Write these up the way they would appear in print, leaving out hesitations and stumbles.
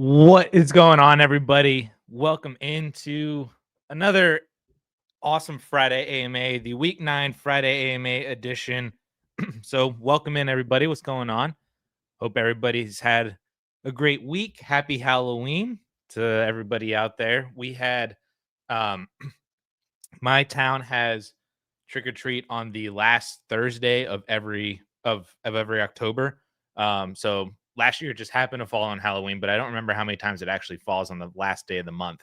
What is going on, everybody? Welcome into another awesome Friday AMA, the Week 9 Friday AMA edition. So, welcome in, everybody. What's going on? Hope everybody's had a great week. Happy Halloween to everybody out there. We had um, my town has trick or treat on the last Thursday of every October. So last year it just happened to fall on Halloween, but I don't remember how many times it actually falls on the last day of the month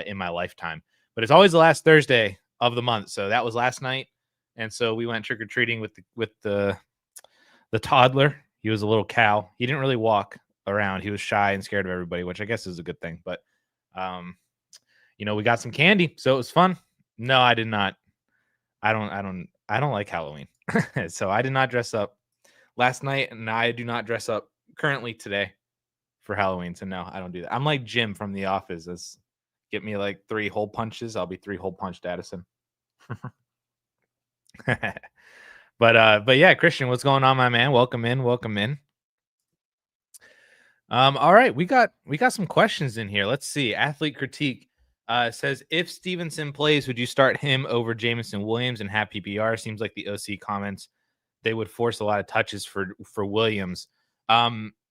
in my lifetime. But it's always the last Thursday of the month. So that was last night, and so we went trick or treating with the toddler. He was a little cow. He didn't really walk around. He was shy and scared of everybody, which I guess is a good thing. But um, we got some candy, so it was fun. No, I did not. I don't like Halloween. So I did not dress up last night, and I do not dress up currently today for Halloween. So no, I don't do that. I'm like Jim from The Office. Get me like 3 hole punches. I'll be 3 hole punched Addison. But yeah, Christian, what's going on, my man? Welcome in, welcome in. All right, we got some questions in here. Let's see. Athlete critique says, if Stevenson plays, would you start him over Jamison Williams and have PPR? Seems like the OC comments they would force a lot of touches for Williams.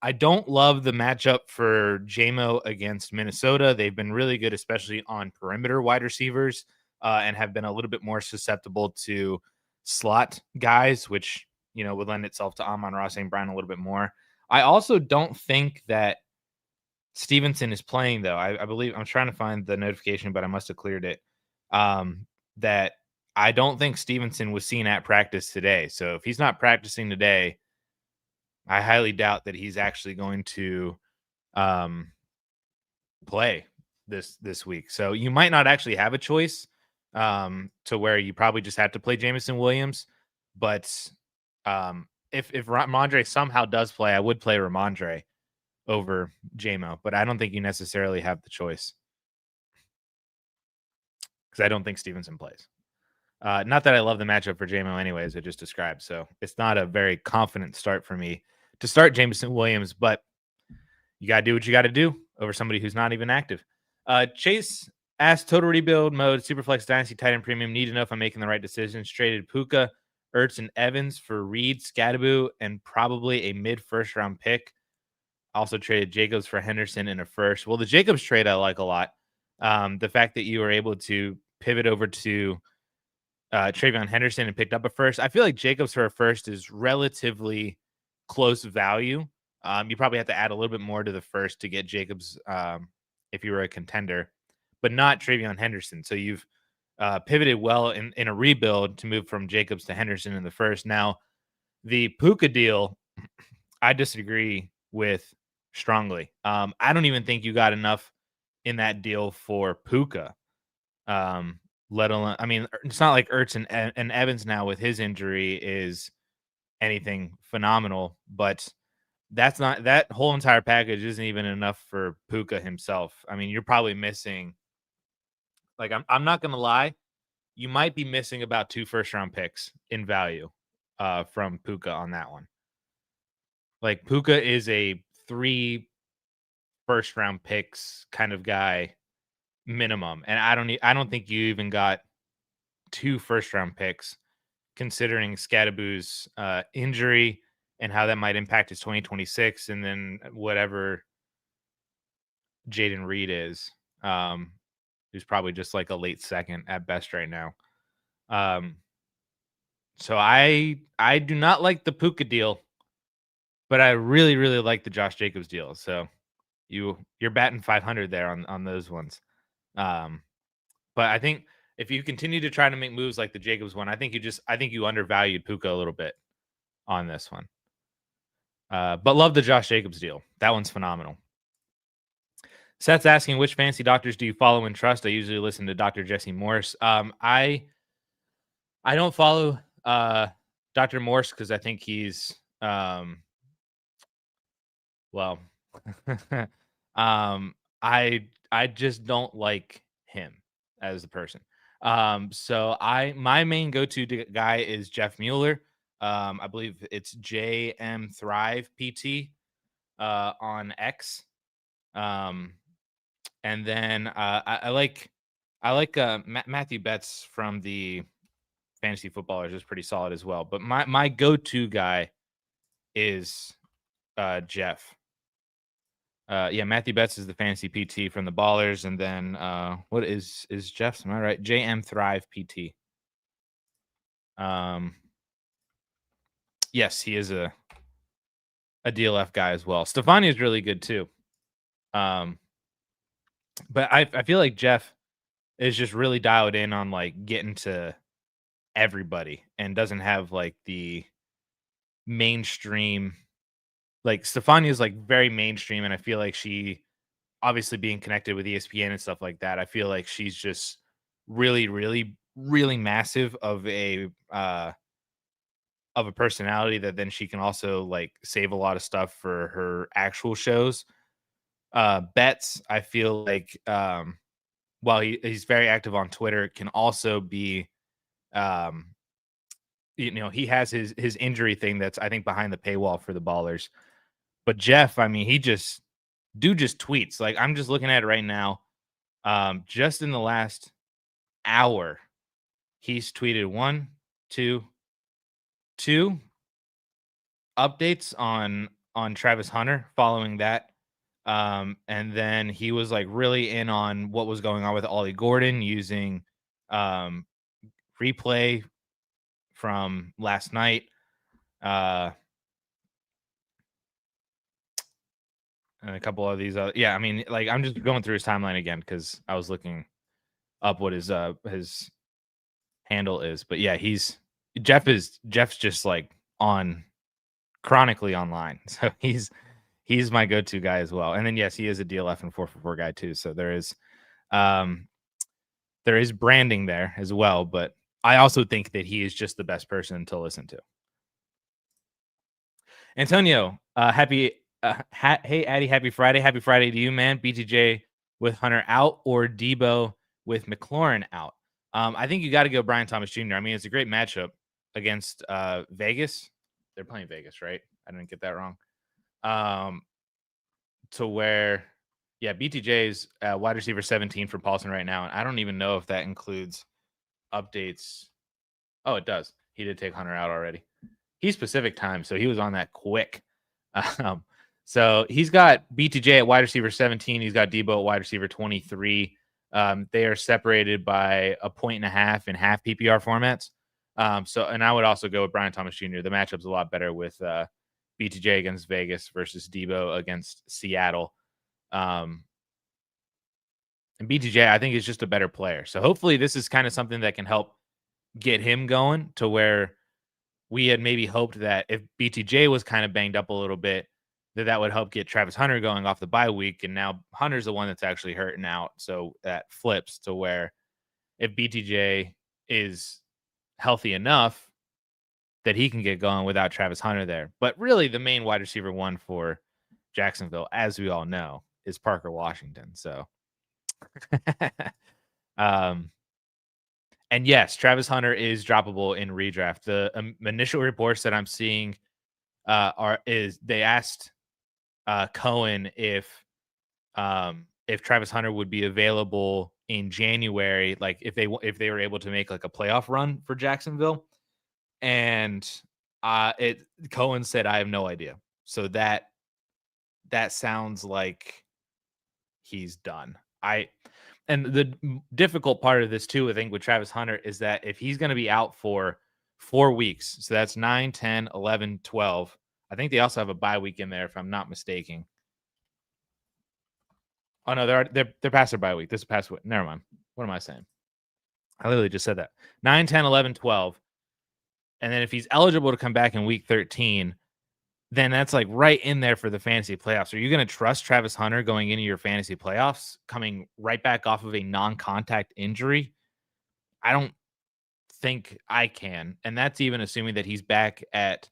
I don't love the matchup for JMO against Minnesota. They've been really good, especially on perimeter wide receivers, and have been a little bit more susceptible to slot guys, which would lend itself to Amon-Ra St. Brown a little bit more. I also don't think that Stevenson is playing, though. I believe I'm trying to find the notification, but I must have cleared it. That I don't think Stevenson was seen at practice today. So if he's not practicing today, I highly doubt that he's actually going to play this week. So you might not actually have a choice to where you probably just have to play Jamison Williams. But if Ramondre somehow does play, I would play Ramondre over JMO, but I don't think you necessarily have the choice because I don't think Stevenson plays. Not that I love the matchup for JMO anyway, as I just described. So it's not a very confident start for me to start Jamison Williams, but you got to do what you got to do over somebody who's not even active. Chase asked, total rebuild mode, Superflex Dynasty tight end premium. Need to know if I'm making the right decisions. Traded Puka, Ertz, and Evans for Reed, Scadaboo, and probably a mid-first round pick. Also traded Jacobs for Henderson in a first. Well, the Jacobs trade I like a lot. The fact that you were able to pivot over to Travion Henderson and picked up a first. I feel like Jacobs for a first is relatively close value. You probably have to add a little bit more to the first to get Jacobs if you were a contender, but not Travion Henderson. So you've pivoted well in a rebuild to move from Jacobs to Henderson in the first. Now, the Puka deal, I disagree with strongly. I don't even think you got enough in that deal for Puka. Let alone, I mean, it's not like Ertz and Evans now with his injury is anything phenomenal, but that whole entire package isn't even enough for Puka himself. I mean, you're probably missing, like, I'm not gonna lie, you might be missing about 2 first round picks in value from Puka on that one. Like, Puka is a 3 first round picks kind of guy minimum, and I don't think you even got 2 first round picks considering Scadaboo's injury and how that might impact his 2026, and then whatever Jaden Reed is, who's probably just like a late second at best right now. So I do not like the Puka deal, but I really, really like the Josh Jacobs deal. So you're batting 500 there on those ones. But I think if you continue to try to make moves like the Jacobs one, I think you undervalued Puka a little bit on this one. But love the Josh Jacobs deal. That one's phenomenal. Seth's asking, which fancy doctors do you follow and trust? I usually listen to Dr. Jesse Morse. I don't follow Dr. Morse because I think he's well, I just don't like him as a person. So my main go-to guy is Jeff Mueller. I believe it's JM Thrive PT on X. Um, and then I like Matthew Betts from the fantasy footballers is pretty solid as well. But my go to guy is Jeff. Yeah, Matthew Betts is the fantasy PT from the Ballers, and then what is Jeff's? Am I right? JM Thrive PT. Um, yes, he is a DLF guy as well. Stefani is really good too. Um, but I feel like Jeff is just really dialed in on like getting to everybody and doesn't have like the mainstream. Like Stefani is like very mainstream, and I feel like she obviously being connected with ESPN and stuff like that. I feel like she's just really, really, really massive of a personality that then she can also like save a lot of stuff for her actual shows. Betts, I feel like while he's very active on Twitter, can also be um he has his injury thing that's I think behind the paywall for the Ballers. But Jeff, I mean, he just tweets. Like I'm just looking at it right now. Just in the last hour, he's tweeted two updates on Travis Hunter following that. And then he was like really in on what was going on with Ollie Gordon using um replay from last night. Uh and a couple of these yeah, I mean, like I'm just going through his timeline again because I was looking up what his handle is. But yeah, Jeff's just like on chronically online. So he's my go-to guy as well. And then yes, he is a DLF and 4for4 guy too. So um there is branding there as well, but I also think that he is just the best person to listen to. Antonio, hey Addy, happy Friday. Happy Friday to you, man. BTJ with Hunter out or Debo with McLaurin out. I think you got to go Brian Thomas Jr. I mean, it's a great matchup against Vegas. They're playing Vegas, right? I didn't get that wrong. To where, yeah, BTJ is wide receiver 17 for Paulson right now, and I don't even know if that includes updates. Oh, it does. He did take Hunter out already. He's Pacific time, so he was on that quick. Um, so he's got BTJ at wide receiver 17. He's got Debo at wide receiver 23. They are separated by a point and a half in half PPR formats. And I would also go with Brian Thomas Jr. The matchup's a lot better with BTJ against Vegas versus Debo against Seattle. And BTJ, I think, is just a better player. So hopefully this is kind of something that can help get him going to where we had maybe hoped that if BTJ was kind of banged up a little bit, that would help get Travis Hunter going off the bye week. And now Hunter's the one that's actually hurting out. So that flips to where if BTJ is healthy enough that he can get going without Travis Hunter there. But really, the main wide receiver one for Jacksonville, as we all know, is Parker Washington. So, um, and yes, Travis Hunter is droppable in redraft. The initial reports that I'm seeing they asked Cohen if Travis Hunter would be available in January, like if they were able to make like a playoff run for Jacksonville, and it Cohen said I have no idea. So that sounds like he's done. And the difficult part of this too, I think, with Travis Hunter is that if he's going to be out for 4 weeks, so that's 9, 10, 11, 12. I think they also have a bye week in there, if I'm not mistaken. Oh no, they're past their bye week. This is past week. Never mind. What am I saying? I literally just said that. 9, 10, 11, 12. And then if he's eligible to come back in week 13, then that's like right in there for the fantasy playoffs. Are you going to trust Travis Hunter going into your fantasy playoffs, coming right back off of a non-contact injury? I don't think I can. And that's even assuming that he's back at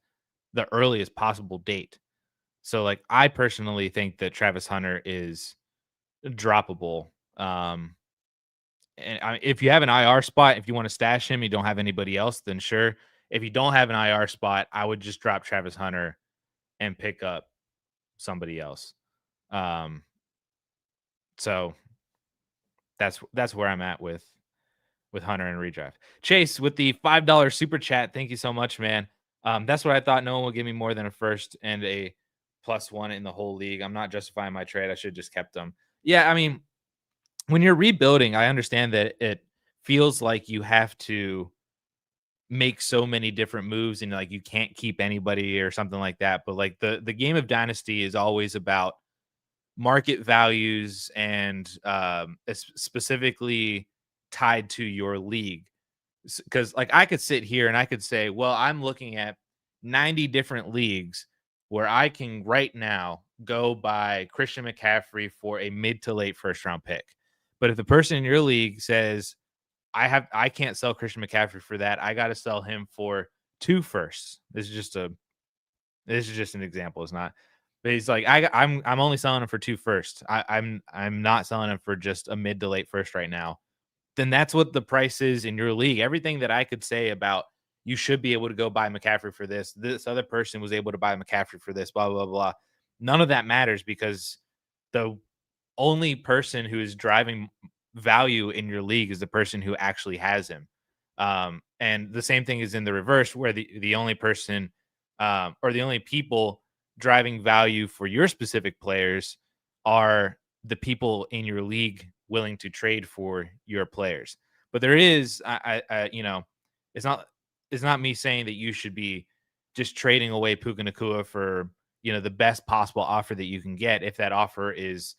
the earliest possible date. So like I personally think that Travis Hunter is droppable. And if you have an IR spot, if you want to stash him, you don't have anybody else, then sure. If you don't have an IR spot, I would just drop Travis Hunter and pick up somebody else. Um, So that's where I'm at with Hunter and redraft. Chase with the $5 super chat. Thank you so much, man. That's what I thought. No one will give me more than a first and a +1 in the whole league. I'm not justifying my trade. I should have just kept them. Yeah, I mean, when you're rebuilding, I understand that it feels like you have to make so many different moves and like you can't keep anybody or something like that. But like the game of dynasty is always about market values and specifically tied to your league. Because like I could sit here and I could say, well, I'm looking at 90 different leagues where I can right now go buy Christian McCaffrey for a mid to late first round pick. But if the person in your league says, I can't sell Christian McCaffrey for that, I got to sell him for 2 firsts. This is just an example. It's not. But he's like, I'm only selling him for 2 firsts. I'm not selling him for just a mid to late first right now. Then that's what the price is in your league. Everything that I could say about you should be able to go buy McCaffrey for this. This other person was able to buy McCaffrey for this, blah, blah, blah. None of that matters because the only person who is driving value in your league is the person who actually has him. And the same thing is in the reverse, where the only person or the only people driving value for your specific players are the people in your league willing to trade for your players. But there is, it's not me saying that you should be just trading away Puka Nakua for the best possible offer that you can get if that offer is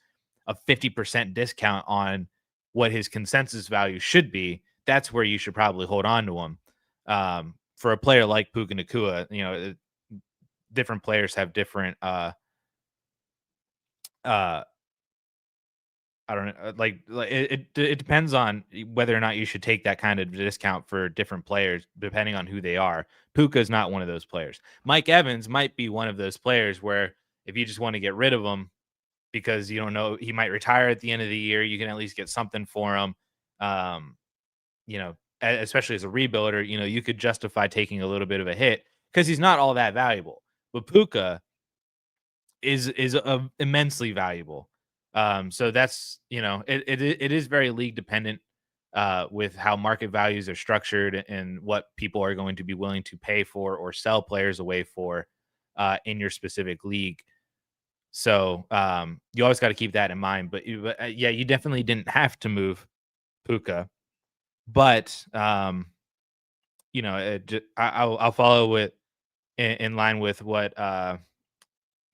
a 50% discount on what his consensus value should be. That's where you should probably hold on to him. For a player like Puka Nakua, different players have different I don't know, like it depends on whether or not you should take that kind of discount for different players, depending on who they are. Puka is not one of those players. Mike Evans might be one of those players where if you just want to get rid of him because you don't know he might retire at the end of the year, you can at least get something for him. Um, especially as a rebuilder, you could justify taking a little bit of a hit because he's not all that valuable. But Puka is immensely valuable. So that's it is very league dependent with how market values are structured and what people are going to be willing to pay for or sell players away for in your specific league. So you always got to keep that in mind. But yeah, you definitely didn't have to move Puka, but I'll follow it in line with what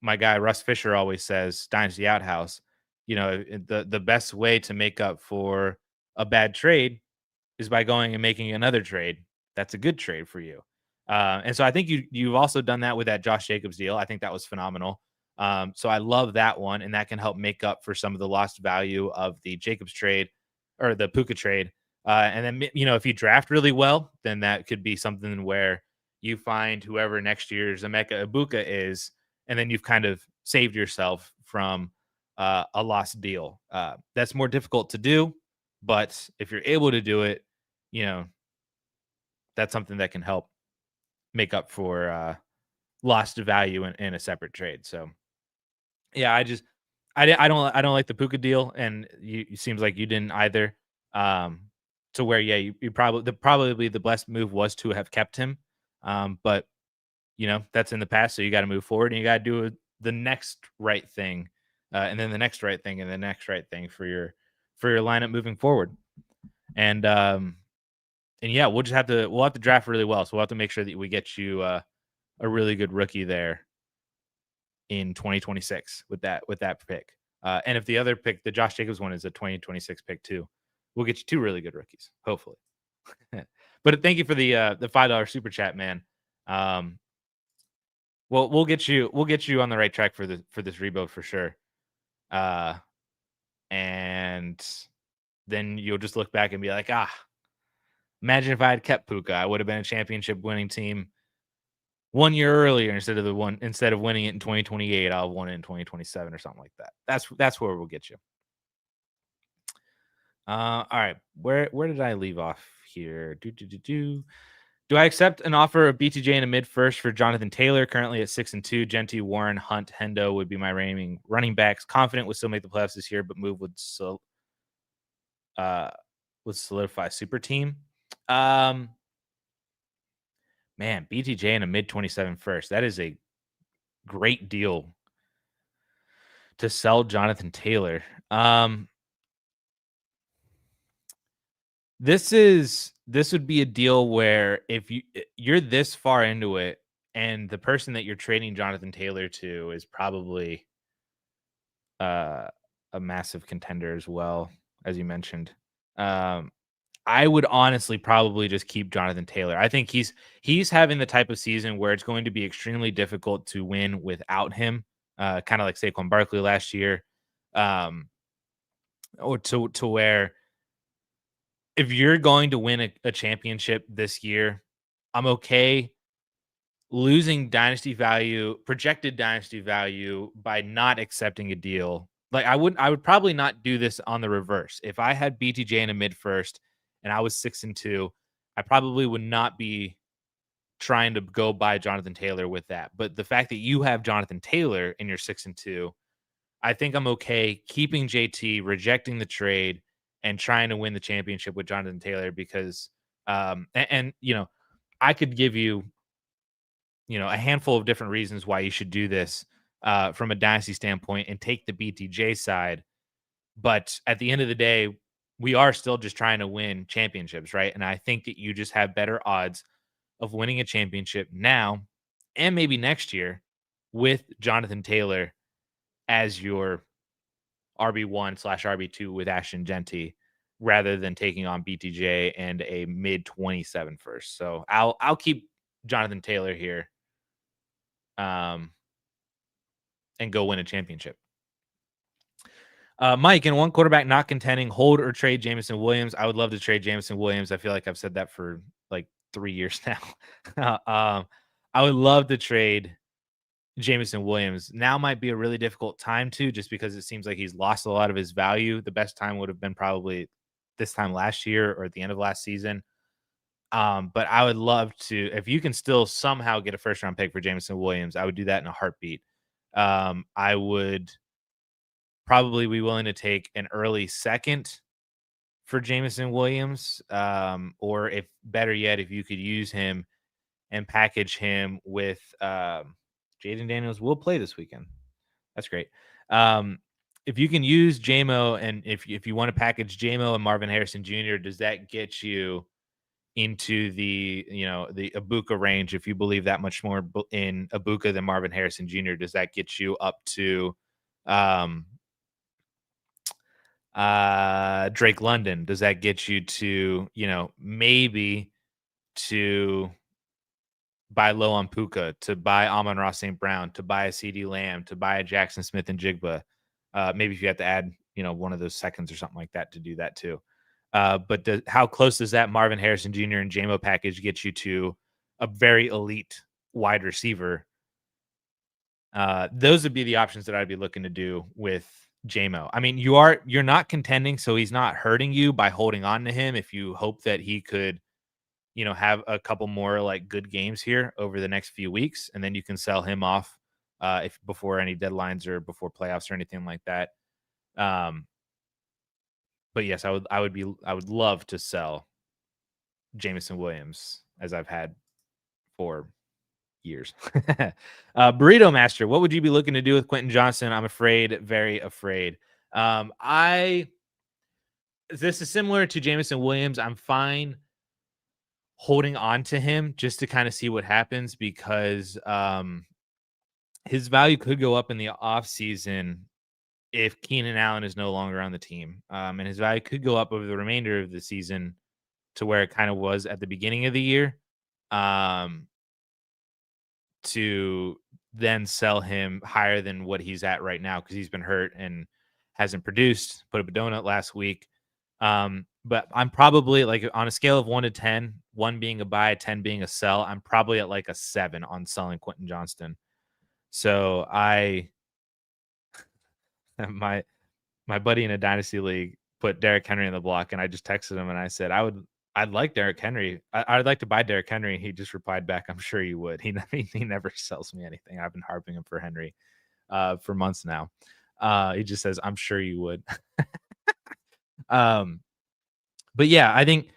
my guy Russ Fisher always says, Dynasty Outhouse. The best way to make up for a bad trade is by going and making another trade. That's a good trade for you. And so I think you've also done that with that Josh Jacobs deal. I think that was phenomenal. So I love that one, and that can help make up for some of the lost value of the Jacobs trade or the Puka trade. And then if you draft really well, then that could be something where you find whoever next year's Emeka Ibuka is, and then you've kind of saved yourself from a lost deal. That's more difficult to do, but if you're able to do it, that's something that can help make up for lost value in a separate trade. So yeah, I don't like the Puka deal, and it seems like you didn't either. To where you probably the best move was to have kept him, but that's in the past, so you got to move forward and you got to do the next right thing, and then the next right thing and the next right thing for your lineup moving forward. And yeah, we'll have to draft really well, so we'll have to make sure that we get you a really good rookie there in 2026 with that pick. And if the other pick, the Josh Jacobs one, is a 2026 pick too, we'll get you 2 really good rookies, hopefully. But thank you for the $5 super chat, man. Well, we'll get you on the right track for this rebuild for sure. And then you'll just look back and be like, imagine if I had kept Puka, I would have been a championship winning team 1 year earlier instead of winning it in 2028. I'll have won it in 2027 or something like that. That's where we'll get you. All right. Where did I leave off here? Do I accept an offer of BTJ in a mid first for Jonathan Taylor, currently at 6-2? Genty, Warren, Hunt, Hendo would be my reigning running backs. Confident would still make the playoffs this year, but move would solidify super team. Man, BTJ in a mid 27 first. That is a great deal to sell Jonathan Taylor. This would be a deal where if you're this far into it and the person that you're trading Jonathan Taylor to is probably a massive contender as well, as you mentioned. I would honestly probably just keep Jonathan Taylor. I think he's having the type of season where it's going to be extremely difficult to win without him. Kind of like Saquon Barkley last year. Or to where if you're going to win a championship this year, I'm okay losing dynasty value, projected dynasty value by not accepting a deal. Like I would probably not do this on the reverse. If I had BTJ in a mid first and I was 6-2, I probably would not be trying to go buy Jonathan Taylor with that. But the fact that you have Jonathan Taylor and you're 6-2, I think I'm okay keeping JT, rejecting the trade, and trying to win the championship with Jonathan Taylor because and you know, I could give you a handful of different reasons why you should do this from a dynasty standpoint and take the BTJ side. But at the end of the day, we are still just trying to win championships, right? And I think that you just have better odds of winning a championship now and maybe next year with Jonathan Taylor as your RB1/RB2 with Ashton Genty rather than taking on BTJ and a mid 27 first. So I'll keep Jonathan Taylor here and go win a championship. Mike, in one quarterback not contending, hold or trade Jameson Williams. I would love to trade Jameson Williams. I feel like I've said that for like 3 years now. I would love to trade Jameson Williams. Now might be a really difficult time too, just because it seems like he's lost a lot of his value. The best time would have been probably this time last year or at the end of last season. But I would love to, if you can still somehow get a first round pick for Jameson Williams, I would do that in a heartbeat. I would probably be willing to take an early second for Jameson Williams. Or if better yet, if you could use him and package him with Jaden Daniels will play this weekend. That's great. If you can use JMO and if you want to package JMO and Marvin Harrison Jr., does that get you into the the Ibuka range? If you believe that much more in Ibuka than Marvin Harrison Jr., does that get you up to Drake London? Does that get you to maybe to buy low on Puka, to buy Amon-Ra St. Brown, to buy a CD Lamb, to buy a Jackson Smith and Jigba? Maybe if you have to add one of those seconds or something like that to do that too. But how close does that Marvin Harrison Jr. and JMO package get you to a very elite wide receiver? Those would be the options that I'd be looking to do with JMO. I mean, you're not contending, so he's not hurting you by holding on to him. If you hope that he could, have a couple more like good games here over the next few weeks, and then you can sell him off if before any deadlines or before playoffs or anything like that. But yes, I would love to sell Jameson Williams as I've had for years. Burrito Master, what would you be looking to do with Quentin Johnson? I'm afraid, very afraid. This is similar to Jameson Williams. I'm fine holding on to him just to kind of see what happens because his value could go up in the offseason if Keenan Allen is no longer on the team. And his value could go up over the remainder of the season to where it kind of was at the beginning of the year. To then sell him higher than what he's at right now because he's been hurt and hasn't produced. Put up a donut last week. But I'm probably like on a scale of 1 to 10, 1 being a buy, 10 being a sell. I'm probably at like a 7 on selling Quentin Johnston. So my buddy in a dynasty league put Derrick Henry in the block, and I just texted him and I said, I'd like Derrick Henry. I'd like to buy Derrick Henry. He just replied back, "I'm sure you would." He never sells me anything. I've been harping him for Henry for months now. He just says, "I'm sure you would." um, but yeah, I think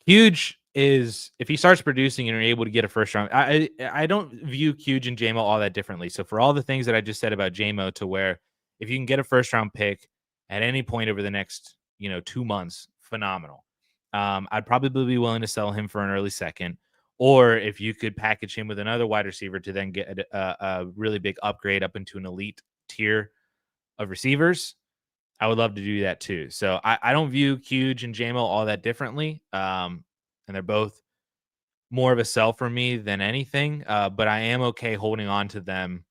huge is if he starts producing and you're able to get a first round. I don't view Huge and JMO all that differently. So for all the things that I just said about JMO, to where if you can get a first round pick at any point over the next 2 months, phenomenal. I'd probably be willing to sell him for an early second, or if you could package him with another wide receiver to then get a really big upgrade up into an elite tier of receivers, I would love to do that too. So I don't view Huge and JMO all that differently. And they're both more of a sell for me than anything. But I am okay holding on to them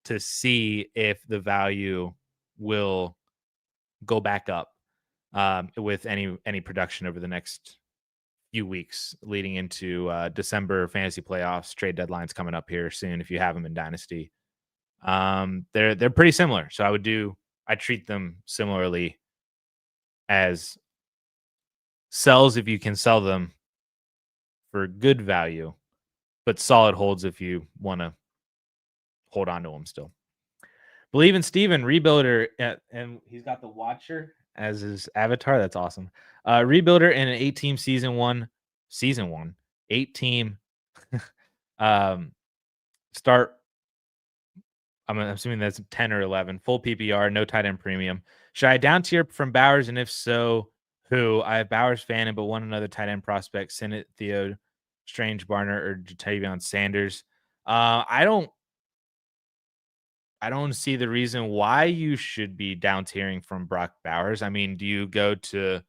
to see if the value will go back up with any production over the next few weeks leading into December fantasy playoffs. Trade deadlines coming up here soon if you have them in Dynasty. They're pretty similar. So I treat them similarly as sells if you can sell them for good value, but solid holds if you want to hold on to them still. Believe in Steven, rebuilder, and he's got the Watcher as his avatar. That's awesome. Rebuilder in an 8-team season one, 8-team start. I'm assuming that's 10 or 11. Full PPR, no tight end premium. Should I down tier from Bowers? And if so, who? I have Bowers fan, but want another tight end prospect. Sinnott, Theo, Strange, Barner, or Jatavion Sanders. I don't see the reason why you should be down tiering from Brock Bowers. I mean, do you go to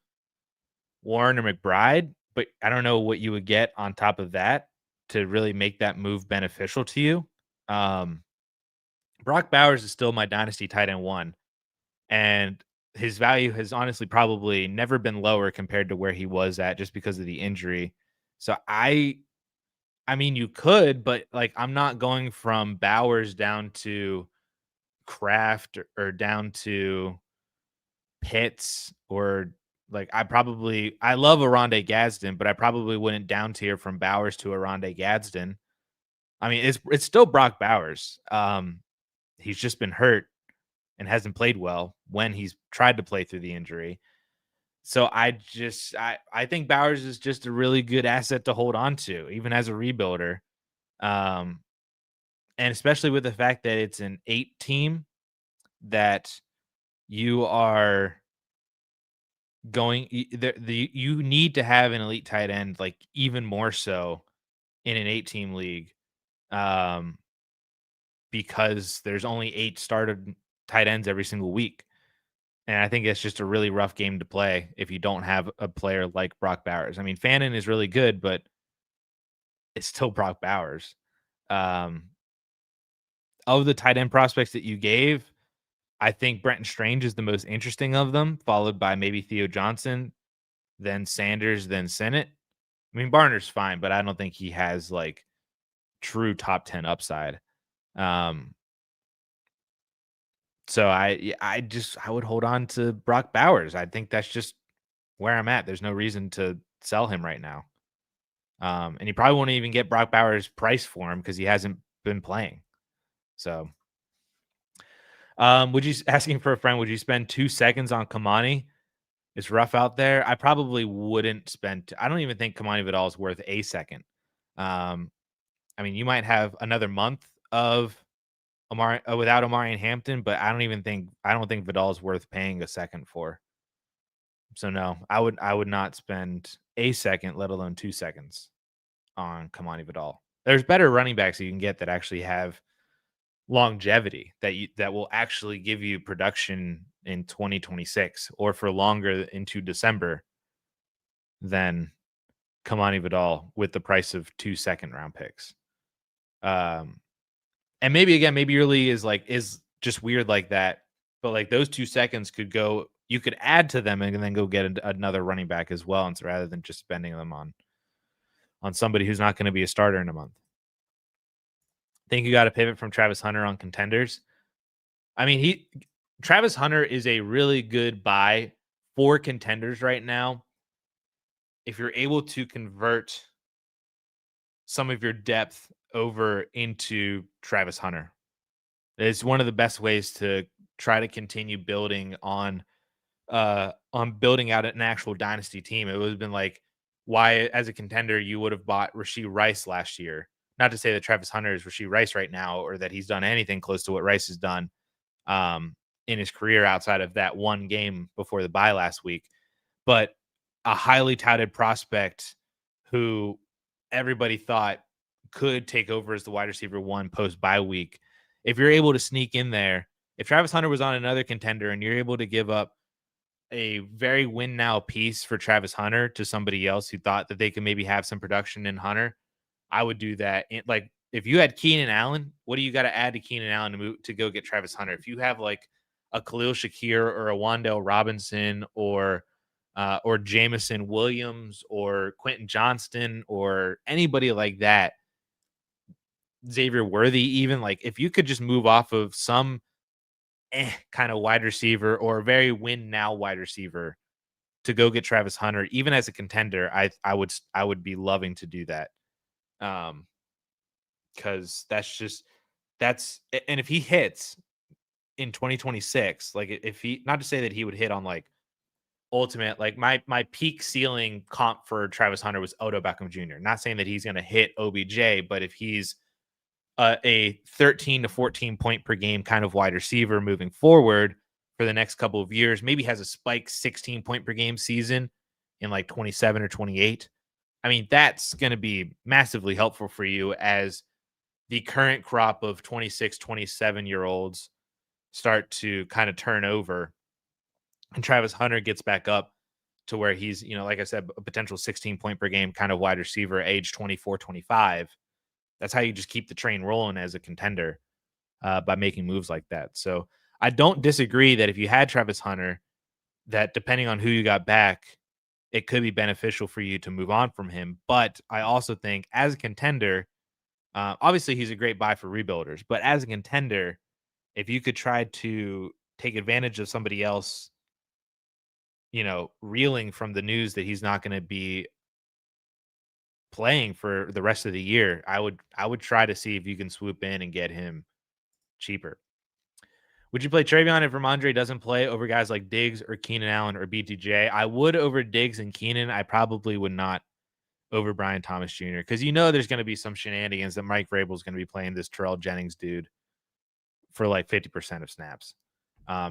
Warren or McBride? But I don't know what you would get on top of that to really make that move beneficial to you. Brock Bowers is still my dynasty tight end one, and his value has honestly probably never been lower compared to where he was at just because of the injury. So I mean, you could, but like I'm not going from Bowers down to Kraft or down to Pitts or like I love Aronde Gadsden, but I probably wouldn't down tier from Bowers to Aronde Gadsden. I mean, it's still Brock Bowers. He's just been hurt and hasn't played well when he's tried to play through the injury. So I think Bowers is just a really good asset to hold on to, even as a rebuilder. And especially with the fact that it's an 8 team that you are going you need to have an elite tight end, like even more so in an 8-team league. Because there's only 8 started tight ends every single week. And I think it's just a really rough game to play if you don't have a player like Brock Bowers. I mean, Fannin is really good, but it's still Brock Bowers. Of the tight end prospects that you gave, I think Brenton Strange is the most interesting of them, followed by maybe Theo Johnson, then Sanders, then Sinnott. I mean, Barner's fine, but I don't think he has like true top 10 upside. So I would hold on to Brock Bowers. I think that's just where I'm at. There's no reason to sell him right now. And you probably won't even get Brock Bowers' price for him because he hasn't been playing. So, asking for a friend, would you spend 2 seconds on Kamani? It's rough out there. I probably wouldn't spend. I don't even think Kamani Vidal is worth a second. I mean, you might have another month of without Amari and Hampton, but I don't think Vidal is worth paying a second for. So no, I would not spend a second, let alone 2 seconds on Kamani Vidal. There's better running backs that you can get that actually have longevity that will actually give you production in 2026 or for longer into December than Kamani Vidal with the price of 2 second-round picks. And maybe your league is just weird like that, but like those 2 seconds could go. You could add to them and then go get another running back as well, and so rather than just spending them on somebody who's not going to be a starter in a month. I think you got to pivot from Travis Hunter on contenders. I mean, Travis Hunter is a really good buy for contenders right now. if you're able to convert some of your depth over into Travis Hunter, it's one of the best ways to try to continue building on building out an actual dynasty team. It would have been like why, as a contender, you would have bought Rashee Rice last year. Not to say that Travis Hunter is Rashee Rice right now, or that he's done anything close to what Rice has done in his career outside of that one game before the bye last week, but a highly touted prospect who everybody thought could take over as the wide receiver one post bye week. If you're able to sneak in there, if Travis Hunter was on another contender and you're able to give up a very win now piece for Travis Hunter to somebody else who thought that they could maybe have some production in Hunter, I would do that. Like if you had Keenan Allen, what do you got to add to Keenan Allen to go get Travis Hunter? If you have like a Khalil Shakir or a Wan'Dale Robinson or Jamison Williams or Quentin Johnston or anybody like that, Xavier Worthy, even like if you could just move off of some kind of wide receiver or a very win now wide receiver to go get Travis Hunter, even as a contender, I would be loving to do that. Because that's and if he hits in 2026, like if he, not to say that he would hit on like ultimate, like my peak ceiling comp for Travis Hunter was Odell Beckham Jr. Not saying that he's going to hit OBJ, but if he's a 13 to 14 point per game kind of wide receiver moving forward for the next couple of years, maybe has a spike 16 point per game season in like 27 or 28. I mean, that's going to be massively helpful for you as the current crop of 26, 27-year-olds start to kind of turn over and Travis Hunter gets back up to where he's, like I said, a potential 16 point per game kind of wide receiver, age 24, 25. That's how you just keep the train rolling as a contender by making moves like that. So I don't disagree that if you had Travis Hunter, that depending on who you got back, it could be beneficial for you to move on from him. But I also think as a contender, obviously he's a great buy for rebuilders, but as a contender, if you could try to take advantage of somebody else, reeling from the news that he's not going to be playing for the rest of the year, I would try to see if you can swoop in and get him cheaper. Would you play Travion if Ramondre doesn't play over guys like Diggs or Keenan Allen or BTJ? I would over Diggs and Keenan. I probably would not over Brian Thomas Jr. because there's going to be some shenanigans that Mike Vrabel is going to be playing this Terrell Jennings dude for like 50% of snaps.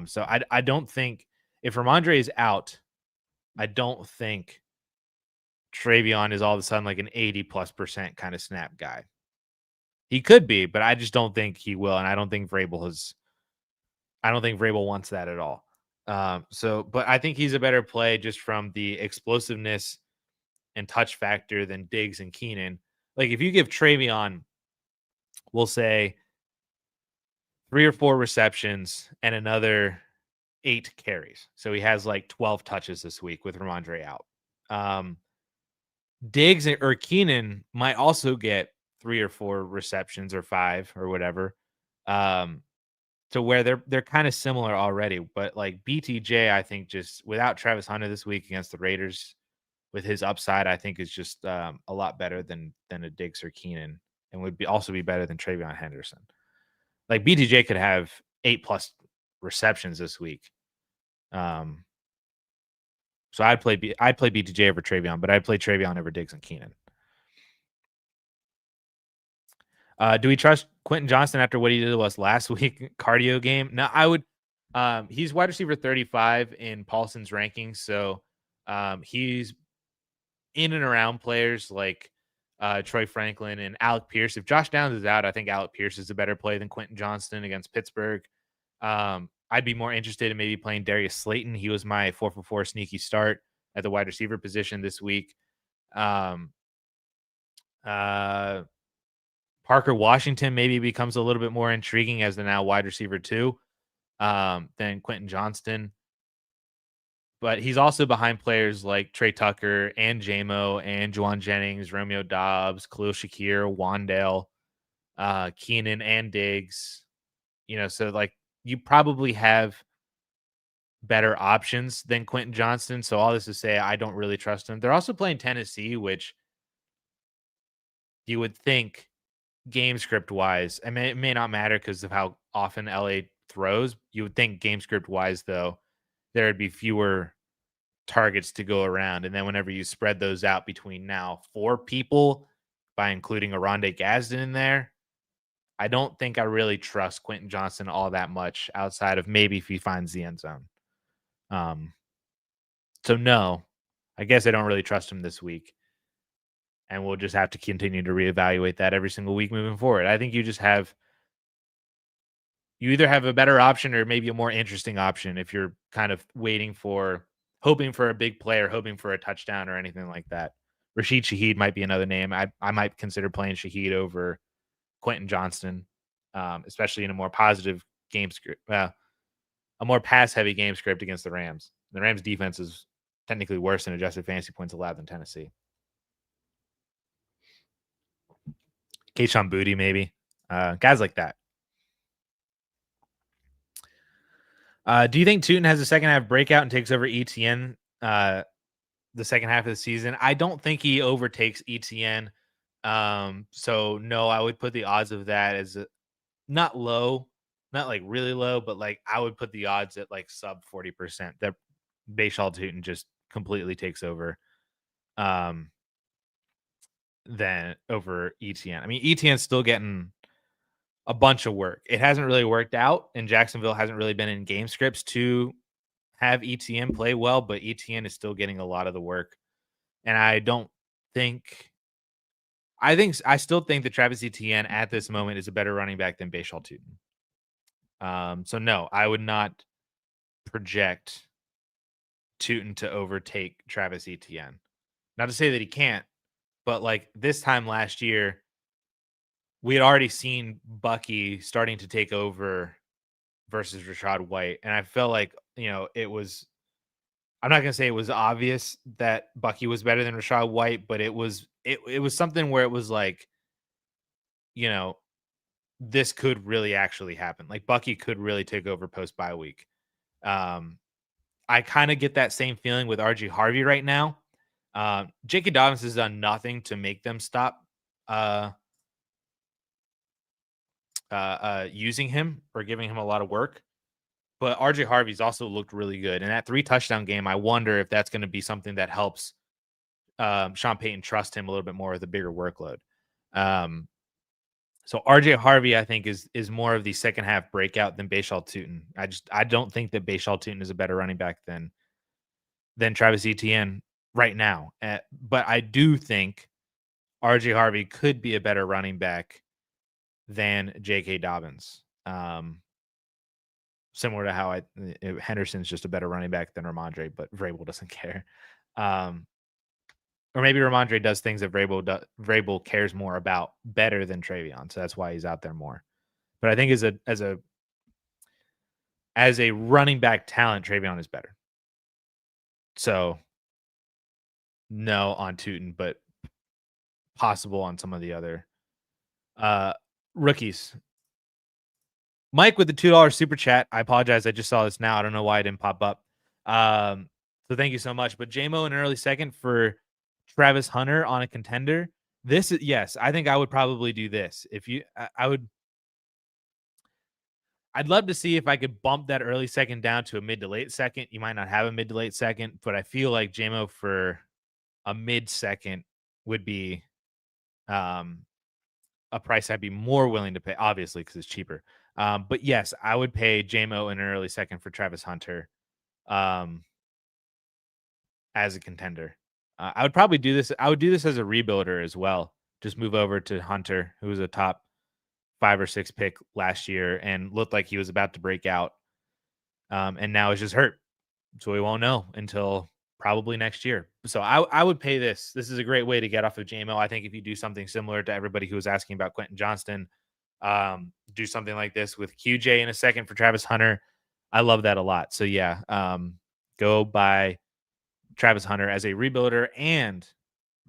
So I don't think if Ramondre is out, I don't think Travion is all of a sudden like an 80+% kind of snap guy. He could be, but I just don't think he will. And I don't think Vrabel wants that at all. But I think he's a better play just from the explosiveness and touch factor than Diggs and Keenan. Like if you give Travion, we'll say 3 or 4 receptions and another 8 carries. So he has like 12 touches this week with Ramondre out. Diggs or Keenan might also get 3 or 4 receptions or 5 or whatever. To where they're kind of similar already, but like BTJ, I think just without Travis Hunter this week against the Raiders, with his upside, I think is just a lot better than a Diggs or Keenan, and would also be better than Travion Henderson. Like BTJ could have 8+ receptions this week. So I'd play BTJ over Travion, but I'd play Travion over Diggs and Keenan. Do we trust Quentin Johnston after what he did to us last week? Cardio game? No, I would. He's wide receiver 35 in Paulson's rankings, so he's in and around players like Troy Franklin and Alec Pierce. If Josh Downs is out, I think Alec Pierce is a better play than Quentin Johnston against Pittsburgh. I'd be more interested in maybe playing Darius Slayton. He was my 4-for-4 sneaky start at the wide receiver position this week. Parker Washington maybe becomes a little bit more intriguing as the now wide receiver 2 than Quentin Johnston. But he's also behind players like Trey Tucker and JMO and Juwan Jennings, Romeo Dobbs, Khalil Shakir, Wan'Dale, Keenan and Diggs. So like you probably have better options than Quentin Johnston. So all this to say, I don't really trust them. They're also playing Tennessee, which you would think game script wise, I mean, it may not matter because of how often LA throws. You would think game script wise, though, there would be fewer targets to go around. And then whenever you spread those out between now 4 people by including a Rondé Gadsden in there, I don't think I really trust Quentin Johnston all that much outside of maybe if he finds the end zone. Um, so no, I guess I don't really trust him this week. And we'll just have to continue to reevaluate that every single week moving forward. I think you either have a better option or maybe a more interesting option if you're kind of hoping for a big play or hoping for a touchdown or anything like that. Rashid Shaheed might be another name. I might consider playing Shaheed over Quentin Johnston, especially in a more positive game script, a more pass heavy game script against the Rams. The Rams defense is technically worse in adjusted fantasy points allowed than Tennessee. Kayshon Boutte, maybe. Guys like that. Do you think Tootin has a second half breakout and takes over ETN the second half of the season? I don't think he overtakes ETN. So no, I would put the odds of that as not low, not like really low, but like I would put the odds at like sub 40% that Bayshal Tootin just completely takes over. Than over ETN. I mean, ETN's still getting a bunch of work. It hasn't really worked out, and Jacksonville hasn't really been in game scripts to have ETN play well, but ETN is still getting a lot of the work. And I still think that Travis Etienne at this moment is a better running back than Bayshal Tootin. So no, I would not project Tootin to overtake Travis Etienne. Not to say that he can't, but like this time last year, we had already seen Bucky starting to take over versus Rachaad White. And I felt like, I'm not going to say it was obvious that Bucky was better than Rachaad White, but it was something where it was like, this could really actually happen. Like Bucky could really take over post bye week. I kind of get that same feeling with RG Harvey right now. J.K. Dobbins has done nothing to make them stop using him or giving him a lot of work. But RJ Harvey's also looked really good. And that 3 touchdown game, I wonder if that's going to be something that helps Sean Payton trust him a little bit more with a bigger workload. So RJ Harvey, I think, is more of the second half breakout than Bayshal Tootin. I don't think that Bayshal Tootin is a better running back than Travis Etienne right now. But I do think RJ Harvey could be a better running back than J.K. Dobbins. Similar to how Henderson's just a better running back than Ramondre, but Vrabel doesn't care. Or maybe Ramondre does things that Vrabel cares more about better than Travion, so that's why he's out there more. But I think as a running back talent, Travion is better. So no on Tootin, but possible on some of the other rookies. Mike with the $2 super chat. I apologize. I just saw this now. I don't know why it didn't pop up. So thank you so much. But JMO an early second for Travis Hunter on a contender. Yes, I think I would probably do this. I'd love to see if I could bump that early second down to a mid to late second. You might not have a mid to late second, but I feel like JMO for a mid second would be a price I'd be more willing to pay, obviously, because it's cheaper. But yes, I would pay JMO in an early second for Travis Hunter as a contender. I would probably do this. I would do this as a rebuilder as well. Just move over to Hunter, who was a top 5 or 6 pick last year and looked like he was about to break out. And now is just hurt. So we won't know until probably next year. So I would pay this. This is a great way to get off of JMO. I think if you do something similar to everybody who was asking about Quentin Johnston, do something like this with QJ in a second for Travis Hunter. I love that a lot. So yeah, go buy Travis Hunter as a rebuilder and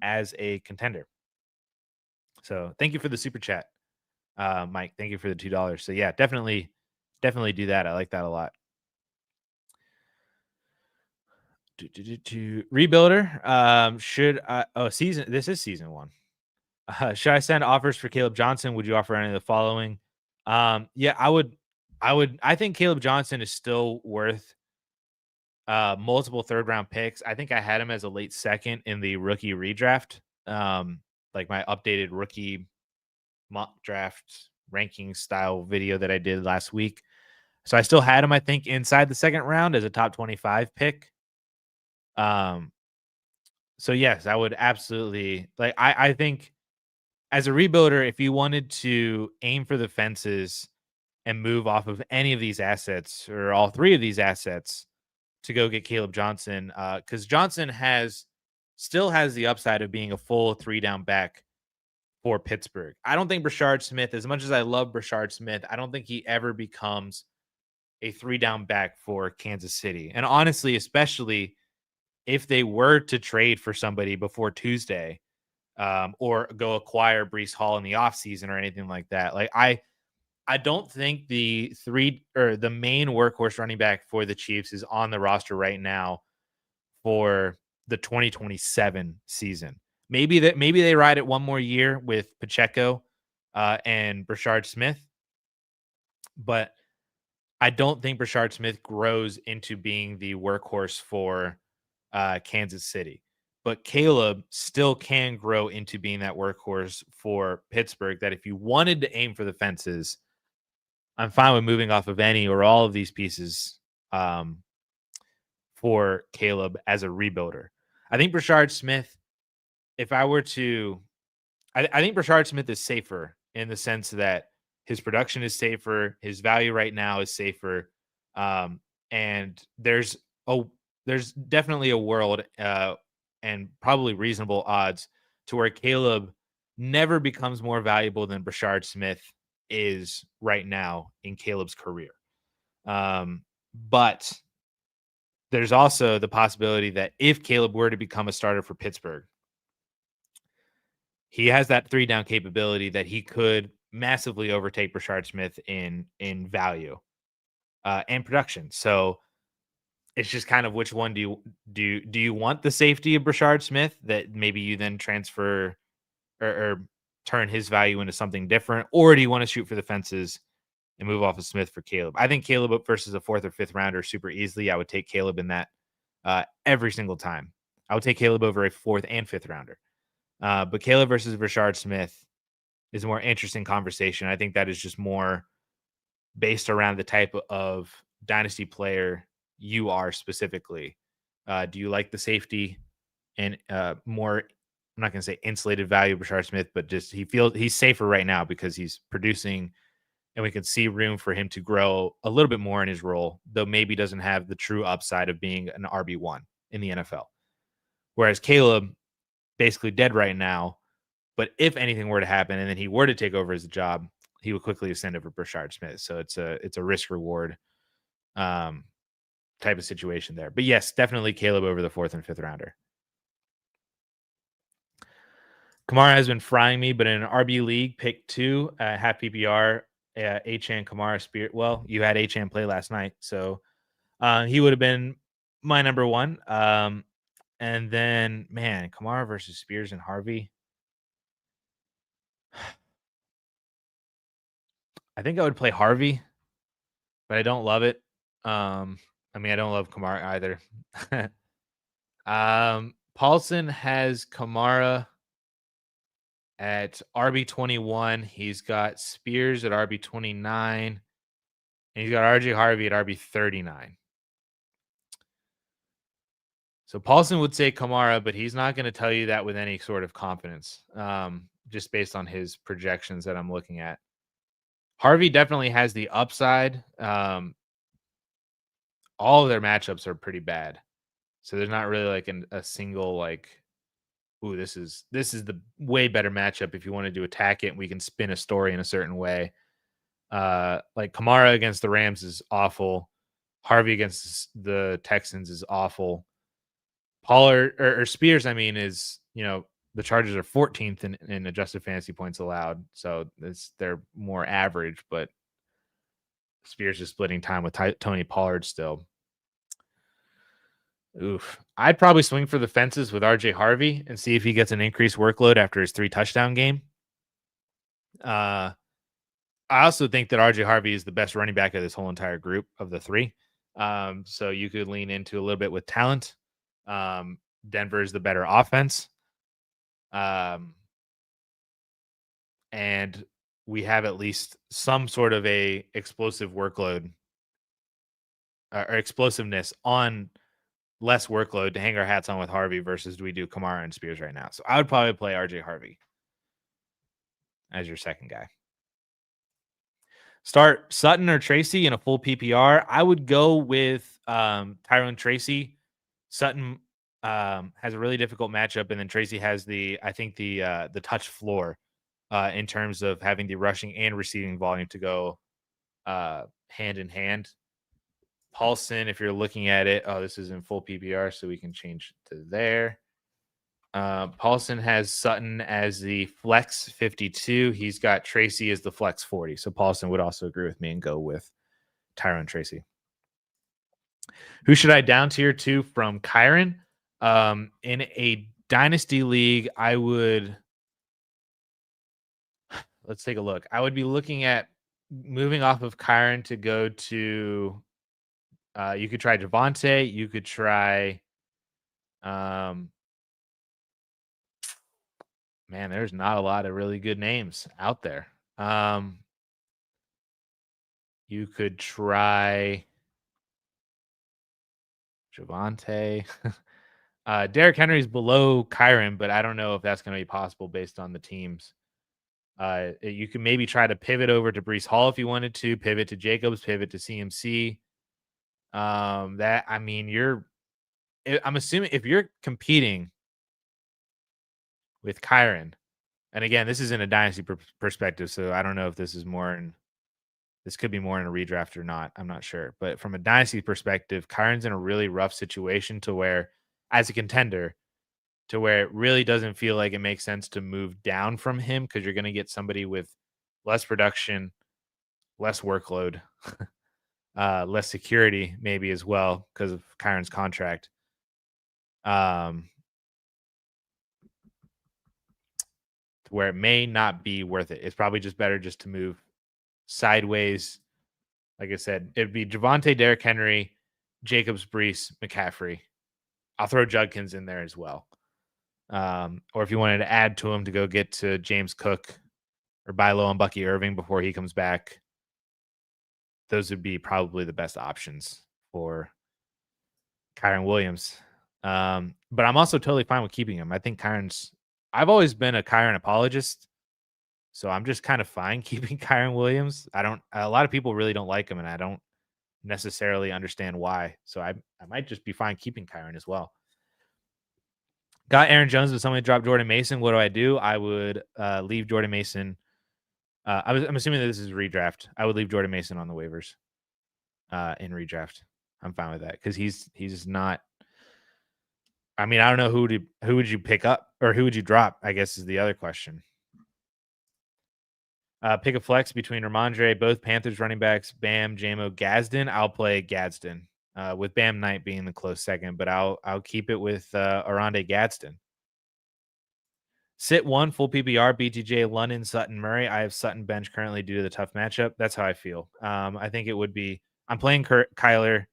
as a contender. So thank you for the super chat, Mike. Thank you for the $2. So yeah, definitely do that. I like that a lot. Rebuilder. Should I? Oh, season. This is season one. Should I send offers for Caleb Johnson? Would you offer any of the following? Yeah, I would. I think Caleb Johnson is still worth multiple third round picks. I think I had him as a late second in the rookie redraft. Like my updated rookie mock draft ranking style video that I did last week. So I still had him, I think, inside the second round as a top 25 pick. So yes, I would absolutely like I think as a rebuilder, if you wanted to aim for the fences and move off of any of these assets or all three of these assets to go get Caleb Johnson, because Johnson still has the upside of being a full 3-down back for Pittsburgh. I don't think Brashard Smith, as much as I love Brashard Smith, I don't think he ever becomes a 3-down back for Kansas City. And honestly, especially if they were to trade for somebody before Tuesday, or go acquire Brees Hall in the offseason or anything like that. Like I don't think the main workhorse running back for the Chiefs is on the roster right now for the 2027 season. Maybe they ride it one more year with Pacheco and Brashard Smith, but I don't think Brashard Smith grows into being the workhorse for Kansas City. But Caleb still can grow into being that workhorse for Pittsburgh. That if you wanted to aim for the fences, I'm fine with moving off of any or all of these pieces for Caleb as a rebuilder. I think Brashard Smith, if I were to, I think Brashard Smith is safer in the sense that his production is safer, his value right now is safer, and there's definitely a world and probably reasonable odds to where Caleb never becomes more valuable than Brashard Smith is right now in Caleb's career. But there's also the possibility that if Caleb were to become a starter for Pittsburgh, he has that 3-down capability that he could massively overtake Brashard Smith in value and production. So it's just kind of which one do you want the safety of Brashard Smith that maybe you then transfer or turn his value into something different, or do you want to shoot for the fences and move off of Smith for Caleb? I think Caleb versus a 4th or 5th rounder super easily. I would take Caleb in that every single time. I would take Caleb over a 4th and 5th rounder. But Caleb versus Brashard Smith is a more interesting conversation. I think that is just more based around the type of dynasty player you are specifically. Do you like the safety and more, I'm not going to say insulated value of Brashard Smith, but just he's safer right now because he's producing and we can see room for him to grow a little bit more in his role, though maybe doesn't have the true upside of being an RB1 in the NFL. Whereas Caleb, basically dead right now, but if anything were to happen and then he were to take over his job, he would quickly ascend over Brashard Smith. So it's a risk reward type of situation there. But yes, definitely Caleb over the 4th and 5th rounder. Kamara has been frying me, but in an RB league, pick 2, half PPR, Achane, Kamara, Spirit. Well, you had Achane play last night, so he would have been my number 1. And then, man, Kamara versus Spears and Harvey. I think I would play Harvey, but I don't love it. I mean, I don't love Kamara either. Paulson has Kamara at RB21. He's got Spears at RB29. And he's got RJ Harvey at RB39. So Paulson would say Kamara, but he's not going to tell you that with any sort of confidence, just based on his projections that I'm looking at. Harvey definitely has the upside. All of their matchups are pretty bad. So there's not really like a single like, ooh, this is the way better matchup if you wanted to attack it and we can spin a story in a certain way. Like Kamara against the Rams is awful. Harvey against the Texans is awful. Pollard or Spears, I mean, is, the Chargers are 14th in adjusted fantasy points allowed. So they're more average, but Spears is splitting time with Tony Pollard still. Oof. I'd probably swing for the fences with RJ Harvey and see if he gets an increased workload after his 3 touchdown game. Uh, I also think that RJ Harvey is the best running back of this whole entire group of the three. So you could lean into a little bit with talent. Um, Denver is the better offense. Um, and we have at least some sort of a explosive workload or explosiveness on less workload to hang our hats on with Harvey versus do we do Kamara and Spears right now. So I would probably play RJ Harvey as your second guy. Start Sutton or Tracy in a full PPR. I would go with Tyrone Tracy. Sutton has a really difficult matchup, and then Tracy has the touch floor in terms of having the rushing and receiving volume to go hand in hand. Paulson, if you're looking at it, this is in full PPR, so we can change to there. Paulson has Sutton as the flex 52. He's got Tracy as the flex 40. So Paulson would also agree with me and go with Tyrone Tracy. Who should I down tier to from Kyron? In a dynasty league, I would let's take a look. I would be looking at moving off of Kyron to go to you could try Javonte, you could try man, there's not a lot of really good names out there. You could try Javonte. Derrick Henry's below Kyron, but I don't know if that's going to be possible based on the teams. You can maybe try to pivot over to Breece Hall if you wanted to, pivot to Jacobs, pivot to CMC. I'm assuming if you're competing with Kyron, and again, this is in a dynasty perspective, so I don't know if this is this could be more in a redraft or not. I'm not sure. But from a dynasty perspective, Kyron's in a really rough situation to where, as a contender, to where it really doesn't feel like it makes sense to move down from him because you're going to get somebody with less production, less workload, less security, maybe as well because of Kyron's contract. Where it may not be worth it. It's probably just better just to move sideways. Like I said, it'd be Javonte, Derrick Henry, Jacobs, Breece, McCaffrey. I'll throw Judkins in there as well. Or if you wanted to add to him to go get to James Cook or buy low on Bucky Irving before he comes back, those would be probably the best options for Kyron Williams. But I'm also totally fine with keeping him. I think I've always been a Kyron apologist. So I'm just kind of fine keeping Kyron Williams. A lot of people really don't like him, and I don't necessarily understand why. So I might just be fine keeping Kyron as well. Got Aaron Jones, but somebody dropped Jordan Mason. What do? I would leave Jordan Mason. I'm assuming that this is redraft. I would leave Jordan Mason on the waivers in redraft. I'm fine with that because he's not. I mean, I don't know who would you pick up or who would you drop, I guess is the other question. Pick a flex between Ramondre, both Panthers running backs, Bam, Jamo, Gadsden. I'll play Gadsden with Bam Knight being the close second, but I'll keep it with Arande Gadsden. Sit one, full PPR, BTJ, London, Sutton, Murray. I have Sutton bench currently due to the tough matchup. That's how I feel. I think it would be I'm playing Kyler,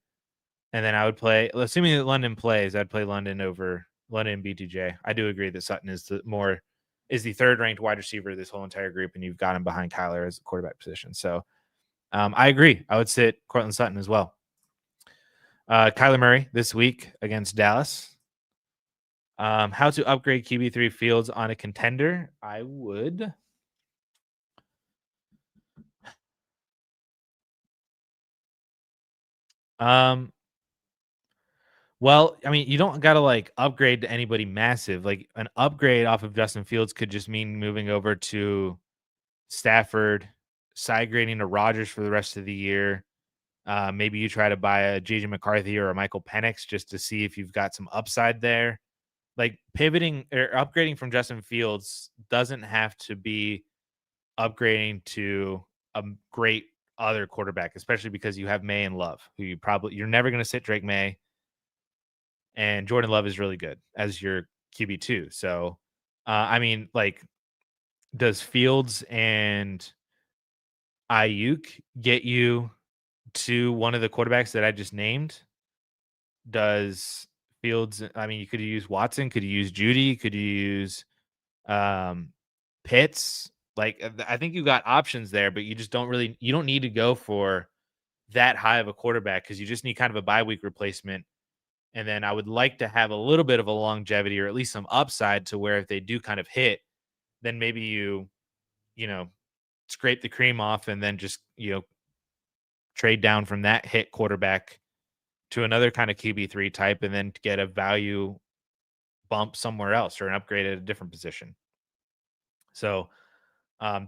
and then I would play, assuming that London plays, I'd play London over London and BTJ. I do agree that Sutton is the third ranked wide receiver of this whole entire group, and you've got him behind Kyler as a quarterback position. So I agree. I would sit Cortland Sutton as well. Kyler Murray this week against Dallas. How to upgrade QB3 Fields on a contender? I would. Well, I mean, you don't got to upgrade to anybody massive. Like an upgrade off of Justin Fields could just mean moving over to Stafford, side grading to Rodgers for the rest of the year. Maybe you try to buy a JJ McCarthy or a Michael Penix just to see if you've got some upside there. Like pivoting or upgrading from Justin Fields doesn't have to be upgrading to a great other quarterback, especially because you have May and Love, who you're never going to sit Drake May. and Jordan Love is really good as your QB2. So, I mean, like, does Fields and Ayuk get you to one of the quarterbacks that I just named? Does Fields, I mean, you could use Watson, could you use Judy, could you use um, Pitts? Like, I think you got options there, but you just don't really, you don't need to go for that high of a quarterback because you just need kind of a bye week replacement. And then I would like to have a little bit of a longevity or at least some upside to where if they do kind of hit, then maybe you know, scrape the cream off and then just, trade down from that hit quarterback to another kind of QB3 type and then get a value bump somewhere else or an upgrade at a different position. So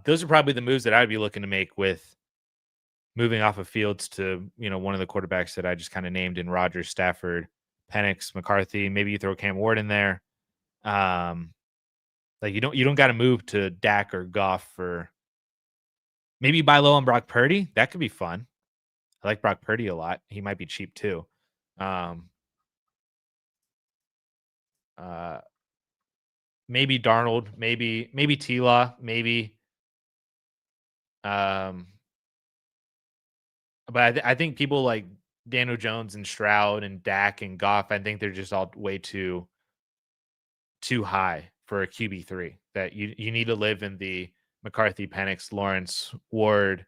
those are probably the moves that I'd be looking to make with moving off of Fields to, one of the quarterbacks that I just kind of named in Rodgers, Stafford, Penix, McCarthy. Maybe you throw Cam Ward in there. Like you don't got to move to Dak or Goff for maybe buy low on Brock Purdy. That could be fun. I like Brock Purdy a lot. He might be cheap too. Um, uh, maybe Darnold, maybe T-Law, maybe. Um, but I think people like Daniel Jones and Stroud and Dak and Goff, I think they're just all way too high for a QB3. That you need to live in the McCarthy, Penix, Lawrence, Ward,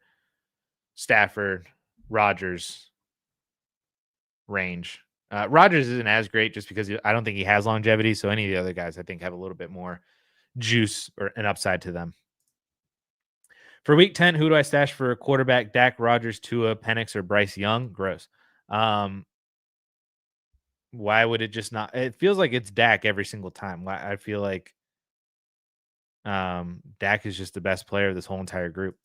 Stafford, Rodgers range. Rodgers isn't as great just because I don't think he has longevity. So any of the other guys, I think, have a little bit more juice or an upside to them. For week 10, who do I stash for a quarterback? Dak, Rodgers, Tua, Penix, or Bryce Young? Gross. Why would it just not? It feels like it's Dak every single time. I feel like Dak is just the best player of this whole entire group,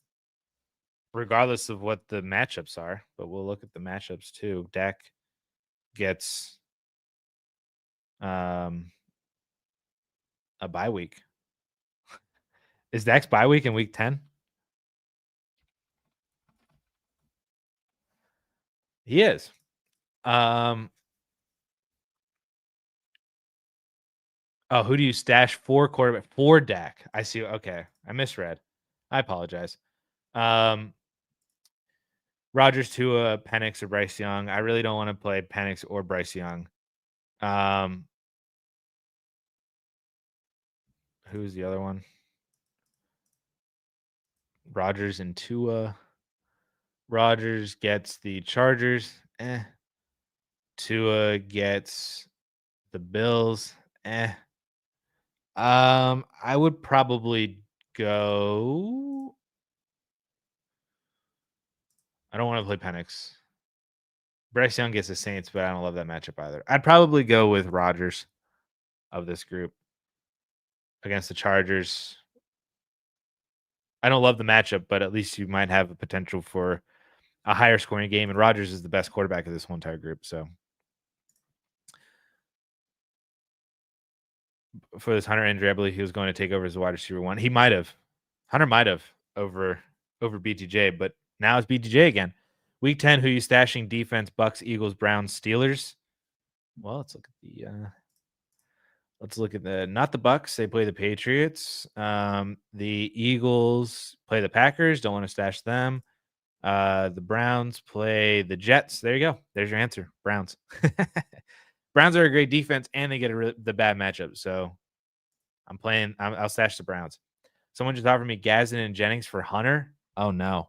regardless of what the matchups are. But we'll look at the matchups too. Dak gets a bye week. Is Dak's bye week in week 10? He is. Oh, who do you stash for quarterback? For Dak. I see. Okay. I misread. I apologize. Rodgers, Tua, Penix, or Bryce Young. I really don't want to play Penix or Bryce Young. Who's the other one? Rodgers and Tua. Rodgers gets the Chargers. Tua gets the Bills. I would probably go. I don't want to play Penix. Bryce Young gets the Saints, but I don't love that matchup either. I'd probably go with Rodgers of this group against the Chargers. I don't love the matchup, but at least you might have a potential for a higher scoring game. And Rodgers is the best quarterback of this whole entire group. So for this Hunter injury, I believe he was going to take over as a wide receiver one. He might have. Hunter might have over BTJ, but now it's BTJ again. Week 10, who you stashing? Defense, Bucks, Eagles, Browns, Steelers. Well, let's look at the not the Bucks. They play the Patriots. The Eagles play the Packers. Don't want to stash them. The Browns play the Jets. There you go. There's your answer. Browns. Browns are a great defense, and they get the bad matchup. So I'll stash the Browns. Someone just offered me Gazin and Jennings for Hunter. Oh no.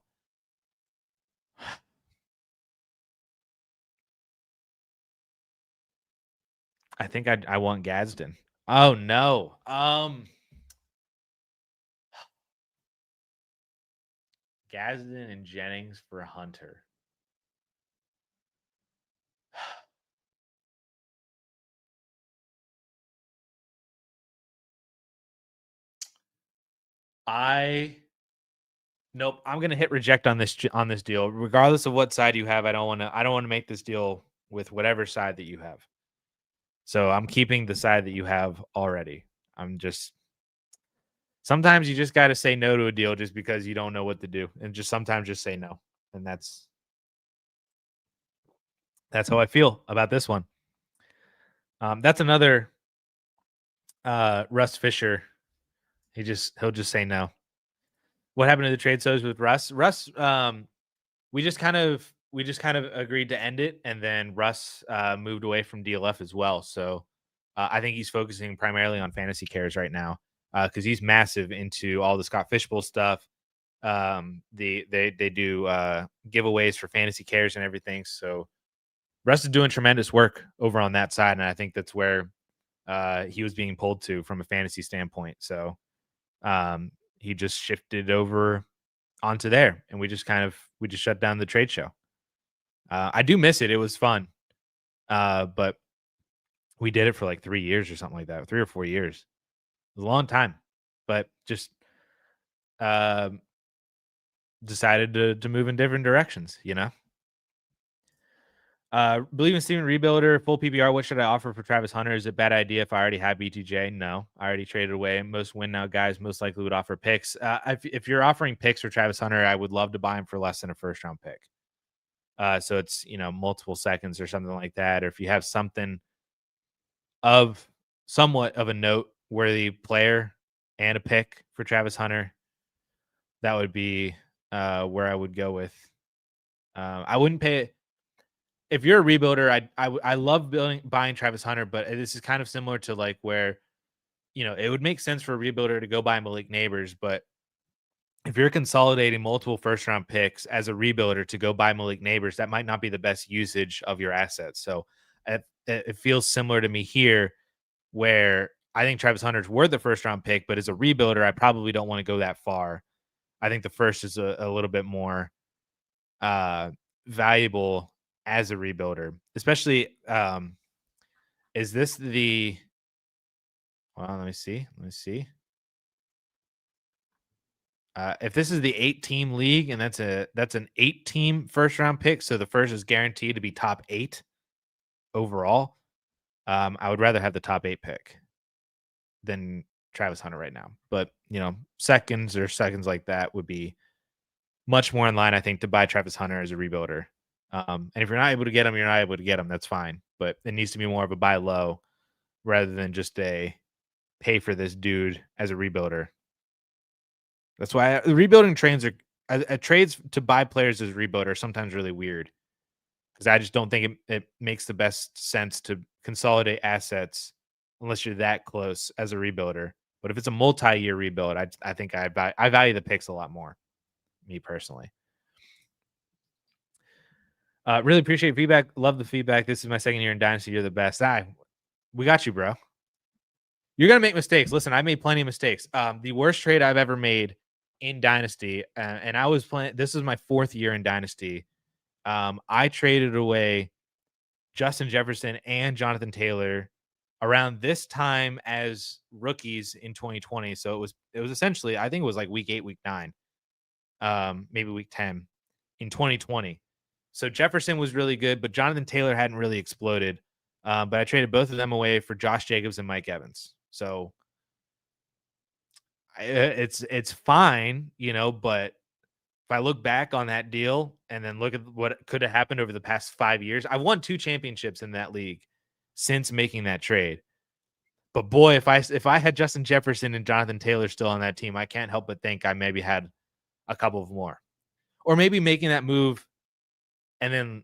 I think I want Gadsden. Oh no. Gadsden and Jennings for Hunter. Nope. I'm gonna hit reject on this deal, regardless of what side you have. I don't want to make this deal with whatever side that you have. So I'm keeping the side that you have already. Sometimes you just got to say no to a deal just because you don't know what to do, and sometimes just say no, and that's how I feel about this one. That's another Russ Fisher. He'll just say no. What happened to the trade sos with Russ? We just kind of agreed to end it, and then Russ moved away from DLF as well. So I think he's focusing primarily on fantasy cares right now because he's massive into all the Scott Fishbowl stuff. They do giveaways for fantasy cares and everything. So Russ is doing tremendous work over on that side, and I think that's where he was being pulled to from a fantasy standpoint. So he just shifted over onto there, and we just shut down the trade show. I do miss it. It was fun, but we did it for like 3 years or something like that, 3 or 4 years. It was a long time, but just um decided to move in different directions. Believe in Steven Rebuilder, full PPR. What should I offer for Travis Hunter? Is it a bad idea if I already have BTJ? No, I already traded away. Most win now guys most likely would offer picks. If you're offering picks for Travis Hunter, I would love to buy him for less than a first round pick. So it's multiple seconds or something like that. Or if you have something of somewhat of a note worthy player and a pick for Travis Hunter, that would be where I would go with. I wouldn't pay. If you're a rebuilder, I love buying Travis Hunter, but this is kind of similar to like where it would make sense for a rebuilder to go buy Malik Neighbors, but if you're consolidating multiple first round picks as a rebuilder to go buy Malik Neighbors, that might not be the best usage of your assets. So it feels similar to me here, where I think Travis Hunter's worth the first round pick, but as a rebuilder, I probably don't want to go that far. I think the first is a little bit more valuable as a rebuilder, especially. Is this the? Well, let me see. If this is the 8-team league, and that's an 8-team first round pick, so the first is guaranteed to be top 8 overall. I would rather have the top 8 pick than Travis Hunter right now. But seconds like that would be much more in line, I think, to buy Travis Hunter as a rebuilder. And if you're not able to get him, you're not able to get him. That's fine. But it needs to be more of a buy low rather than just a pay for this dude as a rebuilder. That's why rebuilding trades trades to buy players as rebuilder are sometimes really weird, because I just don't think it makes the best sense to consolidate assets unless you're that close as a rebuilder. But if it's a multi-year rebuild, I think I value the picks a lot more, me personally. Really appreciate feedback. Love the feedback. This is my second year in Dynasty. You're the best. We got you, bro. You're gonna make mistakes. Listen, I made plenty of mistakes. The worst trade I've ever made in Dynasty, and I was playing. This is my 4th year in Dynasty. I traded away Justin Jefferson and Jonathan Taylor around this time as rookies in 2020. So it was essentially, I think it was like week 8, week 9, maybe week 10 in 2020. So Jefferson was really good, but Jonathan Taylor hadn't really exploded. But I traded both of them away for Josh Jacobs and Mike Evans. So it's fine, but if I look back on that deal and then look at what could have happened over the past 5 years, I've won 2 championships in that league since making that trade. But boy, if I had Justin Jefferson and Jonathan Taylor still on that team, I can't help but think I maybe had a couple of more. Or maybe making that move and then,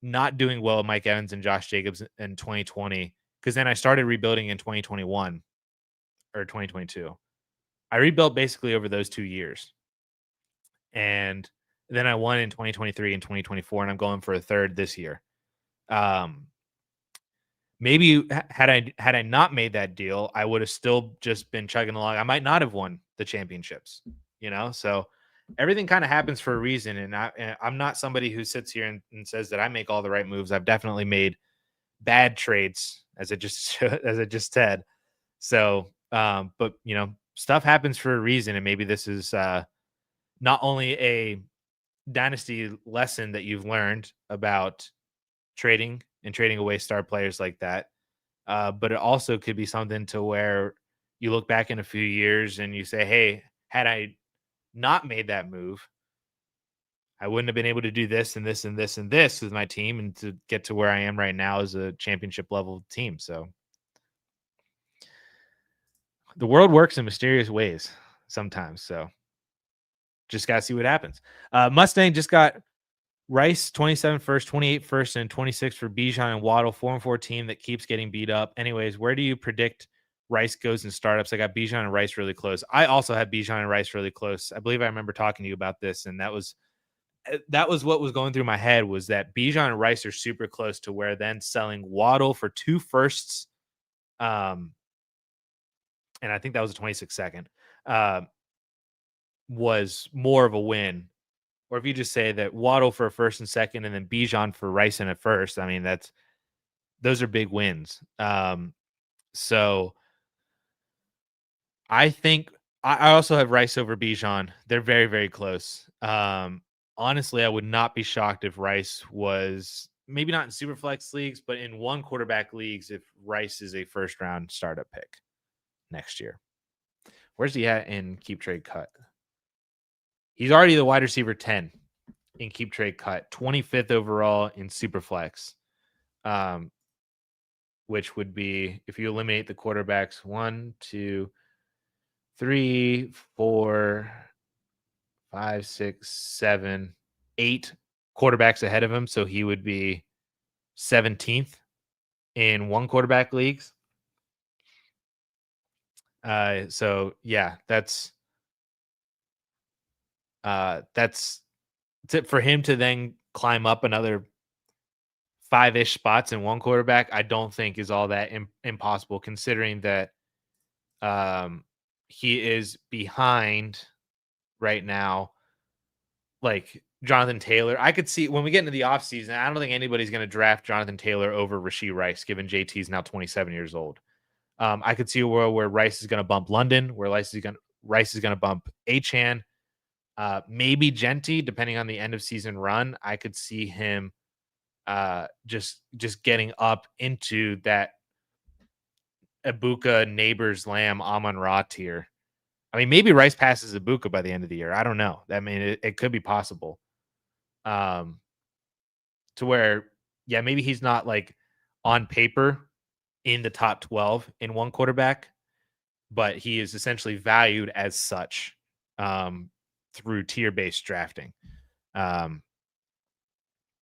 not doing well with Mike Evans and Josh Jacobs in 2020, because then I started rebuilding in 2021 or 2022. I rebuilt basically over those 2 years. And then I won in 2023 and 2024, and I'm going for a third this year. Maybe had I not made that deal, I would have still just been chugging along. I might not have won the championships, So everything kind of happens for a reason, and I'm not somebody who sits here and says that I make all the right moves. I've definitely made bad trades, as I just said. So, but stuff happens for a reason, and maybe this is not only a dynasty lesson that you've learned about trading and trading away star players like that, but it also could be something to where you look back in a few years and you say, hey, had I not made that move, I wouldn't have been able to do this and this and this and this with my team and to get to where I am right now as a championship level team. So the world works in mysterious ways sometimes. So just got to see what happens. Mustang just got Rice 27 first, 28 first, and 26 for Bijan and Waddle, 4-4 team that keeps getting beat up. Anyways, where do you predict Rice goes in startups? I got Bijan and Rice really close. I also had Bijan and Rice really close. I believe I remember talking to you about this, and that was what was going through my head, was that Bijan and Rice are super close to where then selling Waddle for 2 firsts, and I think that was a 26 second, was more of a win. Or if you just say that Waddle for a first and second, and then Bijan for Rice and a first, I mean, those are big wins. So I think I also have Rice over Bijan. They're very, very close. Honestly, I would not be shocked if Rice was maybe not in super flex leagues, but in one quarterback leagues, if Rice is a first round startup pick next year. Where's he at in keep trade cut? He's already the wide receiver 10 in keep trade cut, 25th overall in super flex, which would be, if you eliminate the quarterbacks, 1, 2, 3, 4, 5, 6, 7, 8 quarterbacks ahead of him. So he would be 17th in one quarterback leagues. So yeah, that's for him to then climb up another 5-ish spots in one quarterback. I don't think is all that impossible, considering that he is behind right now, like Jonathan Taylor. I could see when we get into the offseason, I don't think anybody's going to draft Jonathan Taylor over Rashee Rice, given JT is now 27 years old. I could see a world where Rice is going to bump London, where Rice is going to bump Achane, maybe Genty, depending on the end of season run. I could see him just getting up into that Ibuka, Neighbors, Lamb, Amon-Ra tier. I mean, maybe Rice passes Ibuka by the end of the year. I don't know. I mean, it could be possible. To where, yeah, maybe he's not like on paper in the top 12 in one quarterback, but he is essentially valued as such through tier-based drafting.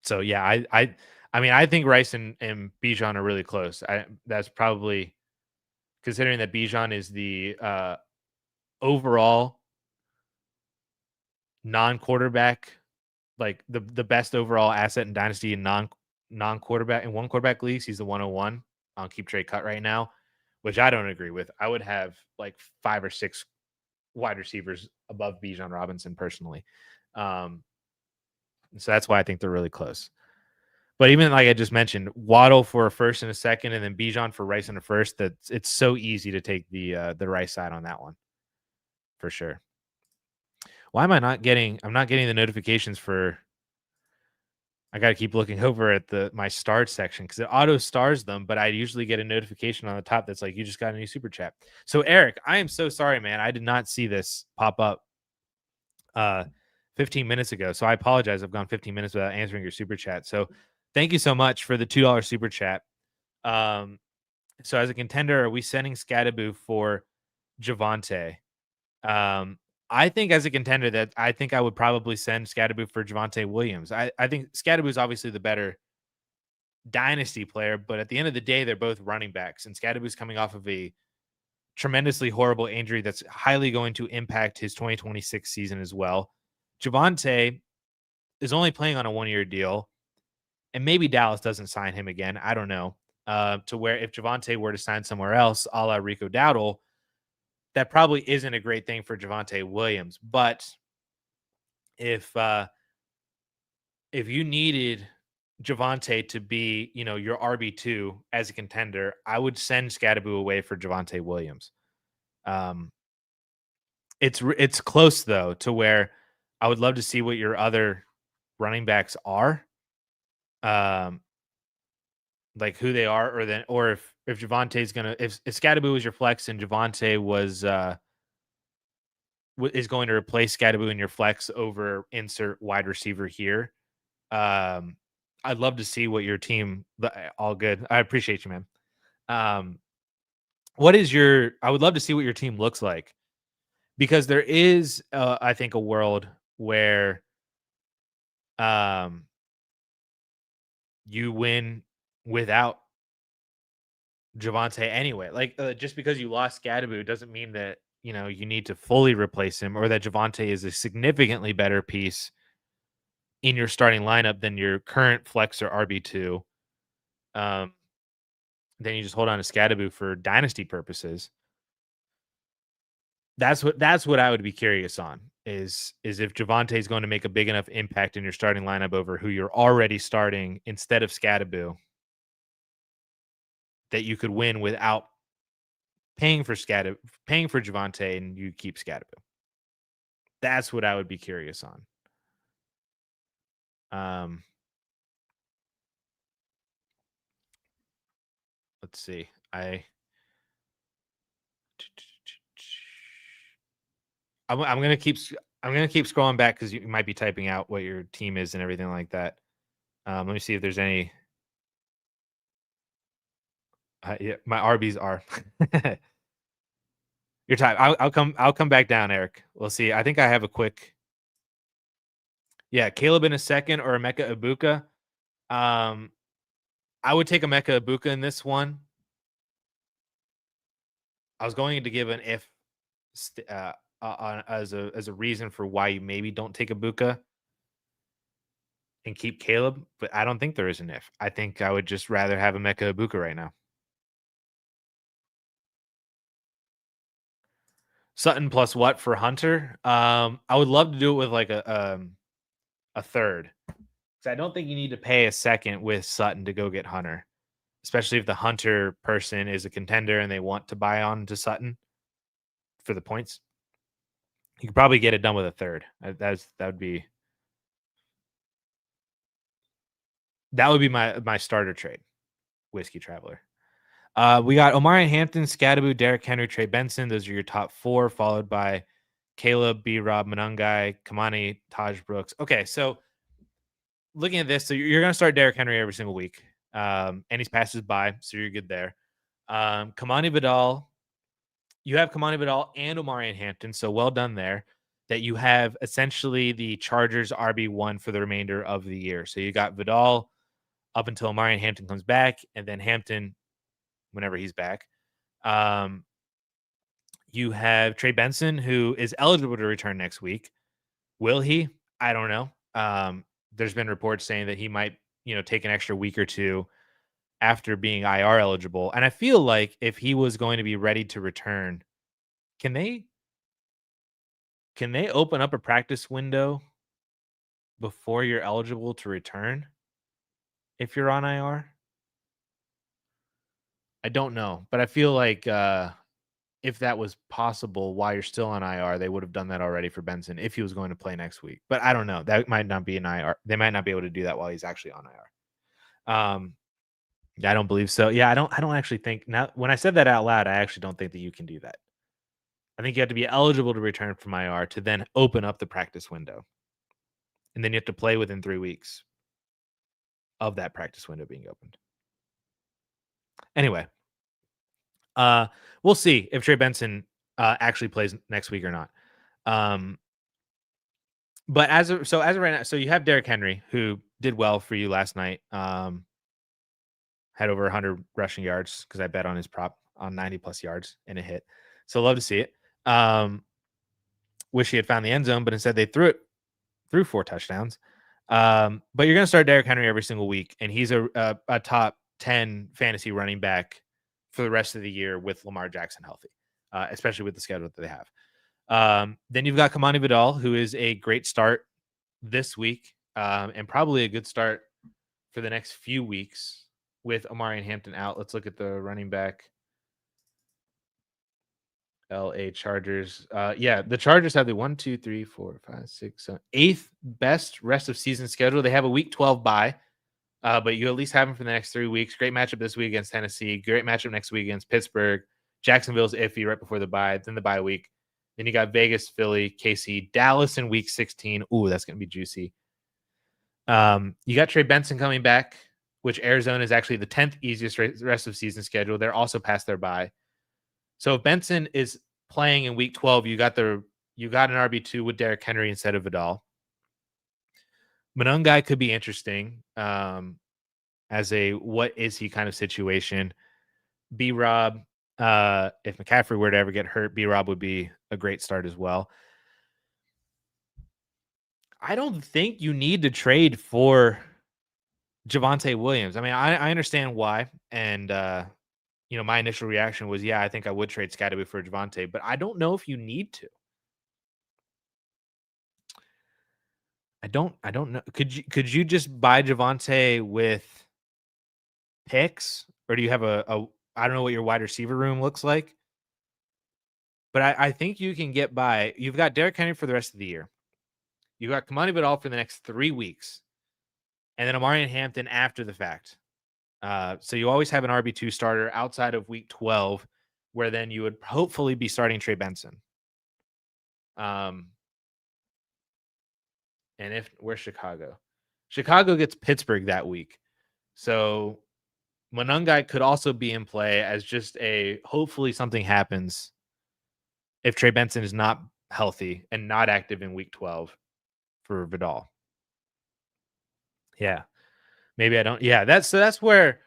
So yeah, I mean, I think Rice and Bijan are really close. That's probably, considering that Bijan is the overall non-quarterback, like the best overall asset in dynasty and non-quarterback in one quarterback leagues. He's the 101 on keep trade cut right now, which I don't agree with. I would have like 5 or 6 wide receivers above Bijan Robinson personally. So that's why I think they're really close. But even like I just mentioned, Waddle for a first and a second, and then Bijan for Rice and a first. That it's so easy to take the Rice side on that one, for sure. Why am I not getting? I'm not getting the notifications for. I got to keep looking over at my stars section because it auto stars them, but I usually get a notification on the top that's like, you just got a new super chat. So Eric, I am so sorry, man. I did not see this pop up 15 minutes ago. So I apologize. I've gone 15 minutes without answering your super chat. So thank you so much for the $2 super chat. So as a contender, are we sending Scadaboo for Javonte? I think as a contender that I think I would probably send Scadaboo for Javonte Williams. I think Scadaboo is obviously the better dynasty player, but at the end of the day, they're both running backs, and Scadaboo's coming off of a tremendously horrible injury that's highly going to impact his 2026 season as well. Javonte is only playing on a 1-year deal, and maybe Dallas doesn't sign him again. I don't know. To where if Javonte were to sign somewhere else, a la Rico Dowdle, that probably isn't a great thing for Javonte Williams. But if you needed Javonte to be, your RB2 as a contender, I would send Scadaboo away for Javonte Williams. It's close though, to where I would love to see what your other running backs are, like who they are, or if Javonte's gonna, if Scadaboo was your flex and Javonte was is going to replace Scadaboo in your flex over insert wide receiver here. I'd love to see what your team. All good. I appreciate you, man. What is your? I would love to see what your team looks like, because there is, I think, a world where um you win without Javonte anyway. Like, just because you lost Scadaboo doesn't mean that you need to fully replace him, or that Javonte is a significantly better piece in your starting lineup than your current flex or RB2. Um, then you just hold on to Scadaboo for dynasty purposes. That's what I would be curious on, is if Javonte is going to make a big enough impact in your starting lineup over who you're already starting instead of Scadaboo, that you could win without paying for Javonte, and you keep Scadaboo. That's what I would be curious on. Let's see. I'm gonna keep scrolling back because you might be typing out what your team is and everything like that. Let me see if there's any. Yeah, my RBs are. Your time. I'll come back down, Eric. We'll see. I think I have a quick. Yeah, Caleb in a second or Emeka Ibuka. I would take Emeka Ibuka in this one. I was going to give an if as a reason for why you maybe don't take Ibuka and keep Caleb, but I don't think there is an if. I think I would just rather have Emeka Ibuka right now. Sutton plus what for Hunter? I would love to do it with like a third. So I don't think you need to pay a second with Sutton to go get Hunter, especially if the Hunter person is a contender and they want to buy on to Sutton for the points. You could probably get it done with a third. That would be my starter trade. Whiskey Traveler. We got Omari Hampton, Scadaboo, Derrick Henry, Trey Benson. Those are your top four, followed by Caleb, B. Rob, Manungai, Kamani, Taj Brooks. Okay, so looking at this, so you're going to start Derrick Henry every single week. And he's passes by, so you're good there. Kamani Vidal, you have Kamani Vidal and Omari Hampton, so well done there. That you have essentially the Chargers RB1 for the remainder of the year. So you got Vidal up until Omari Hampton comes back, and then Hampton whenever he's back. You have Trey Benson, who is eligible to return next week. Will he? I don't know. There's been reports saying that he might, take an extra week or two after being IR eligible. And I feel like if he was going to be ready to return, can they open up a practice window before you're eligible to return if you're on IR? I don't know, but I feel like if that was possible while you're still on IR, they would have done that already for Benson if he was going to play next week. But I don't know. That might not be an IR. They might not be able to do that while he's actually on IR. Yeah, I don't believe so. Yeah, I don't actually think now when I said that out loud, I actually don't think that you can do that. I think you have to be eligible to return from IR to then open up the practice window. And then you have to play within 3 weeks of that practice window being opened. Anyway, we'll see if Trey Benson actually plays next week or not. But as of right now, so you have Derrick Henry, who did well for you last night. Had over 100 rushing yards because I bet on his prop on 90 plus yards and it hit. So love to see it. Wish he had found the end zone, but instead they threw 4 touchdowns. But you're going to start Derrick Henry every single week, and he's a top 10 fantasy running back for the rest of the year with Lamar Jackson healthy, especially with the schedule that they have. Then you've got Kamani Vidal, who is a great start this week, and probably a good start for the next few weeks with Omari and Hampton out. Let's look at the running back. LA Chargers. Yeah, the Chargers have the 1, 2, 3, 4, 5, 6, 7, 8th best rest of season schedule. They have a week 12 bye, but you at least have them for the next 3 weeks. Great matchup this week against Tennessee. Great matchup next week against Pittsburgh. Jacksonville's iffy right before the bye. Then the bye week. Then you got Vegas, Philly, KC, Dallas in week 16. Ooh, that's going to be juicy. You got Trey Benson coming back, which Arizona is actually the 10th easiest rest of season schedule. They're also past their bye. So if Benson is playing in week 12, you got an RB2 with Derrick Henry instead of Vidal. Monongai could be interesting as a what is he kind of situation. B-Rob, if McCaffrey were to ever get hurt, B-Rob would be a great start as well. I don't think you need to trade for Javonte Williams. I mean, I understand why. And, my initial reaction was, yeah, I think I would trade Scatterby for Javonte, but I don't know if you need to. I don't know. Could you just buy Javonte with picks, or do you have a I don't know what your wide receiver room looks like, but I think you can get by. You've got Derrick Henry for the rest of the year. You got Kamani Vidal for the next 3 weeks, and then Amari and Hampton after the fact. So you always have an RB2 starter outside of week 12, where then you would hopefully be starting Trey Benson. And where's Chicago? Chicago gets Pittsburgh that week. So Monongai could also be in play as just hopefully something happens if Trey Benson is not healthy and not active in week 12 for Vidal. Yeah. Maybe I don't. Yeah, that's where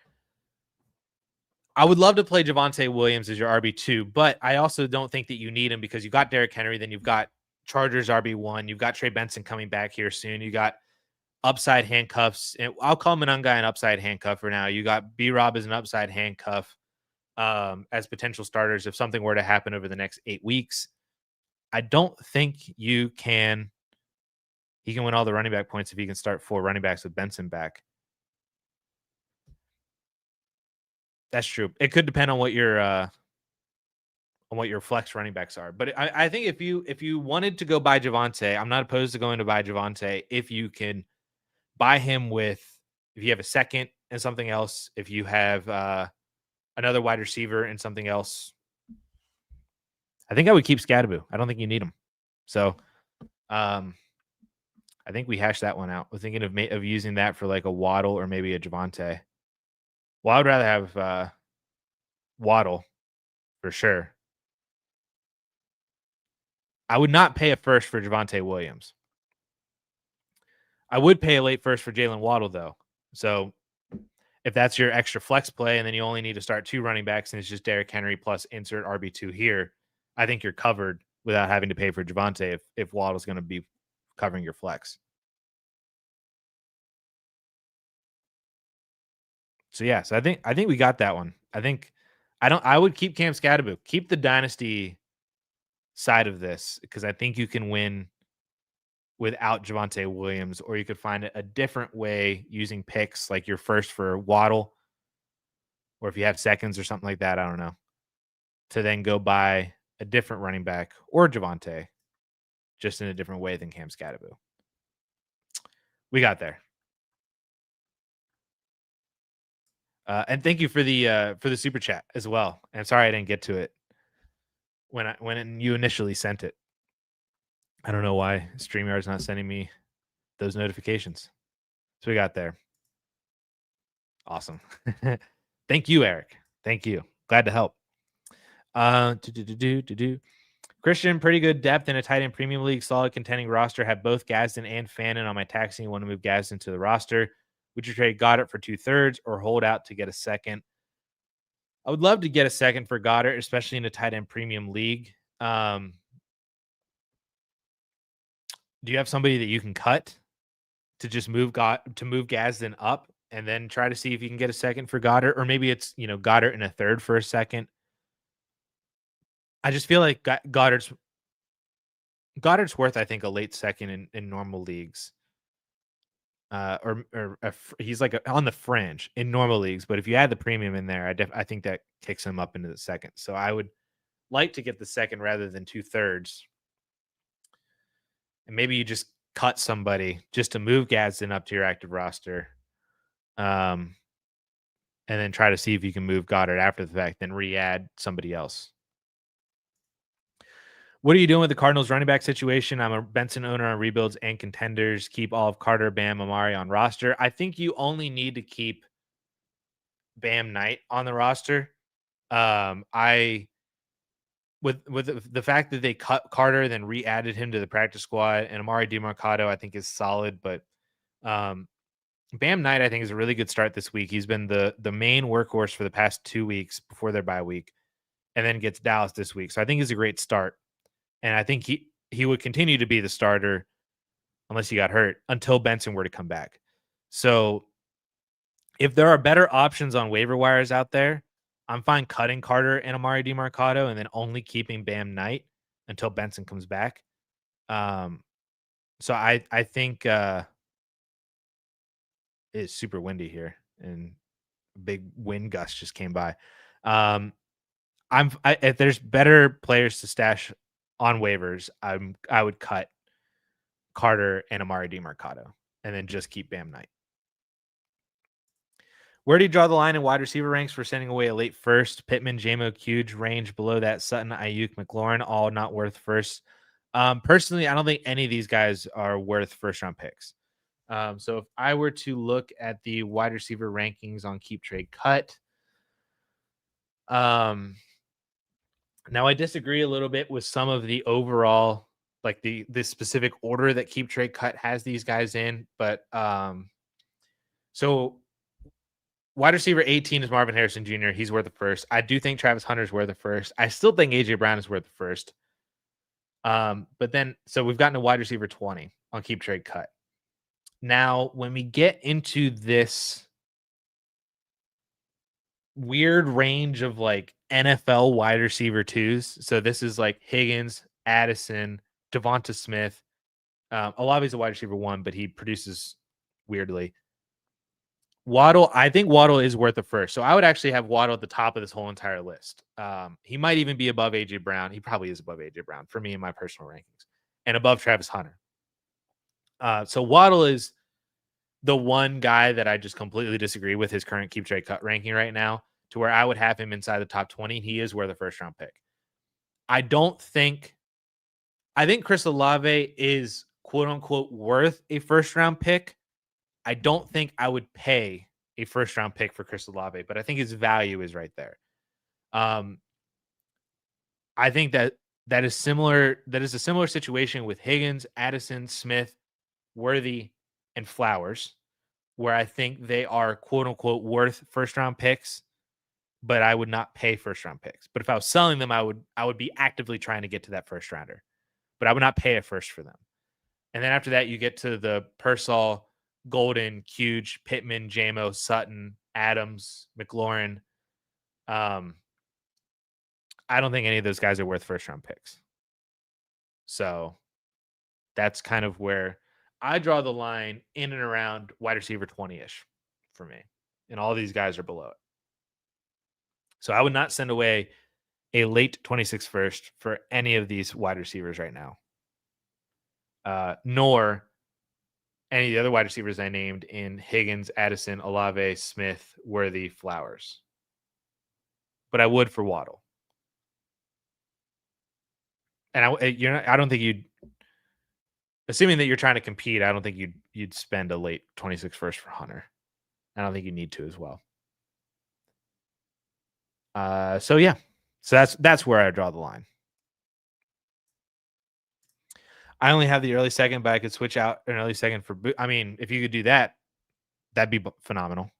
I would love to play Javonte Williams as your RB2, but I also don't think that you need him because you got Derrick Henry, then you've got Chargers RB1, you've got Trey Benson coming back here soon, you got upside handcuffs, and I'll call Monongai an upside handcuff for now. You got B-Rob as an upside handcuff as potential starters if something were to happen over the next 8 weeks. I don't think he can win all the running back points if he can start 4 running backs with Benson back. That's true. It could depend on what your flex running backs are. But I think if you wanted to go buy Javonte, I'm not opposed to going to buy Javonte if you can buy him if you have a second and something else, if you have another wide receiver and something else. I think I would keep Scatterby. I don't think you need him. So I think we hashed that one out. We're thinking of using that for like a Waddle or maybe a Javonte. Well, I would rather have Waddle for sure. I would not pay a first for Javonte Williams. I would pay a late first for Jalen Waddle, though. So if that's your extra flex play and then you only need to start 2 running backs and it's just Derrick Henry plus insert RB2 here, I think you're covered without having to pay for Javonte if Waddle's going to be covering your flex. So yeah, so I think we got that one. I would keep Cam Scatterby. Keep the dynasty side of this because I think you can win without Javonte Williams, or you could find a different way using picks like your first for Waddle, or if you have seconds or something like that, I don't know, to then go buy a different running back or Javonte just in a different way than Cam Scatterby. We got there. And thank you for the super chat as well. And sorry I didn't get to it when you initially sent it. I don't know why StreamYard's not sending me those notifications. So we got there. Awesome. Thank you, Eric. Thank you. Glad to help. Christian, pretty good depth in a tight end premium league. Solid contending roster. Have both Gadsden and Fannin on my taxi. Want to move Gadsden to the roster. Would you trade Goddard for 2/3 or hold out to get a second? I would love to get a second for Goddard, especially in a tight end premium league. Do you have somebody that you can cut to just move Gadsden up and then try to see if you can get a second for Goddard? Or maybe it's, Goddard and a third for a second. I just feel like Goddard's worth, I think, a late second in normal leagues. He's like on the fringe in normal leagues. But if you add the premium in there, I think that kicks him up into the second. So I would like to get the second rather than 2/3. And maybe you just cut somebody just to move Gadsden up to your active roster. And then try to see if you can move Goddard after the fact, then re-add somebody else. What are you doing with the Cardinals running back situation? I'm a Benson owner on rebuilds and contenders. Keep all of Carter, Bam, Amari on roster. I think you only need to keep Bam Knight on the roster. I with the fact that they cut Carter, then re-added him to the practice squad, and Amari DeMarcado, I think is solid, but um, Bam Knight, I think, is a really good start this week. He's been the main workhorse for the past 2 weeks before their bye week, and then gets Dallas this week. So I think he's a great start, and I think he would continue to be the starter unless he got hurt until Benson were to come back. So if there are better options on waiver wires out there, I'm fine cutting Carter and Amari DeMarcado and then only keeping Bam Knight until Benson comes back. Um, so I think it's super windy here and big wind gust just came by. Um, if there's better players to stash on waivers, I would cut Carter and Amari DeMarcado and then just keep Bam Knight. Where do you draw the line in wide receiver ranks for sending away a late first? Pittman, JMO, huge range below that. Sutton, Ayuk, McLaurin, all not worth first. Personally, I don't think any of these guys are worth first round picks. So if I were to look at the wide receiver rankings on Keep Trade Cut, now I disagree a little bit with some of the overall, like the specific order that Keep Trade Cut has these guys in, but so wide receiver 18 is Marvin Harrison Jr. He's worth the first. I do think Travis Hunter's worth the first. I still think AJ Brown is worth the first. But then, so we've gotten a wide receiver 20 on Keep Trade Cut. Now, when we get into this weird range of like NFL wide receiver twos, so this is like Higgins, Addison, Devonta Smith. Olave's a wide receiver 1, but he produces weirdly. Waddle, I think Waddle is worth the first. So I would actually have Waddle at the top of this whole entire list. He might even be above AJ Brown. He probably is above AJ Brown for me in my personal rankings and above Travis Hunter. So Waddle is the one guy that I just completely disagree with his current Keep Trade Cut ranking right now, to where I would have him inside the top 20. He is worth a first round pick. I think Chris Olave is quote unquote worth a first round pick. I don't think I would pay a first round pick for Chris Olave, but I think his value is right there. I think that is similar. That is a similar situation with Higgins, Addison, Smith, Worthy, and Flowers, where I think they are quote unquote worth first round picks, but I would not pay first round picks. But if I was selling them, I would be actively trying to get to that first rounder, but I would not pay a first for them. And then after that, you get to the Pearsall, Golden, Huge, Pittman, JMO, Sutton, Adams, McLaurin. I don't think any of those guys are worth first round picks. So that's kind of where I draw the line, in and around wide receiver 20-ish for me. And all these guys are below it. So I would not send away a late 26 first for any of these wide receivers right now. Nor any of the other wide receivers I named in Higgins, Addison, Olave, Smith, Worthy, Flowers. But I would for Waddle. And I don't think you'd, assuming that you're trying to compete, I don't think you'd spend a late 26 first for Hunter. I don't think you need to as well. So yeah. So that's where I draw the line. I only have the early second, but I could switch out an early second for. I mean, if you could do that, that'd be phenomenal.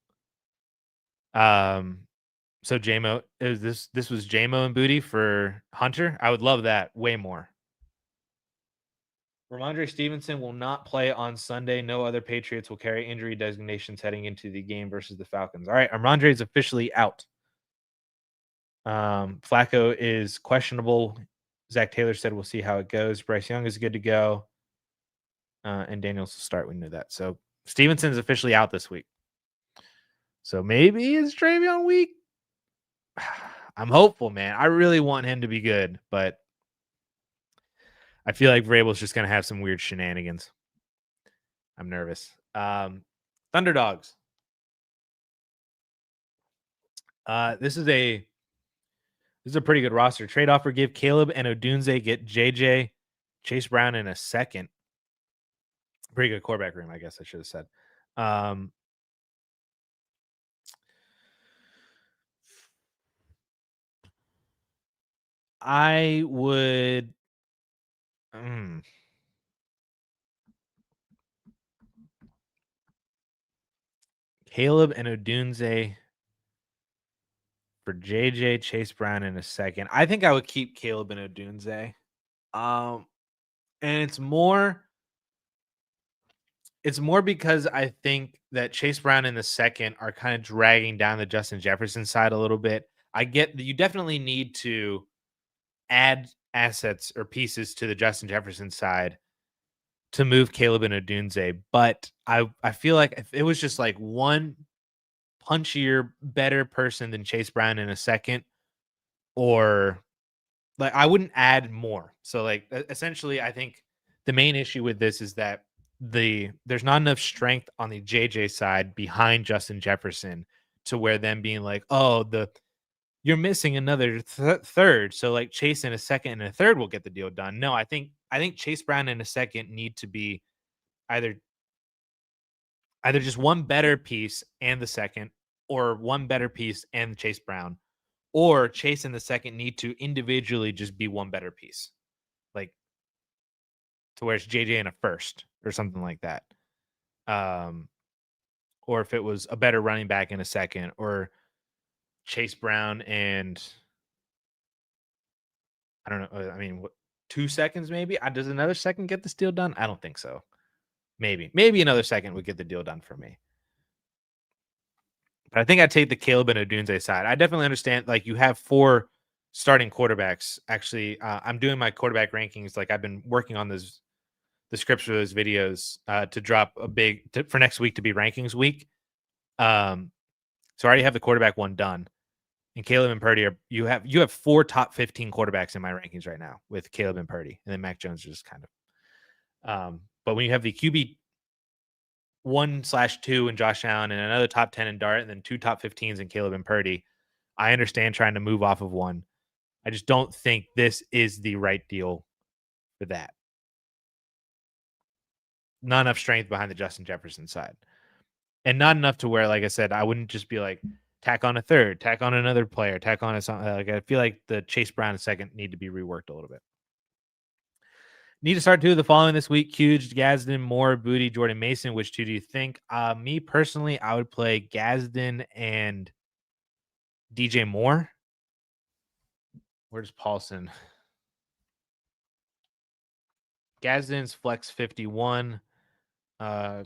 So JMO, this was JMO and Booty for Hunter. I would love that way more. Ramondre Stevenson will not play on Sunday. No other Patriots will carry injury designations heading into the game versus the Falcons. All right, Ramondre is officially out. Flacco is questionable. Zach Taylor said we'll see how it goes. Bryce Young is good to go. And Daniels will start. We knew that. So Stevenson is officially out this week. So maybe it's Travion week. I'm hopeful, man. I really want him to be good, but I feel like Vrabel's just going to have some weird shenanigans. I'm nervous. Thunderdogs. This is a This is a pretty good roster. Trade offer, give Caleb and Odunze, get JJ, Chase Brown in a second. Pretty good quarterback room, I guess I should have said. I would. Caleb and Odunze for JJ, Chase Brown in a second. I think I would keep Caleb and Odunze. And it's more because I think that Chase Brown in the second are kind of dragging down the Justin Jefferson side a little bit. I get that you definitely need to add assets or pieces to the Justin Jefferson side to move Caleb and Odunze, but I feel like if it was just like one punchier, better person than Chase Brown in a second, or like I wouldn't add more. So like essentially, I think the main issue with this is that there's not enough strength on the JJ side behind Justin Jefferson to where them being like, oh, you're missing another third. So like Chase in a second and a third will get the deal done. No, I think Chase Brown in a second need to be either just one better piece and the second, or one better piece and Chase Brown, or Chase and the second need to individually just be one better piece, like to where it's JJ in a first or something like that. Or if it was a better running back in a second, or Chase Brown and I don't know. I mean, what, 2 seconds maybe? Does another second get this deal done? I don't think so. Maybe another second would get the deal done for me. But I think I'd take the Caleb and Odunze side. I definitely understand. Like you have 4 starting quarterbacks. Actually, I'm doing my quarterback rankings. Like I've been working on the scripts for those videos to drop for next week to be rankings week. So I already have the quarterback one done. And Caleb and Purdy you have 4 top 15 quarterbacks in my rankings right now with Caleb and Purdy, and then Mac Jones is just kind of. But when you have the QB 1/2 in Josh Allen and another top 10 in Dart, and then 2 top 15s in Caleb and Purdy, I understand trying to move off of one. I just don't think this is the right deal for that. Not enough strength behind the Justin Jefferson side, and not enough to where, like I said, I wouldn't just be like, tack on a third, tack on another player, tack on like I feel like the Chase Brown second need to be reworked a little bit. Need to start 2 of the following this week: Huge, Gadsden, Moore, Booty, Jordan Mason. Which 2 do you think? Me personally, I would play Gadsden and DJ Moore. Where's Paulson? Gadsden's flex 51.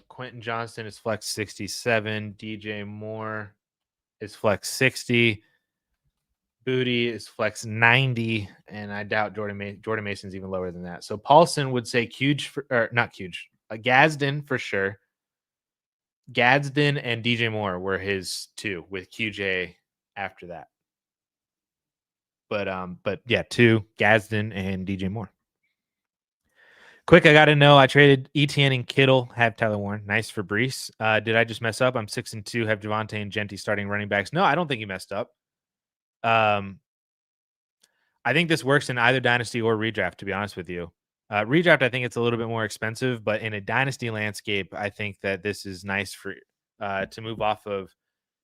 Quentin Johnston is flex 67. DJ Moore is flex 60. Booty is flex 90, and I doubt Jordan Mason's even lower than that. So Paulson would say not huge. Gadsden for sure. Gadsden and DJ Moore were his 2, with QJ after that. But yeah, 2 Gadsden and DJ Moore. Quick, I got to know. I traded ETN and Kittle. Have Tyler Warren. Nice for Brees. Did I just mess up? I'm 6-2. Have Javonte and Genty starting running backs. No, I don't think you messed up. I think this works in either dynasty or redraft, to be honest with you. Redraft, I think it's a little bit more expensive, but in a dynasty landscape, I think that this is nice for to move off of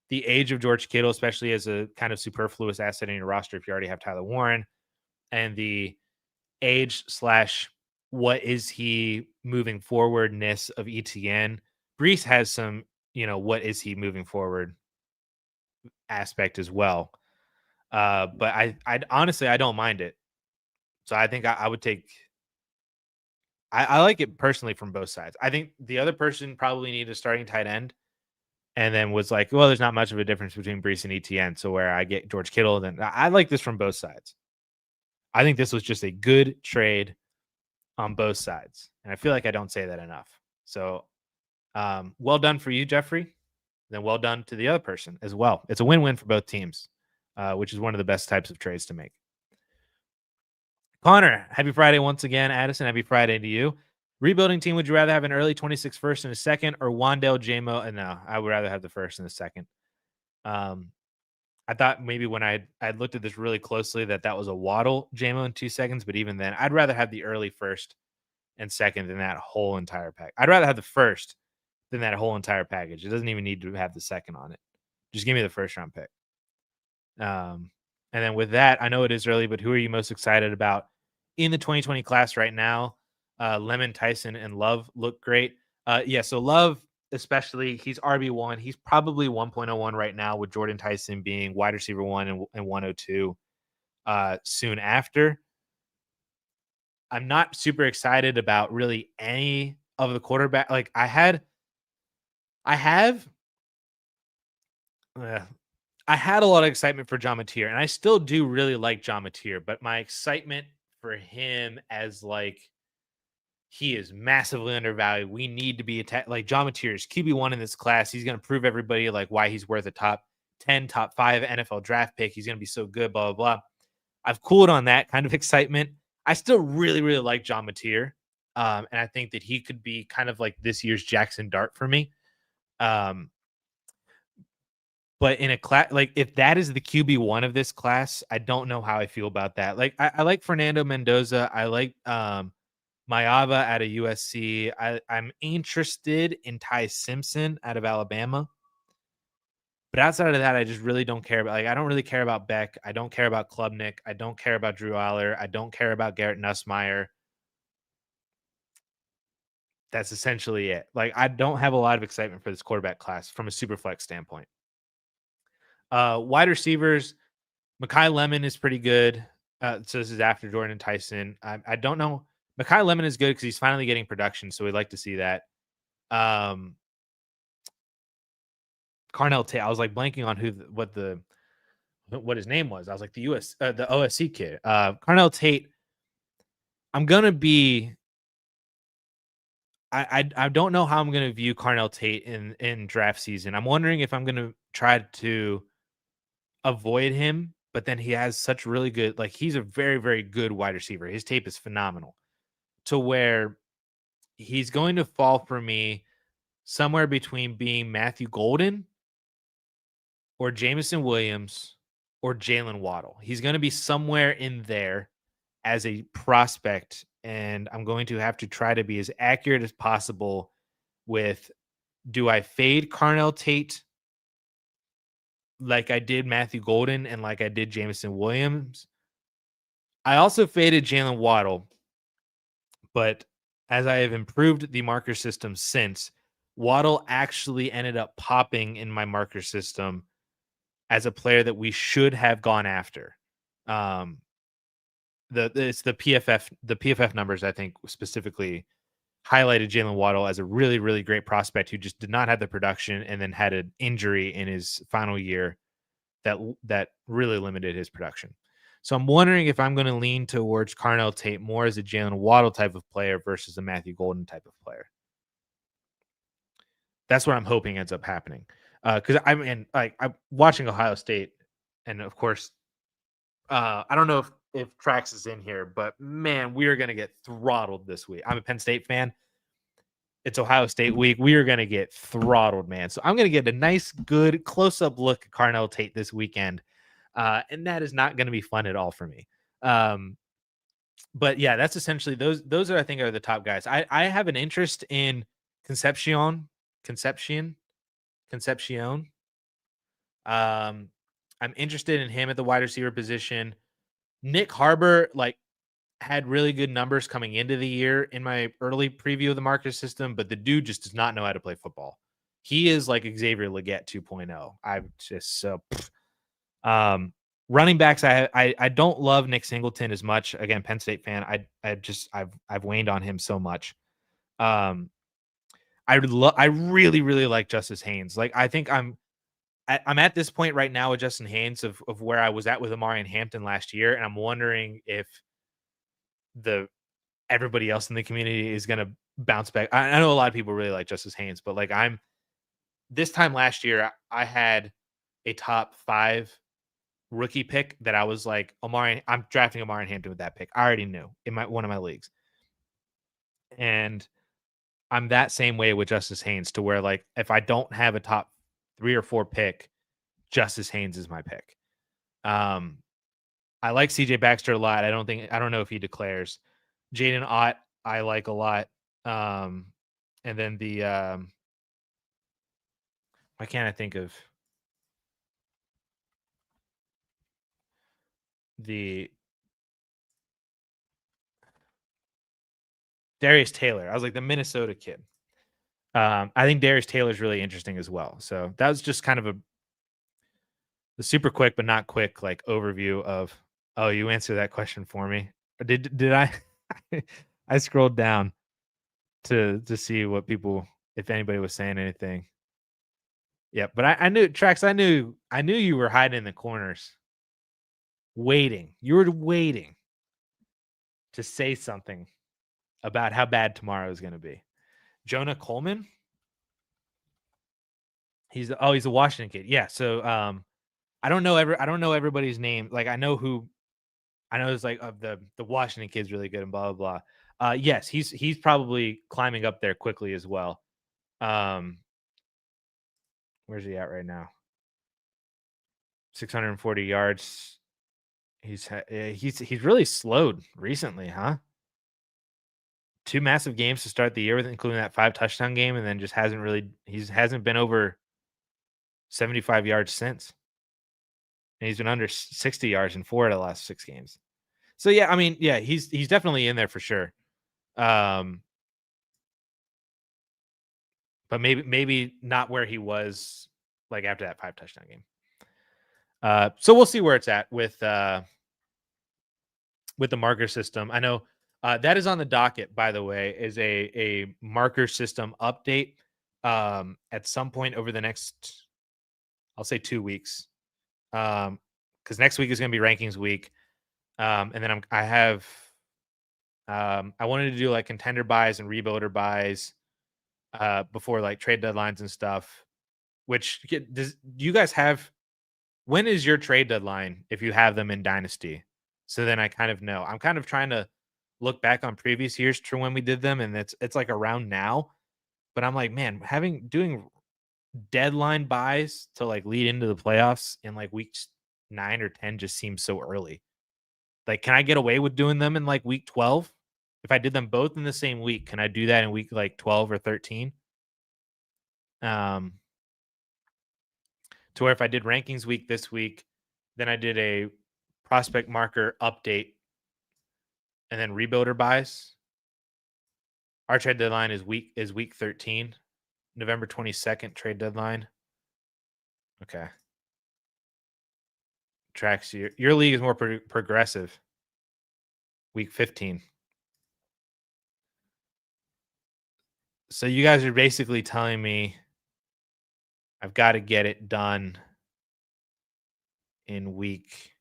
the age of George Kittle, especially as a kind of superfluous asset in your roster if you already have Tyler Warren, and the age / what is he moving forwardness of ETN. Brees has some, what is he moving forward aspect as well. But I honestly, I don't mind it. So I think I would take. I like it personally from both sides. I think the other person probably needed a starting tight end, and then was like, well, there's not much of a difference between Brees and ETN. So where I get George Kittle, then I like this from both sides. I think this was just a good trade on both sides, and I feel like I don't say that enough. So, well done for you, Jeffrey. Then well done to the other person as well. It's a win-win for both teams, which is one of the best types of trades to make. Connor, happy Friday once again. Addison, happy Friday to you. Rebuilding team, would you rather have an early 26 first and a second, or Wandale, JMO? No, I would rather have the first and the second. I thought maybe when I looked at this really closely that was a Waddle JMO in 2 seconds, but even then, I'd rather have the early first and second than that whole entire pack. I'd rather have the first than that whole entire package. It doesn't even need to have the second on it. Just give me the first round pick. And then with that, I know it is early, but who are you most excited about in the 2020 class right now? Lemon, Tyson, and Love look great. Yeah, so Love, especially, he's RB1. He's probably 1.01 right now, with Jordan Tyson being wide receiver 1 and 102 soon after. I'm not super excited about really any of the quarterback. Like I have uh, I had a lot of excitement for John Mateer, and I still do really like John Mateer, but my excitement for him as like he is massively undervalued. We need to be attacked. Like John Mateer is QB1 in this class. He's going to prove everybody like why he's worth a top 10, top 5 NFL draft pick. He's going to be so good, blah, blah, blah. I've cooled on that kind of excitement. I still really, really like John Mateer. And I think that he could be kind of like this year's Jackson Dart for me. But in a class, like if that is the QB1 of this class, I don't know how I feel about that. Like I like Fernando Mendoza. I like Mayava out of USC. I'm interested in Ty Simpson out of Alabama. But outside of that, I just really don't care about, like, I don't really care about Beck. I don't care about Klubnik. I don't care about Drew Aller. I don't care about Garrett Nussmeier. That's essentially it. Like, I don't have a lot of excitement for this quarterback class from a super flex standpoint. Wide receivers, Mekhi Lemon is pretty good. So this is after Jordan and Tyson. I don't know. Mekhi Lemon is good because he's finally getting production, so we'd like to see that. Carnell Tate. I was like blanking on what his name was. I was like the OSC kid. Carnell Tate. I'm gonna be. I don't know how I'm gonna view Carnell Tate in draft season. I'm wondering if I'm gonna try to avoid him, but then he has such really good, like he's a very, very good wide receiver. His tape is phenomenal to where he's going to fall for me somewhere between being Matthew Golden or Jameson Williams or Jalen Waddle. He's going to be somewhere in there as a prospect, and I'm going to have to try to be as accurate as possible with, do I fade Carnell Tate like I did Matthew Golden and like I did Jameson Williams? I also faded Jalen Waddle, but as I have improved the marker system since, Waddle actually ended up popping in my marker system as a player that we should have gone after. It's the PFF numbers, I think, specifically highlighted Jalen Waddle as a really, really great prospect who just did not have the production and then had an injury in his final year that really limited his production. So I'm wondering if I'm going to lean towards Carnell Tate more as a Jalen Waddle type of player versus a Matthew Golden type of player. That's what I'm hoping ends up happening. Because I'm watching Ohio State, and of course, I don't know if Trax is in here, but man, we are going to get throttled this week. I'm a Penn State fan. It's Ohio State week. We are going to get throttled, man. So I'm going to get a nice, good close-up look at Carnell Tate this weekend. And that is not going to be fun at all for me. But yeah, that's essentially those are, I think, are the top guys. I have an interest in Concepcion. I'm interested in him at the wide receiver position. Nick Harbor, like, had really good numbers coming into the year in my early preview of the market system, but the dude just does not know how to play football. He is like Xavier Legette 2.0. I'm just so. Running backs, I don't love Nick Singleton as much. Again, Penn State fan. I've waned on him so much. I really, really like Justice Haynes. Like, I think I'm at this point right now with Justin Haynes of where I was at with Amari and Hampton last year, and I'm wondering if everybody else in the community is going to bounce back. I know a lot of people really like Justice Haynes, but like this time last year, I had a top 5 rookie pick that I was like, I'm drafting Amari and Hampton with that pick. I already knew in one of my leagues. And I'm that same way with Justice Haynes, to where like if I don't have a top 3 or 4 pick, Justice Haynes is my pick. I like CJ Baxter a lot. I don't know if he declares. Jaden Ott, I like a lot. And then why can't I think of the Darius Taylor? I was like the Minnesota kid. I think Darius Taylor is really interesting as well. So that was just kind of the super quick but not quick like overview of. Oh, you answered that question for me. Or did I? I scrolled down to see what people, if anybody was saying anything. Yeah, but I knew Trax. I knew you were hiding in the corners, waiting. You were waiting to say something about how bad tomorrow is going to be. Jonah Coleman. He's a Washington kid. Yeah. So I don't know everybody's name. Like I know it's like of the Washington kid's really good and blah blah blah. Yes, he's probably climbing up there quickly as well. Where's he at right now? 640 yards. He's really slowed recently, huh? 2 massive games to start the year with, including that 5 touchdown game, and then just hasn't been over 75 yards since. And he's been under 60 yards in 4 of the last 6 games. So yeah, I mean, yeah, he's definitely in there for sure. But maybe not where he was like after that 5 touchdown game. So we'll see where it's at with the marker system. I know that is on the docket, by the way, is a marker system update at some point over the next, I'll say 2 weeks. Because next week is going to be rankings week. And then I wanted to do like contender buys and rebuilder buys before like trade deadlines and stuff. Which do you guys have? When is your trade deadline if you have them in Dynasty? So then I kind of know. I'm kind of trying to look back on previous years to when we did them, and it's like around now. But I'm like, man, doing deadline buys to like lead into the playoffs in like weeks 9 or 10 just seems so early. Like, can I get away with doing them in like week 12? If I did them both in the same week, can I do that in week like 12 or 13? To where if I did rankings week this week, then I did a prospect marker update and then rebuilder buys. Our trade deadline is week 13, November 22nd trade deadline. Okay. Tracks your league is more progressive. Week 15. So you guys are basically telling me I've got to get it done in week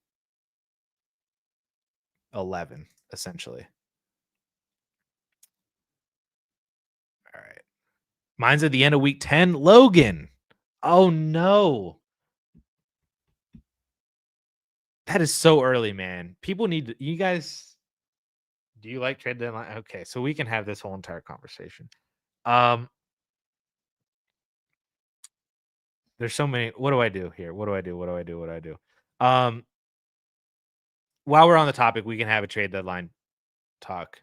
11, essentially. All right. Mine's at the end of week 10. Logan. Oh, no. That is so early, man. People need you guys. Do you like trade deadline? Okay, so we can have this whole entire conversation. There's so many. What do I do here? What do I do? While we're on the topic, we can have a trade deadline talk.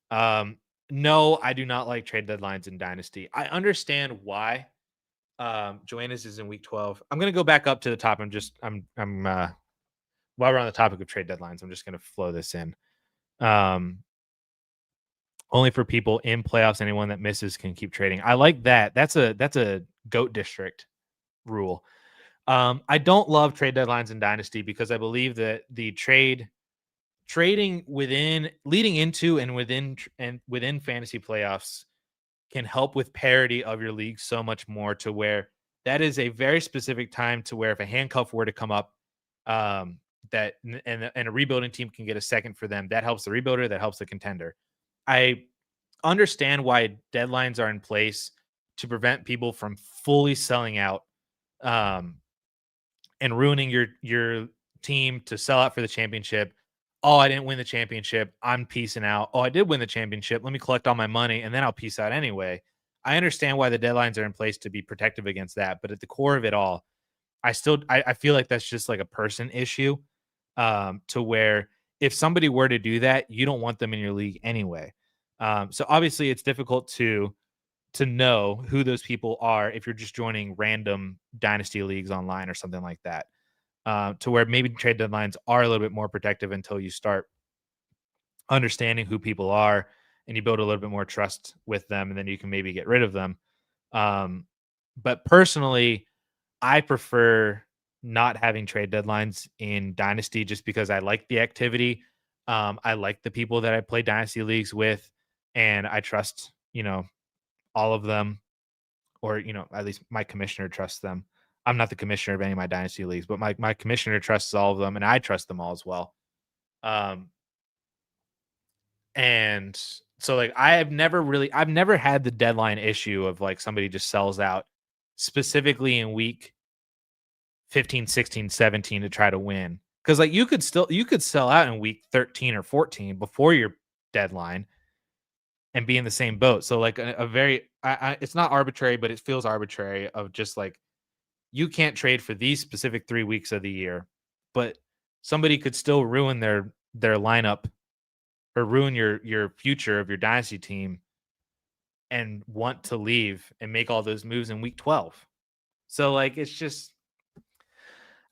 No, I do not like trade deadlines in Dynasty. I understand why. Joanna's is in week 12. I'm gonna go back up to the top. I'm while we're on the topic of trade deadlines, I'm just gonna flow this in. Only for people in playoffs, anyone that misses can keep trading. I like that. That's a GOAT district rule. I don't love trade deadlines in Dynasty because I believe that the trading leading into and within fantasy playoffs can help with parity of your league so much more, to where that is a very specific time to where if a handcuff were to come up, that and a rebuilding team can get a second for them, that helps the rebuilder, that helps the contender. I understand why deadlines are in place to prevent people from fully selling out and ruining your team to sell out for the championship. Oh, I didn't win the championship. I'm peacing out. Oh, I did win the championship. Let me collect all my money and then I'll peace out anyway. I understand why the deadlines are in place to be protective against that. But at the core of it all, I feel like that's just like a person issue, to where if somebody were to do that, you don't want them in your league anyway. So obviously it's difficult to know who those people are if you're just joining random dynasty leagues online or something like that. To where maybe trade deadlines are a little bit more protective until you start understanding who people are and you build a little bit more trust with them, and then you can maybe get rid of them. Um, but personally, I prefer not having trade deadlines in Dynasty just because I like the activity. I like the people that I play Dynasty leagues with, and I trust, all of them, or, at least my commissioner trusts them. I'm not the commissioner of any of my Dynasty leagues, but my commissioner trusts all of them, and I trust them all as well. Um, and so, like, I've never had the deadline issue of like somebody just sells out specifically in week 15, 16, 17 to try to win. Cause like you could sell out in week 13 or 14 before your deadline and be in the same boat. So like a very it's not arbitrary, but it feels arbitrary of just like you can't trade for these specific 3 weeks of the year, but somebody could still ruin their lineup or ruin your future of your dynasty team and want to leave and make all those moves in week 12. So like it's just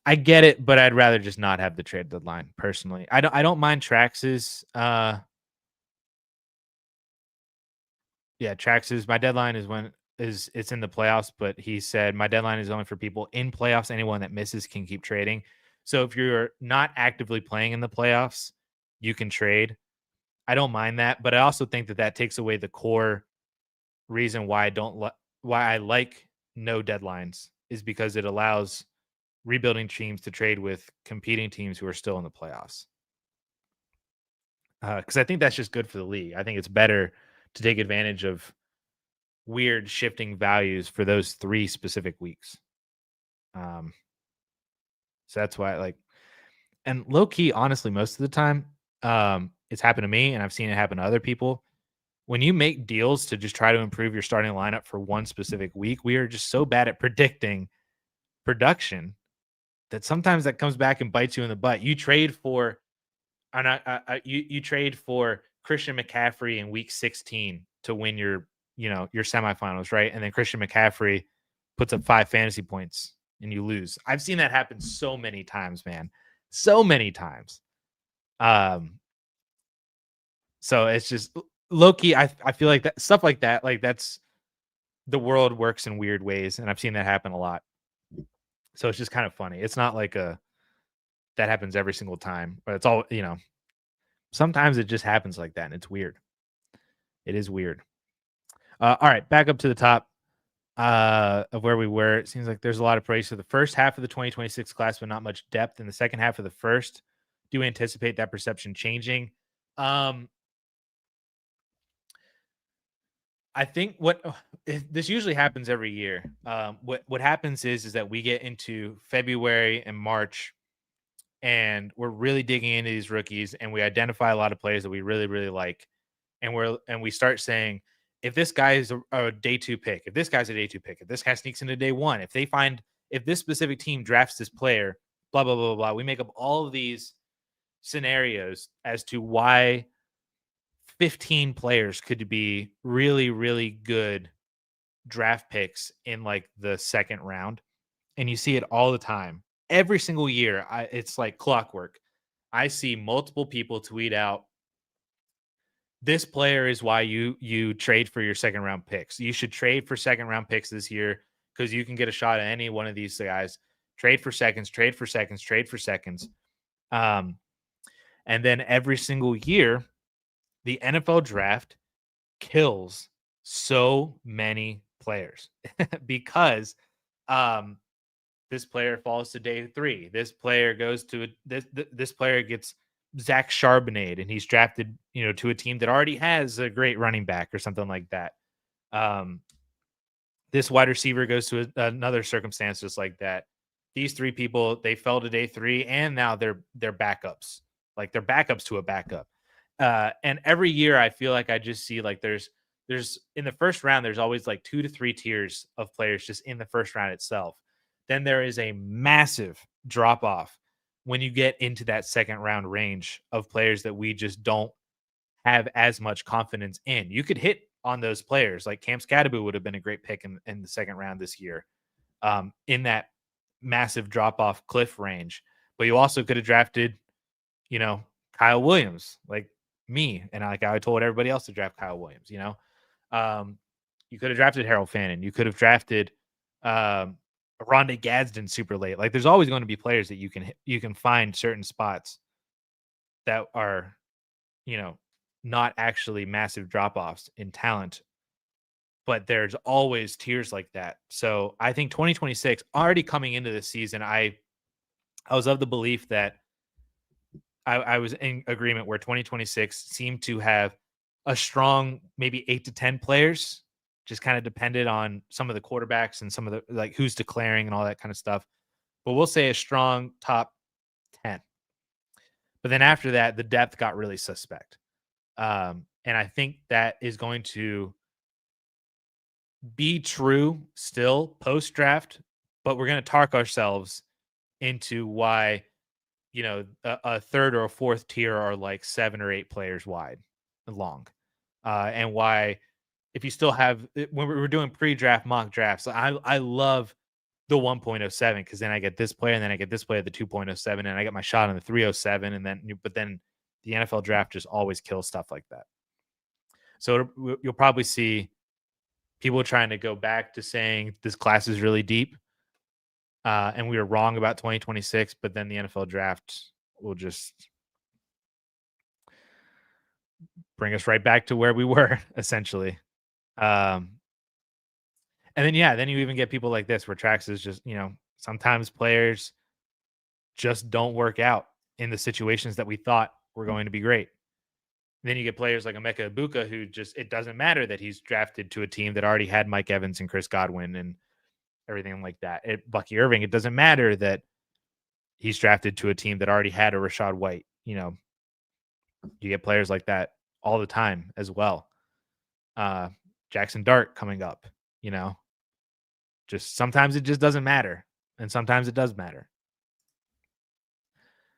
I get it, but I'd rather just not have the trade deadline personally. I don't mind Trax's Trax's my deadline is when is it's in the playoffs, but he said my deadline is only for people in playoffs. Anyone that misses can keep trading. So if you're not actively playing in the playoffs, you can trade. I don't mind that, but I also think that that takes away the core reason why why I like no deadlines is because it allows rebuilding teams to trade with competing teams who are still in the playoffs. Because I think that's just good for the league. I think it's better to take advantage of weird shifting values for those 3 specific weeks. Um, so that's why, like, and low key, honestly, most of the time, it's happened to me, and I've seen it happen to other people. When you make deals to just try to improve your starting lineup for one specific week, we are just so bad at predicting production that sometimes that comes back and bites you in the butt. You trade for and you trade for Christian McCaffrey in week 16 to win your semifinals, right? And then Christian McCaffrey puts up 5 fantasy points and you lose. I've seen that happen so many times, man. So many times. So it's just low key. I feel like that stuff like that, like that's the world works in weird ways, and I've seen that happen a lot. So it's just kind of funny. It's not like that happens every single time, but it's all, sometimes it just happens like that and it's weird. It is weird. All right, back up to the top of where we were. It seems like there's a lot of praise for the first half of the 2026 class, but not much depth in the second half of the first. Do we anticipate that perception changing? I think this usually happens every year. What happens is that we get into February and March, and we're really digging into these rookies, and we identify a lot of players that we really really like, and we start saying, if this guy is a day 2 pick, if this guy's a day 2 pick, if this guy sneaks into day 1, if this specific team drafts this player, blah blah blah blah, we make up all of these scenarios as to why 15 players could be really, really good draft picks in like the second round. And you see it all the time. Every single year, it's like clockwork. I see multiple people tweet out, this player is why you trade for your second round picks. You should trade for second round picks this year because you can get a shot at any one of these guys. Trade for seconds, trade for seconds, trade for seconds. And then every single year, the NFL draft kills so many players because this player falls to day 3. This player goes to this player gets Zach Charbonnet and he's drafted, to a team that already has a great running back or something like that. This wide receiver goes to another circumstance just like that. These 3 people, they fell to day 3 and now they're backups. Like they're backups to a backup. And every year I feel like I just see like there's in the first round, there's always like 2 to 3 tiers of players just in the first round itself then there is a massive drop off when you get into that second round range of players that we just don't have as much confidence in. You could hit on those players. Like Cam Scadaboo would have been a great pick in the second round this year, in that massive drop off cliff range. But you also could have drafted, Kyle Williams, like me. And I told everybody else to draft Kyle Williams. You could have drafted Harold Fannin. You could have drafted Rondé Gadsden super late. Like there's always going to be players that you can find certain spots that are, not actually massive drop offs in talent, but there's always tiers like that. So I think 2026 already coming into this season, I was of the belief that I was in agreement where 2026 seemed to have a strong, maybe 8 to 10 players, just kind of depended on some of the quarterbacks and some of the like who's declaring and all that kind of stuff. But we'll say a strong top 10. But then after that, the depth got really suspect. And I think that is going to be true still post draft, but we're going to talk ourselves into why, a third or a fourth tier are like 7 or 8 players wide long. And why, if you still have, when we were doing pre draft mock drafts, I love the 1.07 because then I get this player and then I get this player at the 2.07 and I get my shot on the 307. But then the NFL draft just always kills stuff like that. So you'll probably see people trying to go back to saying this class is really deep. And we were wrong about 2026, but then the NFL draft will just bring us right back to where we were, essentially. And then you even get people like this where Trax is just, sometimes players just don't work out in the situations that we thought were going to be great. And then you get players like Emeka Ibuka who just, it doesn't matter that he's drafted to a team that already had Mike Evans and Chris Godwin and everything like that. Bucky Irving, it doesn't matter that he's drafted to a team that already had a Rashad White. You get players like that all the time as well. Jackson Dart coming up, just sometimes it just doesn't matter. And sometimes it does matter.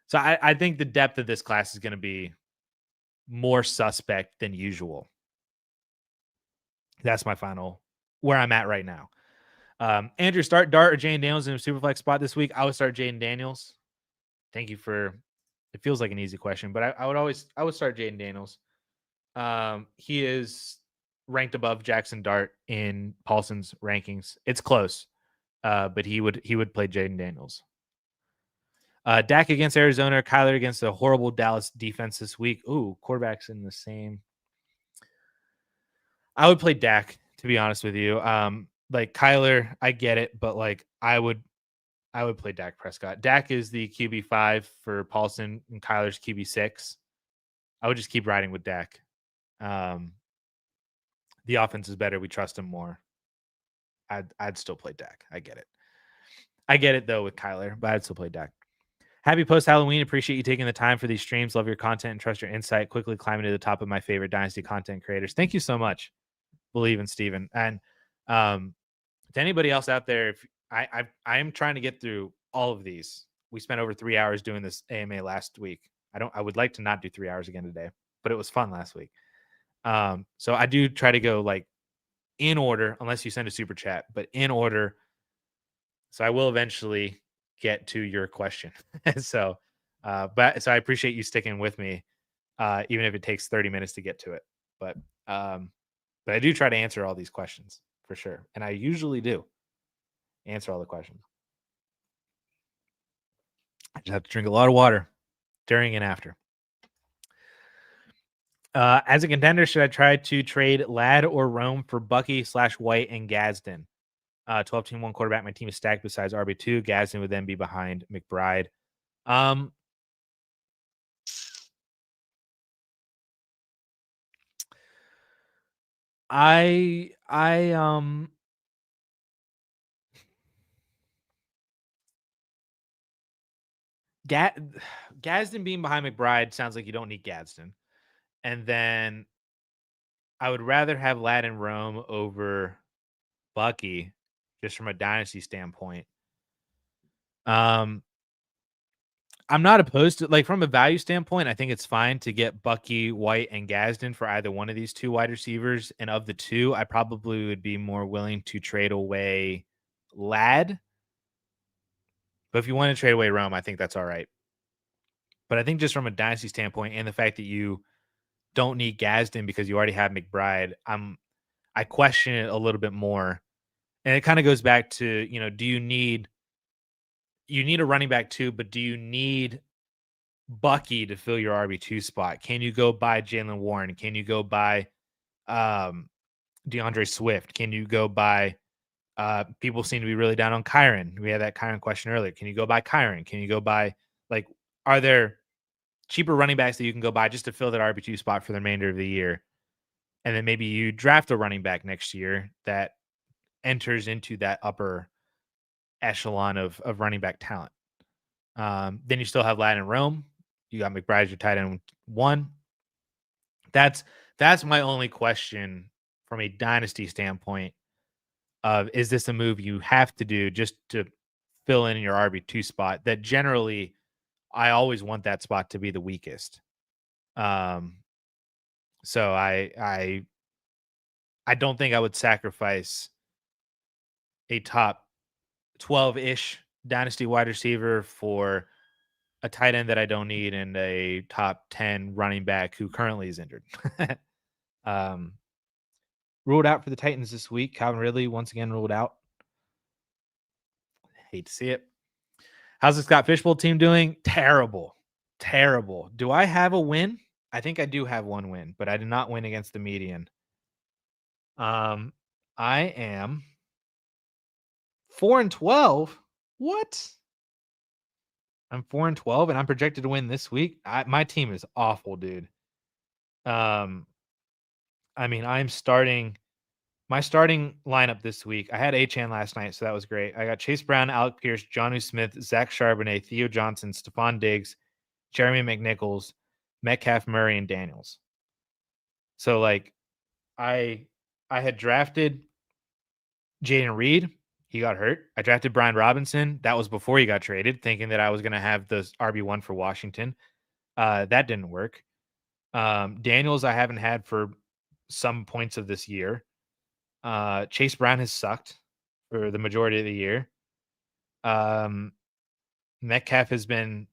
So I think the depth of this class is going to be more suspect than usual. That's my final, where I'm at right now. Andrew, start Dart or Jane Daniels in a Superflex spot this week? I would start Jaden Daniels. Thank you for, it feels like an easy question, but I would start Jaden Daniels. He is ranked above Jackson Dart in Paulson's rankings. It's close, but he would play Jaden Daniels. Dak against Arizona, Kyler against a horrible Dallas defense this week. Ooh, quarterbacks in the same. I would play Dak, to be honest with you. Like Kyler, I get it, but like I would play Dak Prescott. Dak is the QB5 for Paulson and Kyler's QB6. I would just keep riding with Dak. The offense is better. We trust him more. I'd still play Dak. I get it. I get it though with Kyler, but I'd still play Dak. Happy post Halloween. Appreciate you taking the time for these streams. Love your content and trust your insight. Quickly climbing to the top of my favorite Dynasty content creators. Thank you so much. Believe in Steven. And to anybody else out there, if I am trying to get through all of these. We spent over 3 hours doing this AMA last week. I would like to not do 3 hours again today, but it was fun last week. So I do try to go like in order, unless you send a super chat, but in order. So I will eventually get to your question. So I appreciate you sticking with me, even if it takes 30 minutes to get to it. But I do try to answer all these questions for sure. And I usually do answer all the questions. I just have to drink a lot of water during and after. As a contender, should I try to trade Ladd or Rome for Bucky/White and Gadsden? 12 team, one quarterback. My team is stacked besides RB2. Gadsden would then be behind McBride. Gadsden being behind McBride sounds like you don't need Gadsden. And then I would rather have Ladd and Rome over Bucky, just from a dynasty standpoint. I'm not opposed to, like, from a value standpoint, I think it's fine to get Bucky, White, and Gadsden for either one of these two wide receivers. And of the two, I probably would be more willing to trade away Ladd. But if you want to trade away Rome, I think that's all right. But I think just from a dynasty standpoint and the fact that you don't need Gadsden because you already have McBride, I question it a little bit more. And it kind of goes back to, do you need a running back too, but do you need Bucky to fill your RB2 spot? Can you go buy Jalen Warren? Can you go buy DeAndre Swift? Can you go buy people seem to be really down on Kyron. We had that Kyron question earlier. Can you go buy Kyron? Can you go buy, like, are there cheaper running backs that you can go buy just to fill that RB2 spot for the remainder of the year? And then maybe you draft a running back next year that enters into that upper echelon of running back talent. Then you still have Ladd and Rome. You got McBride, your tight end 1. That's my only question from a dynasty standpoint of, is this a move you have to do just to fill in your RB2 spot? That generally, I always want that spot to be the weakest. So I don't think I would sacrifice a top 12-ish dynasty wide receiver for a tight end that I don't need and a top 10 running back who currently is injured. Ruled out for the Titans this week. Calvin Ridley once again ruled out. Hate to see it. How's the Scott Fishbowl team doing? Terrible. Do I have a win? I think I do have one win, but I did not win against the median. I am 4-12. What? I'm 4-12, and I'm projected to win this week. My team is awful, dude. I'm starting my starting lineup this week. I had Achane last night, so that was great. I got Chase Brown, Alec Pierce, Jonnu Smith, Zach Charbonnet, Theo Johnson, Stephon Diggs, Jeremy McNichols, Metcalf, Murray, and Daniels. So, like, I had drafted Jaden Reed. He got hurt. I drafted Brian Robinson. That was before he got traded, thinking that I was going to have the RB1 for Washington. That didn't work. Daniels I haven't had for some points of this year. Chase Brown has sucked for the majority of the year. Metcalf has been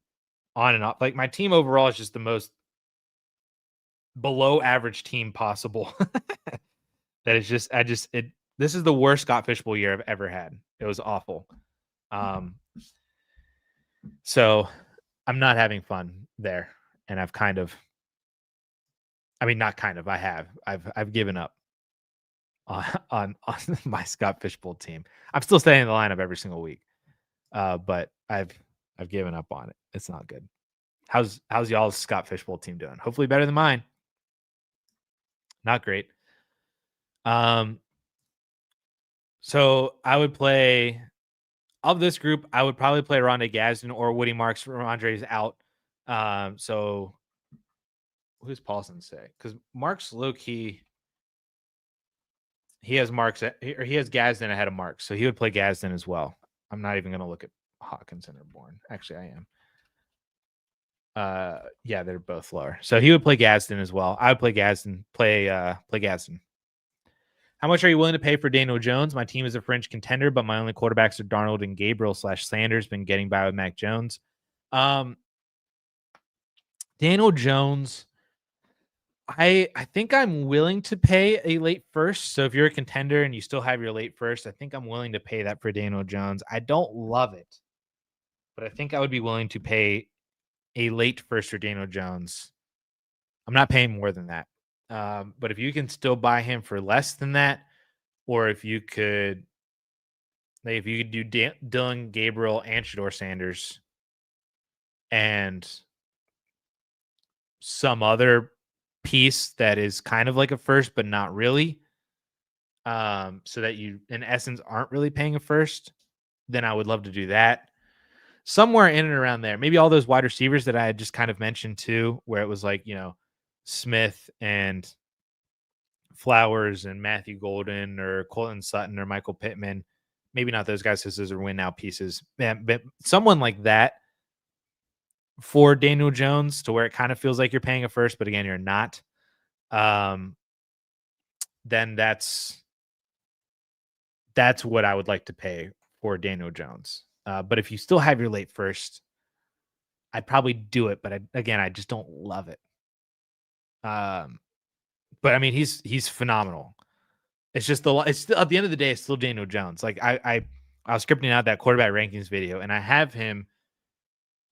on and off. Like, my team overall is just the most below average team possible. That is just, this is the worst Scott Fishbowl year I've ever had. It was awful. So I'm not having fun there. And I've I've given up on my Scott Fishbowl team. I'm still staying in the lineup every single week. But I've given up on it. It's not good. How's y'all's Scott Fishbowl team doing? Hopefully better than mine. Not great. So I would play, of this group, I would probably play Rondé Gadsden or Woody Marks. Rondé's out. So who's Paulson say? Because Marks low-key, he has Marks, or he has Gadsden ahead of Marks, so he would play Gadsden as well. I'm not even going to look at Hawkinson or Bourne. Actually, I am. Yeah, they're both lower. So he would play Gadsden as well. I would play Gadsden. Play Gadsden. How much are you willing to pay for Daniel Jones? My team is a fringe contender, but my only quarterbacks are Darnold and Gabriel / Sanders. Been getting by with Mac Jones. Daniel Jones, I think I'm willing to pay a late first. So if you're a contender and you still have your late first, I think I'm willing to pay that for Daniel Jones. I don't love it, but I think I would be willing to pay a late first for Daniel Jones. I'm not paying more than that. But if you can still buy him for less than that, or if you could do Dylan Gabriel and Shedeur Sanders and some other piece that is kind of like a first, but not really, so that you, in essence, aren't really paying a first, then I would love to do that. Somewhere in and around there. Maybe all those wide receivers that I had just kind of mentioned too, where it was like, Smith and Flowers and Matthew Golden or Colton Sutton or Michael Pittman. maybe not those guys because those are win now pieces. Man, but someone like that for Daniel Jones to where it kind of feels like you're paying a first, but again, you're not. Um, then that's what I would like to pay for Daniel Jones. But if you still have your late first, I'd probably do it. But again, I just don't love it. But I mean, he's phenomenal. It's just it's still, at the end of the day, it's still Daniel Jones. Like I was scripting out that quarterback rankings video, and I have him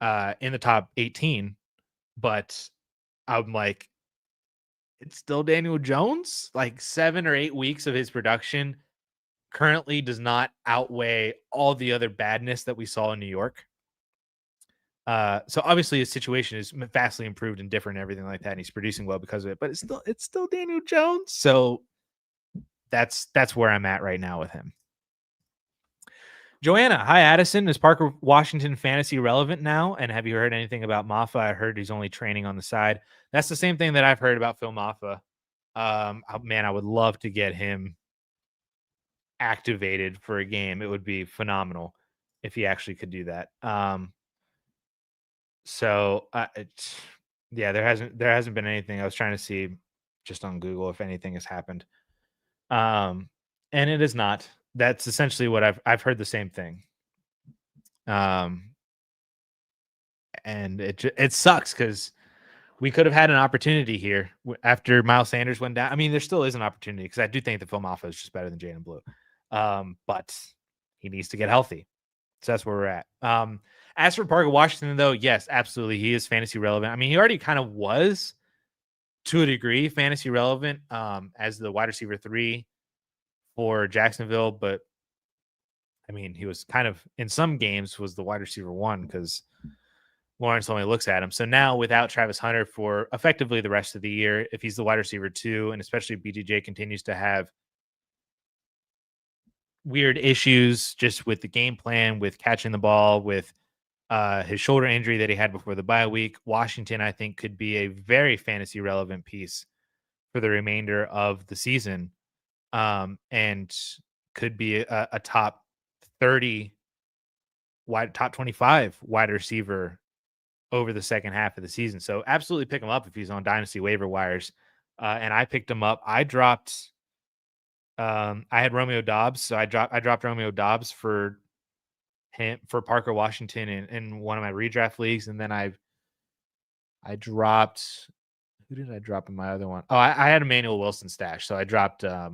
in the top 18, but I'm like, it's still Daniel Jones. Like 7 or 8 weeks of his production currently does not outweigh all the other badness that we saw in New York. So obviously his situation is vastly improved and different and everything like that, and he's producing well because of it. But it's still Daniel Jones. So that's where I'm at right now with him. Joanna, hi Addison. Is Parker Washington fantasy relevant now? And have you heard anything about Maffa? I heard he's only training on the side. That's the same thing that I've heard about Phil Maffa. Man, I would love to get him activated for a game. It would be phenomenal if he actually could do that. Yeah, there hasn't been anything. I was trying to see just on Google if anything has happened. And it is not. That's essentially what I've heard the same thing. And it sucks because we could have had an opportunity here after Miles Sanders went down. I mean, there still is an opportunity because I do think that Phil Maffa is just better than Jaden Blue. But he needs to get healthy. So that's where we're at. As for Parker Washington, though, yes, absolutely. He is fantasy relevant. I mean, he already kind of was to a degree fantasy relevant as the wide receiver 3 for Jacksonville. But I mean, he was kind of in some games was the wide receiver 1 because Lawrence only looks at him. So now without Travis Hunter for effectively the rest of the year, if he's the wide receiver 2, and especially if BTJ continues to have weird issues just with the game plan, with catching the ball, with his shoulder injury that he had before the bye week, Washington, I think, could be a very fantasy relevant piece for the remainder of the season, and could be a top 30 top 25 wide receiver over the second half of the season. So absolutely pick him up if he's on dynasty waiver wires. And I picked him up. I had Romeo Dobbs, so I dropped Romeo Dobbs for Parker Washington in one of my redraft leagues, and then I dropped, who did I drop in my other one? Oh, I had Emmanuel Wilson stash, so I dropped. I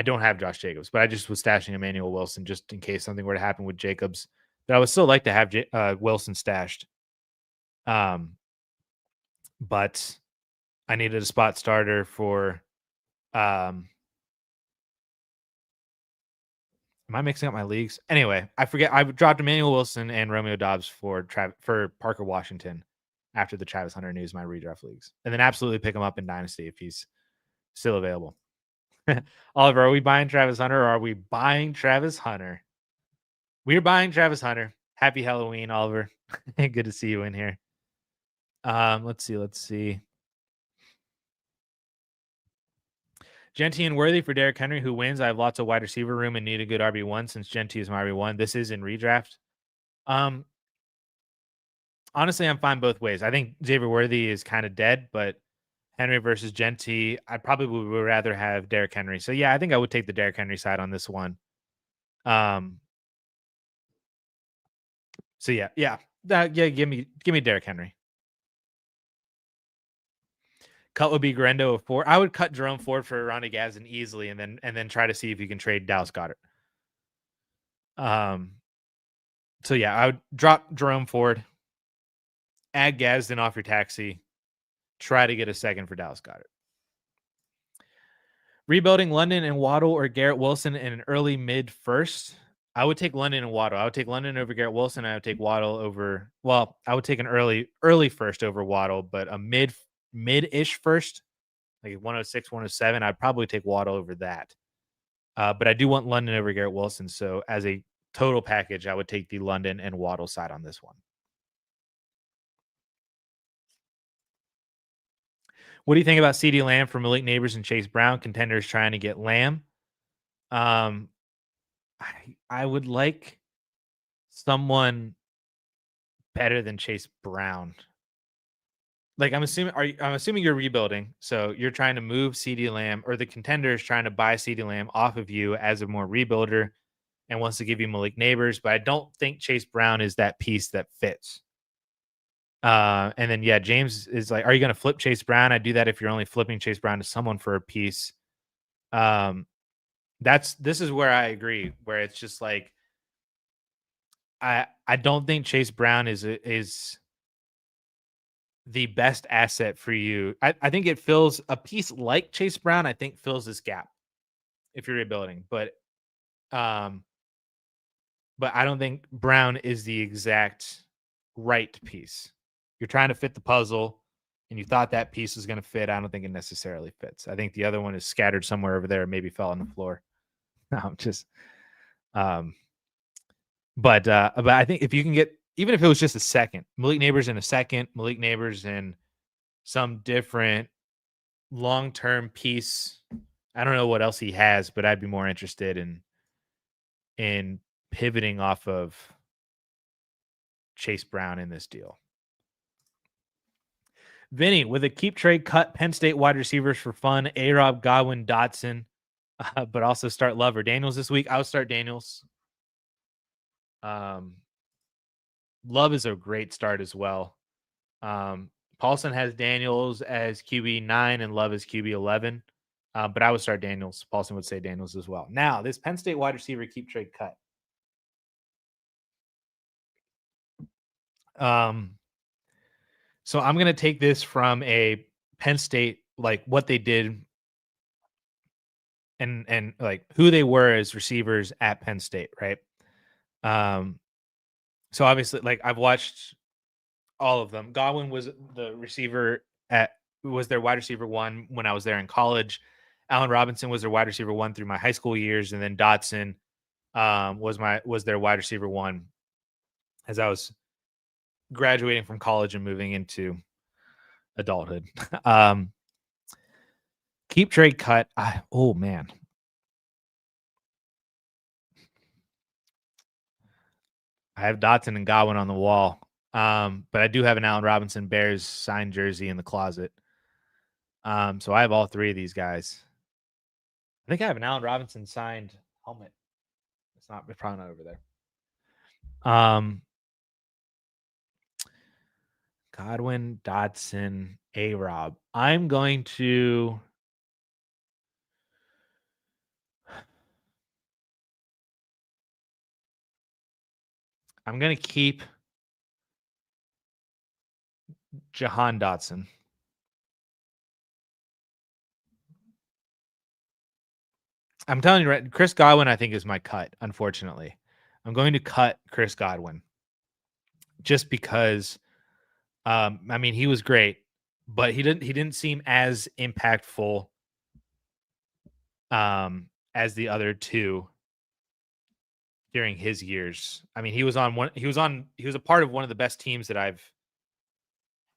don't have Josh Jacobs, but I just was stashing Emmanuel Wilson just in case something were to happen with Jacobs. But I would still like to have Wilson stashed. But I needed a spot starter for. Am I mixing up my leagues? Anyway, I forget. I dropped Emmanuel Wilson and Romeo Dobbs for Parker Washington after the Travis Hunter news, my redraft leagues. And then absolutely pick him up in Dynasty if he's still available. Oliver, are we buying Travis Hunter or are we buying Travis Hunter? We're buying Travis Hunter. Happy Halloween, Oliver. Good to see you in here. Let's see. Genty and Worthy for Derrick Henry, who wins. I have lots of wide receiver room and need a good RB1 since Genty is my RB1. This is in redraft. Honestly, I'm fine both ways. I think Xavier Worthy is kind of dead, but Henry versus Genty, I probably would rather have Derrick Henry. So yeah, I think I would take the Derrick Henry side on this one. So yeah. Give me Derrick Henry. Cut would be Garendo of 4. I would cut Jerome Ford for Ronnie Gadsden easily, and then try to see if you can trade Dallas Goedert. So yeah, I would drop Jerome Ford, add Gadsden off your taxi, try to get a second for Dallas Goedert. Rebuilding London and Waddle or Garrett Wilson in an early mid first. I would take London and Waddle. I would take London over Garrett Wilson. I would take Waddle over. Well, I would take an early first over Waddle, but a mid-ish first, like 106, 107. I'd probably take Waddle over that. But I do want London over Garrett Wilson. So as a total package, I would take the London and Waddle side on this one. What do you think about CeeDee Lamb for Malik Neighbors and Chase Brown? Contenders trying to get Lamb. I would like someone better than Chase Brown. Like I'm assuming you're rebuilding, so you're trying to move CeeDee Lamb, or the contender is trying to buy CeeDee Lamb off of you as a more rebuilder and wants to give you Malik Neighbors, but I don't think Chase Brown is that piece that fits. And then yeah, James is like, are you going to flip Chase Brown? I do that if you're only flipping Chase Brown to someone for a piece. Um, this is where I agree, where it's just like I don't think Chase Brown is the best asset for you. I think it fills a piece like Chase Brown. I think fills this gap if you're rebuilding, um, but I don't think Brown is the exact right piece. You're trying to fit the puzzle, and you thought that piece was going to fit. I don't think it necessarily fits. I think the other one is scattered somewhere over there, maybe fell on the floor. No, I'm just, um, but I think if you can get, even if it was just a second, Malik Neighbors in a second, Malik Neighbors in some different long-term piece. I don't know what else he has, but I'd be more interested in pivoting off of Chase Brown in this deal. Vinny, with a keep trade, cut Penn State wide receivers for fun. A-Rob, Godwin, Dotson, but also start Love or Daniels this week. I would start Daniels. Love is a great start as well. Paulson has Daniels as QB9 and Love as QB11. But I would start Daniels. Paulson would say Daniels as well. Now, this Penn State wide receiver keep trade cut. So I'm going to take this from a Penn State, like what they did and like who they were as receivers at Penn State, right? So obviously, like I've watched all of them. Godwin was the receiver was their wide receiver one when I was there in college. Allen Robinson was their wide receiver one through my high school years, and then Dotson was their wide receiver one as I was graduating from college and moving into adulthood. Keep trade cut. Oh man. I have Dotson and Godwin on the wall. But I do have an Allen Robinson Bears signed jersey in the closet. So I have all three of these guys. I think I have an Allen Robinson signed helmet. It's probably not over there. Godwin, Dotson, A-Rob. I'm going to keep Jahan Dotson. I'm telling you, right? Chris Godwin, I think, is my cut. Unfortunately, I'm going to cut Chris Godwin just because. I mean, he was great, but he didn't seem as impactful as the other two during his years. I mean, he was a part of one of the best teams that I've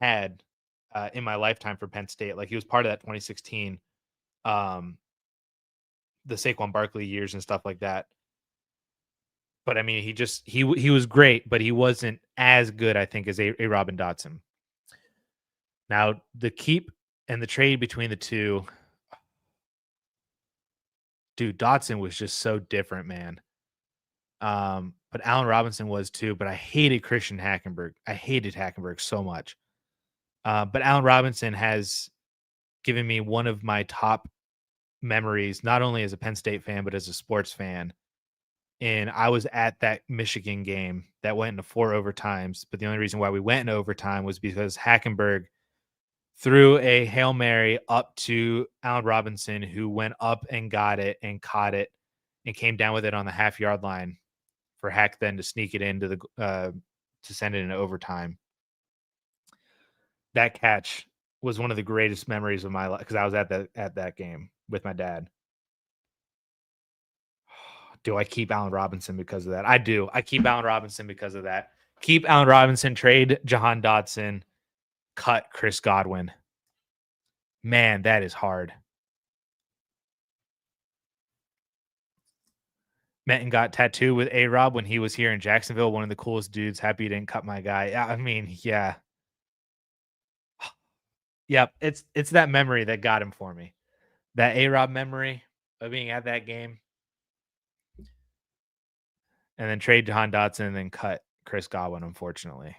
had in my lifetime for Penn State. Like he was part of that 2016 the Saquon Barkley years and stuff like that. But I mean, he was great, but he wasn't as good, I think, as a Robin Dotson. Now, the keep and the trade between the two, dude, Dotson was just so different, man. But Allen Robinson was too. But I hated Christian Hackenberg. I hated Hackenberg so much. But Allen Robinson has given me one of my top memories, not only as a Penn State fan, but as a sports fan. And I was at that Michigan game that went into 4 overtimes. But the only reason why we went into overtime was because Hackenberg threw a Hail Mary up to Allen Robinson, who went up and got it and caught it and came down with it on the half-yard line for Hack then to sneak it into to send it into overtime. That catch was one of the greatest memories of my life because I was at that game with my dad. Do I keep Allen Robinson because of that? I do. I keep Allen Robinson because of that. Keep Allen Robinson, trade Jahan Dotson, cut Chris Godwin. Man, that is hard. Met and got tattooed with A-Rob when he was here in Jacksonville. One of the coolest dudes. Happy you didn't cut my guy. Yeah, I mean, yeah. Yep. It's that memory that got him for me. That A-Rob memory of being at that game and then trade Jahan Dotson and then cut Chris Godwin, unfortunately.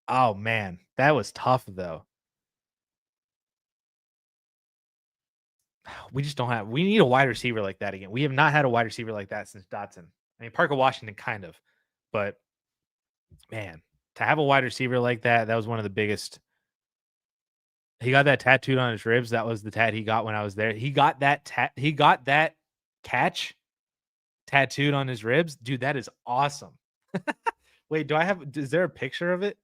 Oh man, that was tough though. We just don't have we need a wide receiver like that again. We have not had a wide receiver like that since Dotson. I mean, Parker Washington kind of, but man, to have a wide receiver like that, that was one of the biggest. He got that tattooed on his ribs. That was the tat he got when I was there. He got that catch tattooed on his ribs. Dude, that is awesome. Wait, is there a picture of it?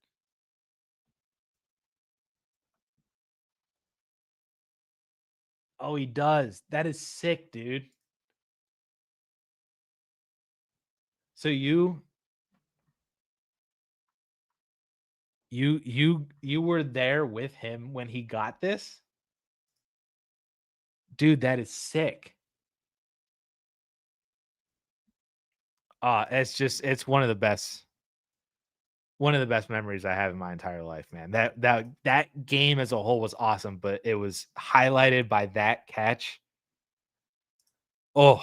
Oh, he does. That is sick, dude. So you were there with him when he got this? Dude, that is sick. It's one of the best memories I have in my entire life, man. That game as a whole was awesome, but it was highlighted by that catch. Oh,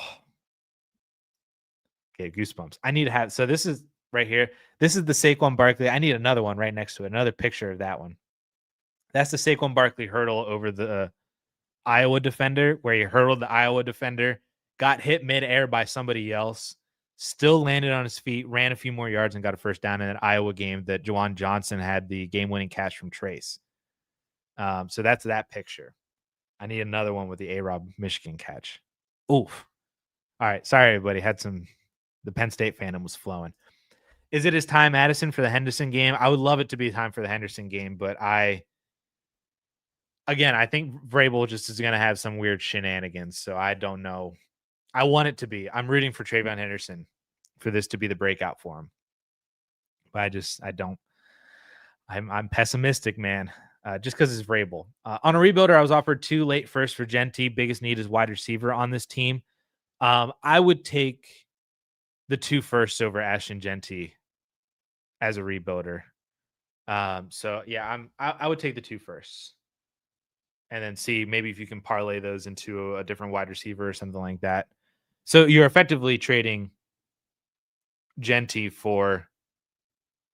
okay, goosebumps. I need to have so this is right here. This is the Saquon Barkley. I need another one right next to it. Another picture of that one. That's the Saquon Barkley hurdle over the Iowa defender, where he hurdled the Iowa defender, got hit midair by somebody else, still landed on his feet, ran a few more yards, and got a first down in an Iowa game that Juwan Johnson had the game-winning catch from Trace. So that's that picture. I need another one with the A-Rob Michigan catch. Oof. All right. Sorry, everybody. The Penn State fandom was flowing. Is it his time, Addison, for the Henderson game? I would love it to be time for the Henderson game, but I think Vrabel just is going to have some weird shenanigans. So I don't know. I want it to be. I'm rooting for Trayvon Henderson for this to be the breakout for him. But I don't. I'm pessimistic, man. Just because it's Vrabel. On a rebuilder, I was offered 2 late firsts for Genty. Biggest need is wide receiver on this team. I would take the 2 firsts over Ashton Genty as a rebuilder. So yeah, I would take the 2 firsts. And then see maybe if you can parlay those into a different wide receiver or something like that. So you're effectively trading Genty for,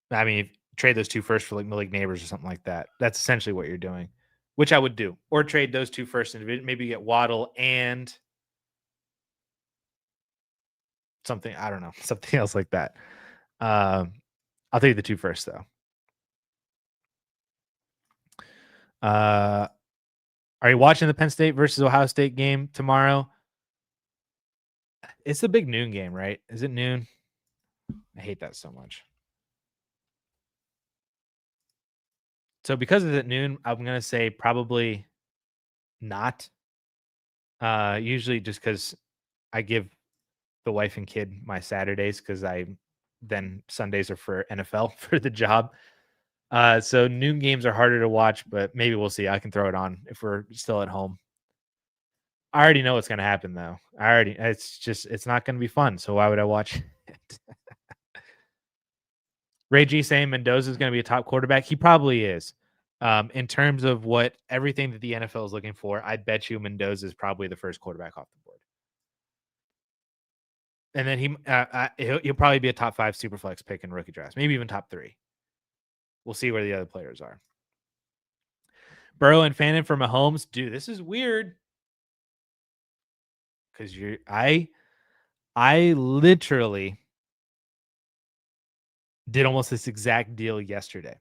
I mean, trade those 2 firsts for like Malik Neighbors or something like that. That's essentially what you're doing, which I would do. Or trade those 2 firsts and maybe get Waddle and something, I don't know, something else like that. I'll take the 2 firsts though. Are you watching the Penn State versus Ohio State game tomorrow? It's the big noon game, right? Is it noon? I hate that so much. So because it's at noon, I'm gonna say probably not. Usually just because I give the wife and kid my Saturdays because then Sundays are for NFL for the job. So noon games are harder to watch, but maybe we'll see. I can throw it on if we're still at home. I already know what's gonna happen though. It's not gonna be fun. So why would I watch it? Ray G saying Mendoza is going to be a top quarterback. He probably is. In terms of what everything that the NFL is looking for, I bet you Mendoza is probably the first quarterback off the board. And then he'll probably be a top 5 super flex pick in rookie drafts, maybe even top 3. We'll see where the other players are. Burrow and Fannin for Mahomes. Dude, this is weird. Because I literally did almost this exact deal yesterday.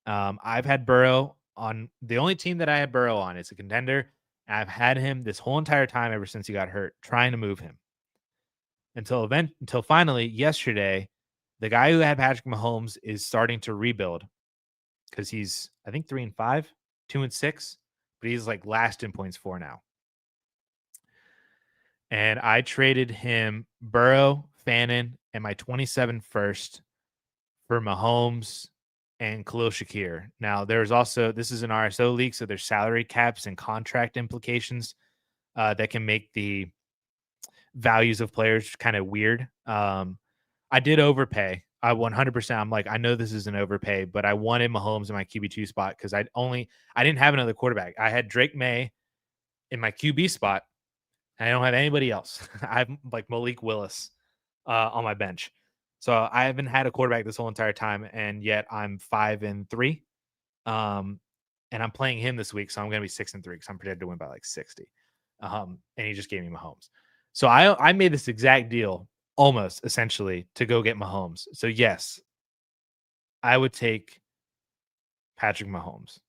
I've had Burrow on the only team that I had Burrow on. It's a contender. I've had him this whole entire time ever since he got hurt, trying to move him until finally yesterday, the guy who had Patrick Mahomes is starting to rebuild because he's I think 3-5, 2-6, but he's like last in points for now. And I traded him Burrow, Fannin, and my 27 first for Mahomes and Khalil Shakir. Now, there's also, this is an RSO league, so there's salary caps and contract implications that can make the values of players kind of weird. I did overpay. I 100%. I'm like, I know this is an overpay, but I wanted Mahomes in my QB2 spot because I didn't have another quarterback. I had Drake May in my QB spot. I don't have anybody else. I have like Malik Willis on my bench. So I haven't had a quarterback this whole entire time, and yet I'm 5-3. And I'm playing him this week, so I'm going to be 6-3 because I'm predicted to win by like 60. And he just gave me Mahomes. So I made this exact deal almost essentially to go get Mahomes. So yes, I would take Patrick Mahomes.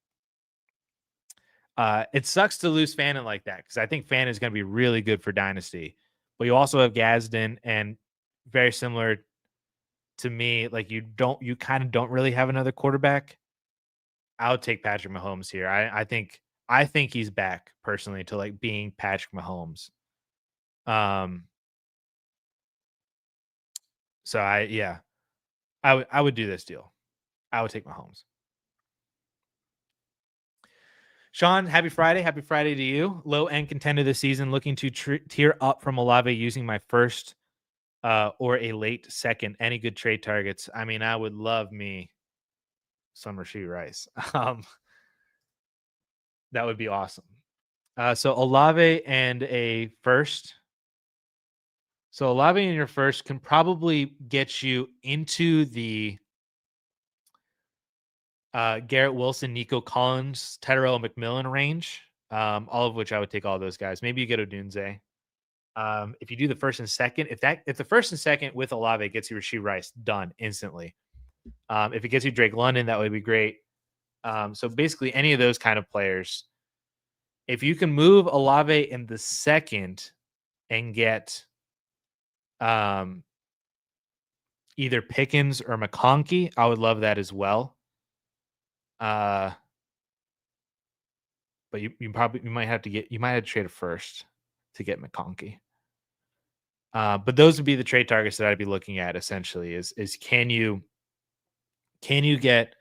It sucks to lose Fannin like that because I think Fannin is going to be really good for Dynasty. But you also have Gadsden, and very similar to me, like you kind of don't really have another quarterback. I'll take Patrick Mahomes here. I think he's back personally to like being Patrick Mahomes. So I would do this deal. I would take Mahomes. Sean, happy Friday. Happy Friday to you. Low end contender this season, looking to tier up from Olave using my first or a late second. Any good trade targets? I mean, I would love me some Rashee Rice. That would be awesome. So Olave and a first. So Olave in your first can probably get you into the Garrett Wilson, Nico Collins, Tyrell McMillan range, all of which I would take all those guys. Maybe you get Odunze. If you do the first and second, if the first and second with Olave gets you Rashee Rice, done instantly. If it gets you Drake London, that would be great. So basically any of those kind of players. If you can move Olave in the second and get either Pickens or McConkey, I would love that as well. But you might have to trade a first to get McConkey. But those would be the trade targets that I'd be looking at essentially is can you get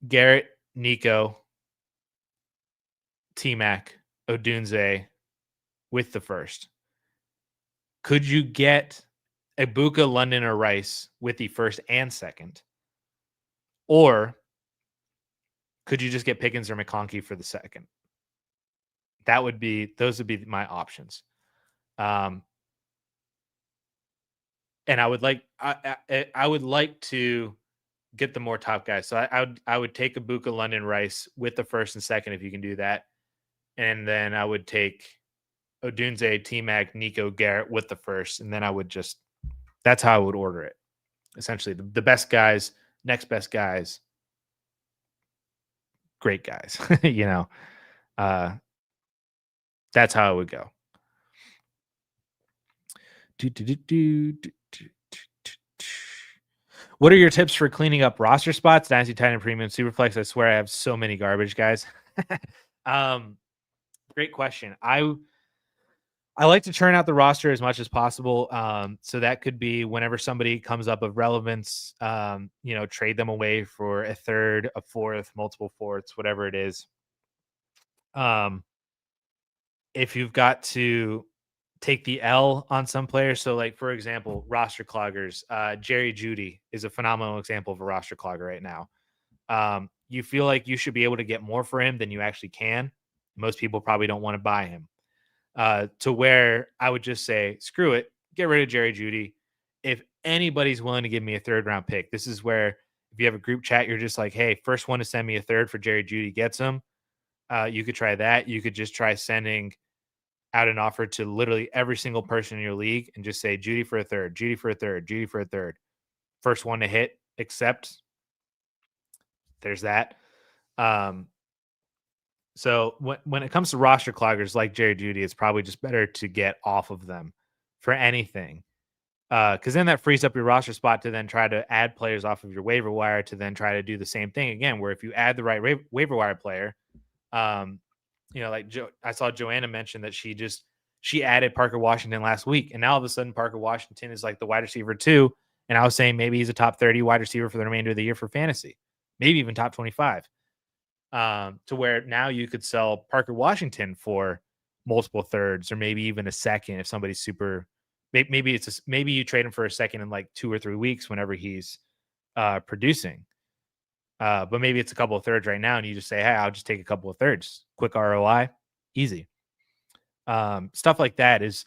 Garrett, Nico, T-Mac, Odunze with the first? Could you get Ibuka, London, or Rice with the first and second? Or could you just get Pickens or McConkey for the second? Those would be my options. And I would like to get the more top guys. So I would take Ibuka, London, Rice with the first and second if you can do that. And then I would take Odunze, T-Mac, Nico, Garrett with the first. And then that's how I would order it. Essentially, the best guys, next best guys, great guys. That's how it would go. What are your tips for cleaning up roster spots? Dynasty, Titan, Premium, Superflex. I swear I have so many garbage guys. Great question. I like to churn out the roster as much as possible. So that could be whenever somebody comes up of relevance, trade them away for a third, a fourth, multiple fourths, whatever it is. If you've got to take the L on some players. So like, for example, roster cloggers, Jerry Jeudy is a phenomenal example of a roster clogger right now. You feel like you should be able to get more for him than you actually can. Most people probably don't want to buy him. To where I would just say, screw it, get rid of Jerry Jeudy. If anybody's willing to give me a third round pick, this is where if you have a group chat, you're just like, hey, first one to send me a third for Jerry Jeudy gets him. You could try that. You could just try sending out an offer to literally every single person in your league and just say Jeudy for a third, Jeudy for a third, Jeudy for a third. First one to hit, accept. There's that. So when it comes to roster cloggers like Jerry Jeudy, it's probably just better to get off of them for anything. Because then that frees up your roster spot to then try to add players off of your waiver wire to then try to do the same thing again, where if you add the right waiver wire player, like I saw Joanna mention that she added Parker Washington last week, and now all of a sudden Parker Washington is like the wide receiver 2. And I was saying maybe he's a top 30 wide receiver for the remainder of the year for fantasy, maybe even top 25. To where now you could sell Parker Washington for multiple thirds or maybe even a second if somebody's super. Maybe you trade him for a second in like 2 or 3 weeks whenever he's producing. But maybe it's a couple of thirds right now, and you just say, "Hey, I'll just take a couple of thirds, quick ROI, easy." Stuff like that is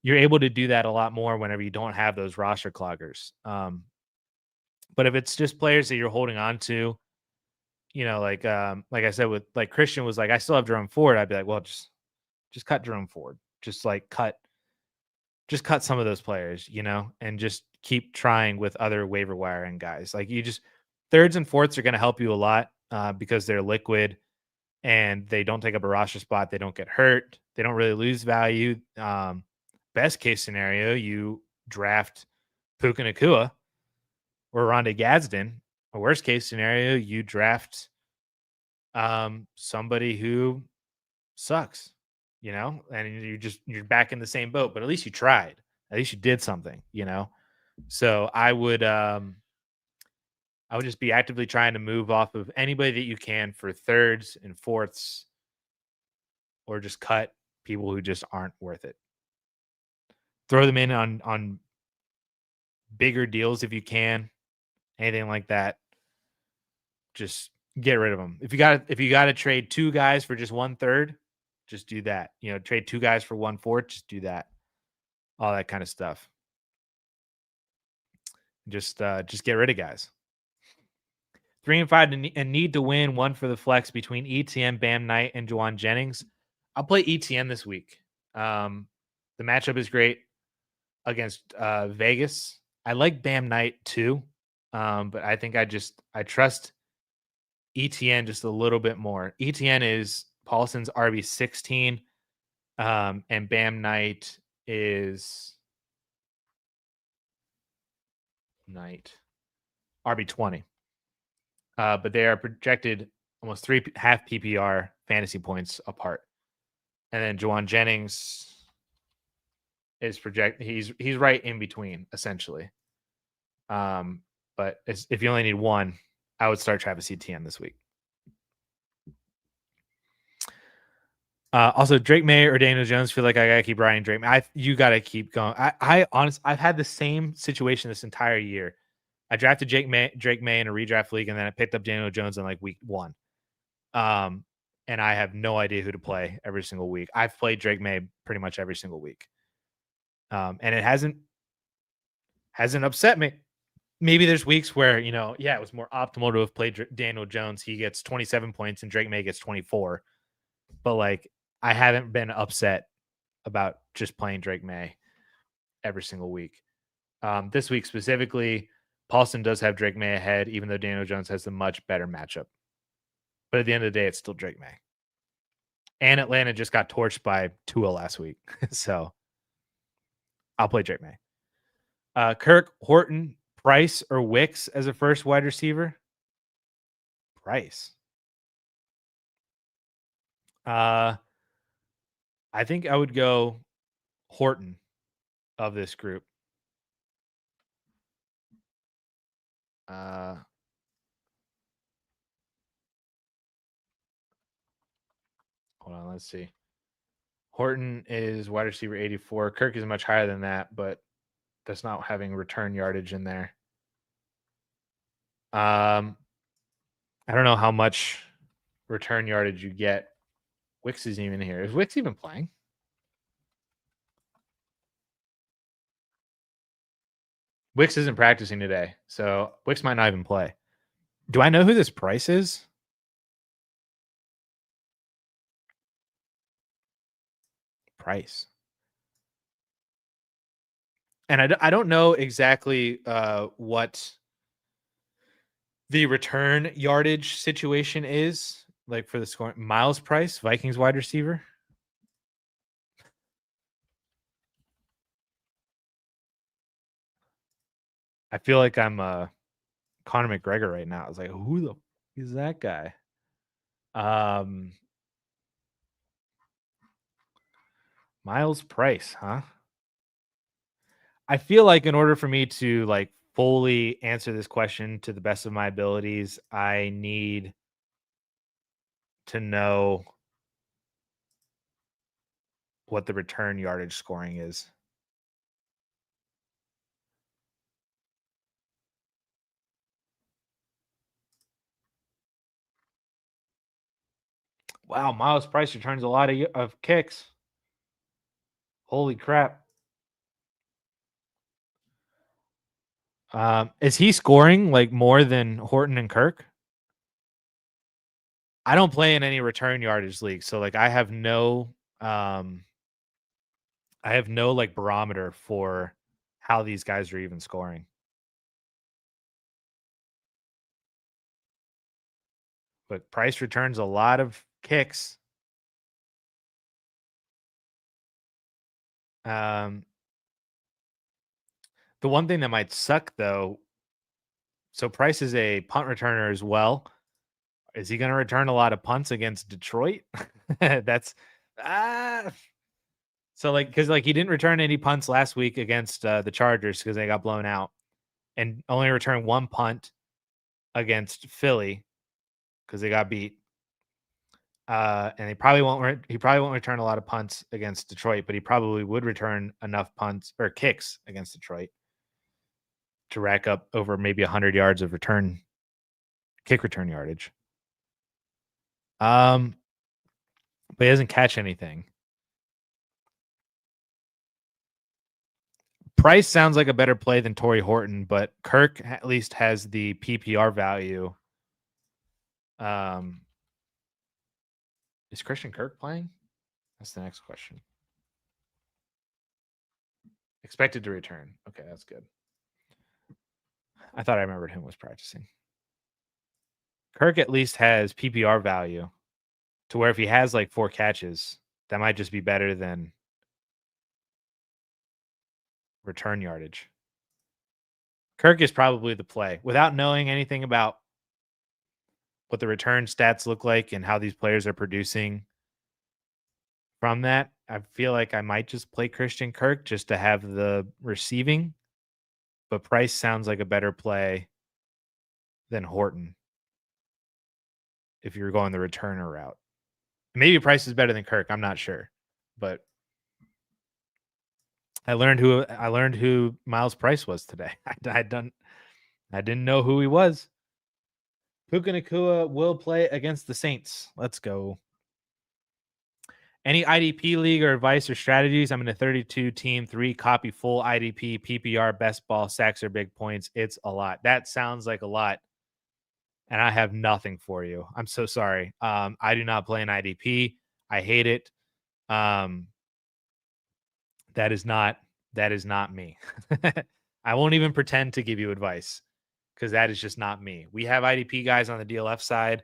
you're able to do that a lot more whenever you don't have those roster cloggers. But if it's just players that you're holding on to, like I said, with like Christian was like, I still have Jerome Ford. I'd be like, well, just cut Jerome Ford. Just cut some of those players, and just keep trying with other waiver wiring guys. Like thirds and fourths are going to help you a lot because they're liquid and they don't take up a roster spot. They don't get hurt. They don't really lose value. Best case scenario, you draft Puka Nacua or Rondé Gadsden. A worst case scenario, you draft somebody who sucks, and you're back in the same boat. But at least you tried. At least you did something, So I would just be actively trying to move off of anybody that you can for thirds and fourths, or just cut people who just aren't worth it. Throw them in on bigger deals if you can, anything like that. Just get rid of them. If you got to trade 2 guys for just 1/3, just do that. Trade 2 guys for 1/4, just do that. All that kind of stuff. Just get rid of guys. 3 and 5 and need to win, 1 for the flex between ETN, Bam Knight, and Juwan Jennings. I'll play ETN this week. The matchup is great against Vegas. I like Bam Knight too, but I think I trust ETN just a little bit more. ETN is Paulson's RB 16, and Bam Knight is RB 20. But they are projected almost 3.5 PPR fantasy points apart. And then Juwan Jennings is he's right in between, essentially. But if you only need one, I would start Travis Etienne this week. Also, Drake May or Daniel Jones, feel like I gotta keep riding Drake May. You gotta keep going. I've had the same situation this entire year. I drafted Drake May in a redraft league, and then I picked up Daniel Jones in like week 1. And I have no idea who to play every single week. I've played Drake May pretty much every single week. And it hasn't upset me. Maybe there's weeks where, it was more optimal to have played Daniel Jones. He gets 27 points and Drake May gets 24. But like, I haven't been upset about just playing Drake May every single week. This week specifically, Paulson does have Drake May ahead, even though Daniel Jones has a much better matchup. But at the end of the day, it's still Drake May. And Atlanta just got torched by Tua last week. So I'll play Drake May. Kirk, Horton, Price, or Wicks as a first wide receiver? Price. I think I would go Horton of this group. Hold on, let's see. Horton is wide receiver 84. Kirk is much higher than that, but that's not having return yardage in there. I don't know how much return yardage you get. Wicks isn't even here. Is Wicks even playing? Wicks isn't practicing today, so Wicks might not even play. Do I know who this Price is? Price. And I don't know exactly what the return yardage situation is, like for the score. Miles Price, Vikings wide receiver. I feel like I'm Conor McGregor right now. I was like, who the f- is that guy? Miles Price, huh? I feel like in order for me to like fully answer this question to the best of my abilities, I need to know what the return yardage scoring is. Wow, Miles Price returns a lot of kicks. Holy crap. Is he scoring like more than Horton and Kirk? I don't play in any return yardage leagues, so like I have no like barometer for how these guys are even scoring. But Price returns a lot of kicks. Um, the one thing that might suck though, so Price is a punt returner as well. Is he going to return a lot of punts against Detroit? That's ah. So like because like he didn't return any punts last week against the Chargers because they got blown out, and only returned one punt against Philly because they got beat. And he probably won't return a lot of punts against Detroit, but he probably would return enough punts or kicks against Detroit to rack up over maybe 100 yards of kick return yardage. But he doesn't catch anything. Price sounds like a better play than Torrey Horton, but Kirk at least has the PPR value. Is Christian Kirk playing? That's the next question. Expected to return. Okay, that's good. I thought I remembered him was practicing. Kirk at least has PPR value to where if he has like 4 catches, that might just be better than return yardage. Kirk is probably the play without knowing anything about what the return stats look like and how these players are producing from that. I feel like I might just play Christian Kirk just to have the receiving, but Price sounds like a better play than Horton if you're going the returner route. Maybe Price is better than Kirk. I'm not sure, but I learned who Miles Price was today. I didn't know who he was. Puka Nacua will play against the Saints. Let's go. Any IDP league or advice or strategies? I'm in a 32 team, 3 copy full IDP, PPR, best ball, sacks or big points. It's a lot. That sounds like a lot. And I have nothing for you. I'm so sorry. I do not play an IDP. I hate it. That is not me. I won't even pretend to give you advice because that is just not me. We have IDP guys on the DLF side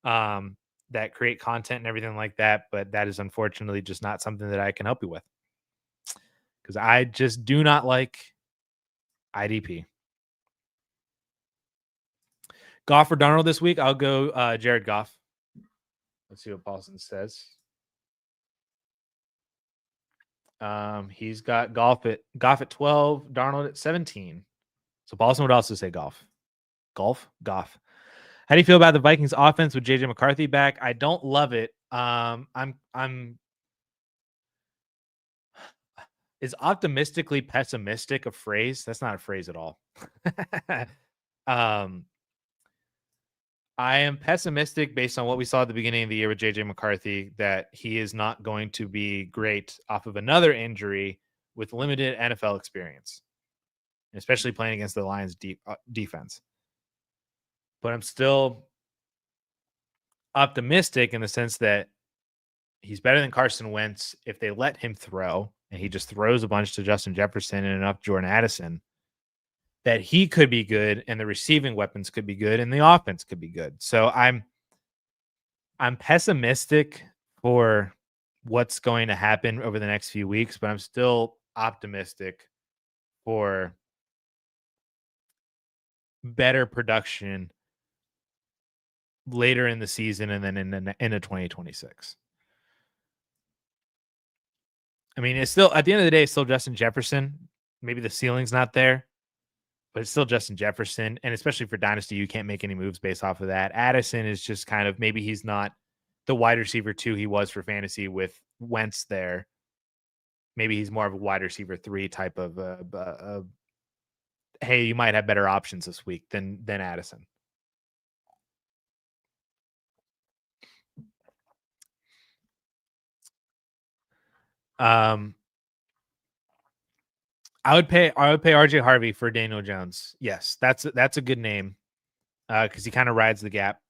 that create content and everything like that, but that is unfortunately just not something that I can help you with because I just do not like IDP. Goff or Darnold this week? I'll go Jared Goff. Let's see what Paulson says. He's got Goff at 12, Darnold at 17. So Paulson would also say Goff. Goff. How do you feel about the Vikings offense with JJ McCarthy back? I don't love it. Is optimistically pessimistic a phrase? That's not a phrase at all. I am pessimistic based on what we saw at the beginning of the year with JJ McCarthy that he is not going to be great off of another injury with limited NFL experience, especially playing against the Lions defense. But I'm still optimistic in the sense that he's better than Carson Wentz if they let him throw and he just throws a bunch to Justin Jefferson and enough Jordan Addison that he could be good and the receiving weapons could be good and the offense could be good. So I'm pessimistic for what's going to happen over the next few weeks, but I'm still optimistic for better production later in the season and then into 2026. I mean, it's still at the end of the day, it's still Justin Jefferson. Maybe the ceiling's not there, but it's still Justin Jefferson. And especially for Dynasty, you can't make any moves based off of that. Addison is just kind of maybe he's not the wide receiver 2 he was for fantasy with Wentz there. maybe he's more of a wide receiver 3 type of hey, you might have better options this week than Addison. Um, I would pay RJ Harvey for Daniel Jones. Yes, that's a good name because he kind of rides the gap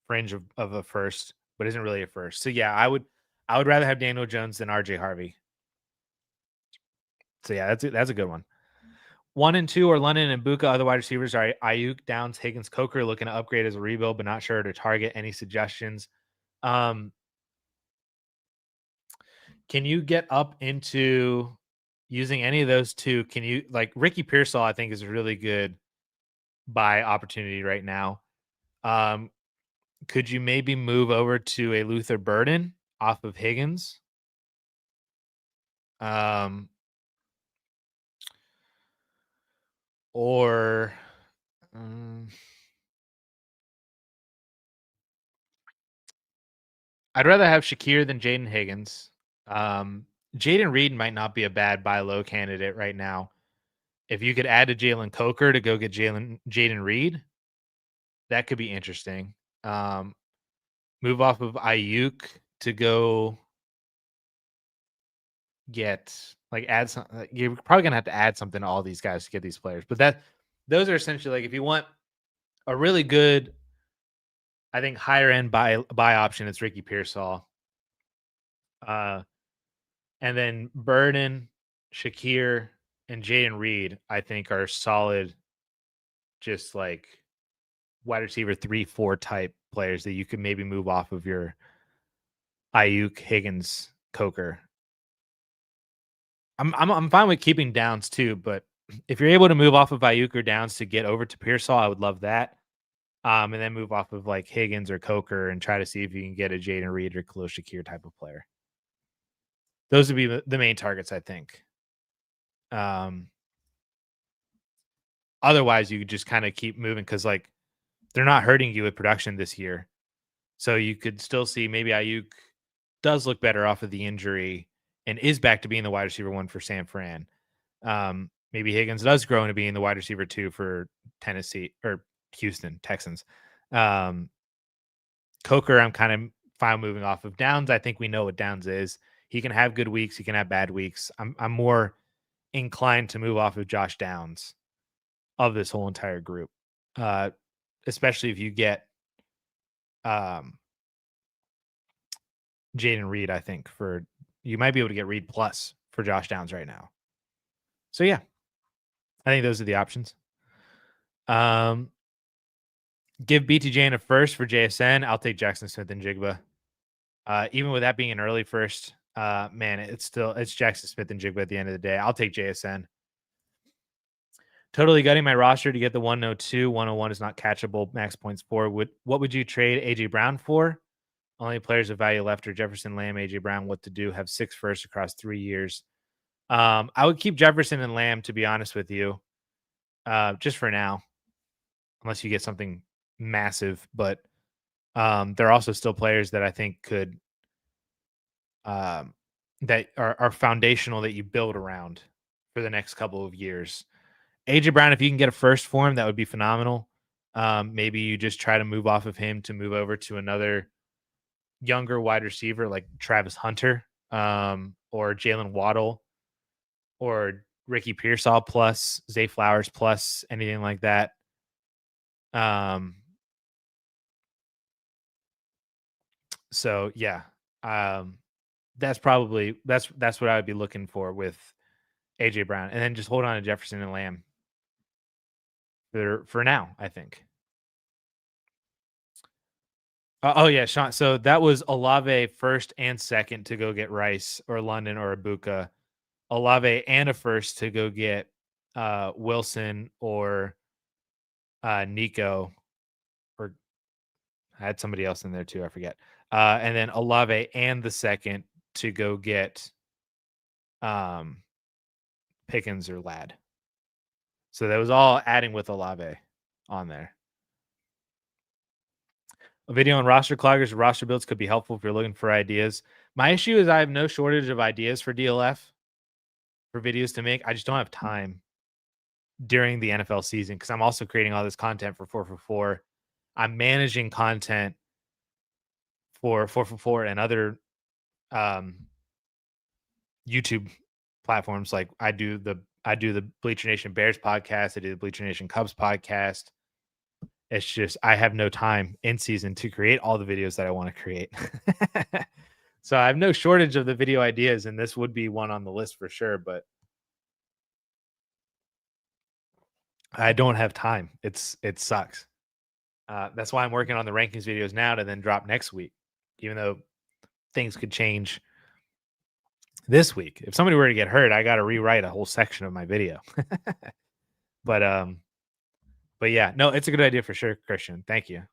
fringe of a first, but isn't really a first. So yeah, I would rather have Daniel Jones than RJ Harvey. So yeah, that's a good one. 1 and 2 are London and Buka. Other wide receivers are Ayuk, Downs, Higgins, Coker. Looking to upgrade as a rebuild, but not sure to target. Any suggestions? Can you get up into using any of those two? Can you like Ricky Pearsall? I think is a really good buy opportunity right now. Um, could you maybe move over to a Luther Burden off of Higgins? Um, or I'd rather have Shakir than Jaden Higgins. Jaden Reed might not be a bad buy low candidate right now. If you could add to Jalen Coker to go get Jaden Reed, that could be interesting. Move off of Ayuk to go get like add some. You're probably gonna have to add something to all these guys to get these players. But those are essentially like if you want a really good, I think higher end buy option, it's Ricky Pearsall. And then Burden, Shakir, and Jaden Reed, I think are solid, just like wide receiver 3-4 type players that you could maybe move off of your Ayuk, Higgins, Coker. I'm fine with keeping Downs too, but if you're able to move off of Ayuk or Downs to get over to Pearsall, I would love that. And then move off of like Higgins or Coker and try to see if you can get a Jaden Reed or Khalil Shakir type of player. Those would be the main targets, I think. Otherwise, you could just kind of keep moving because like they're not hurting you with production this year. So you could still see maybe Ayuk does look better off of the injury and is back to being the wide receiver 1 for San Fran. Maybe Higgins does grow into being the wide receiver 2 for Tennessee or Houston Texans. Coker, I'm kind of fine moving off of. Downs. I think we know what Downs is. He can have good weeks. He can have bad weeks. I'm more inclined to move off of Josh Downs of this whole entire group, especially if you get Jaden Reed. I think you might be able to get Reed plus for Josh Downs right now. So yeah, I think those are the options. Give BTJ in a first for JSN. I'll take Jackson Smith and Jigba. Even with that being an early first, man, it's Jackson Smith and Jigba at the end of the day. I'll take JSN. Totally gutting my roster to get the 102. 101 is not catchable. Max points 4. What would you trade AJ Brown for? Only players of value left are Jefferson, Lamb, AJ Brown. What to do? Have 6 firsts across 3 years. I would keep Jefferson and Lamb, to be honest with you, just for now, unless you get something massive. But there are also still players that I think could that are foundational that you build around for the next couple of years. AJ Brown, if you can get a first for him, that would be phenomenal. Maybe you just try to move off of him to move over to another younger wide receiver like Travis Hunter, or Jalen Waddle, or Ricky Pearsall plus Zay Flowers plus anything like that. So yeah, that's probably that's what I would be looking for with AJ Brown, and then just hold on to Jefferson and Lamb for now, I think. Oh yeah, Sean. So that was Olave first and second to go get Rice or London or Ibuka. Olave and a first to go get Wilson or Nico, or I had somebody else in there too. I forget. And then Olave and the second to go get Pickens or Ladd. So that was all adding with Olave on there. A video on roster cloggers or roster builds could be helpful if you're looking for ideas. My issue is I have no shortage of ideas for DLF for videos to make. I just don't have time during the NFL season because I'm also creating all this content for 4for4. I'm managing content for 4for4 and other um, YouTube platforms. Like I do the Bleacher Nation Bears podcast. I do the Bleacher Nation Cubs podcast. It's just I have no time in season to create all the videos that I want to create. So I have no shortage of the video ideas, and this would be one on the list for sure. But I don't have time. It sucks. That's why I'm working on the rankings videos now to then drop next week, even though things could change this week. If somebody were to get hurt, I got to rewrite a whole section of my video. But yeah, no, it's a good idea for sure, Christian. Thank you.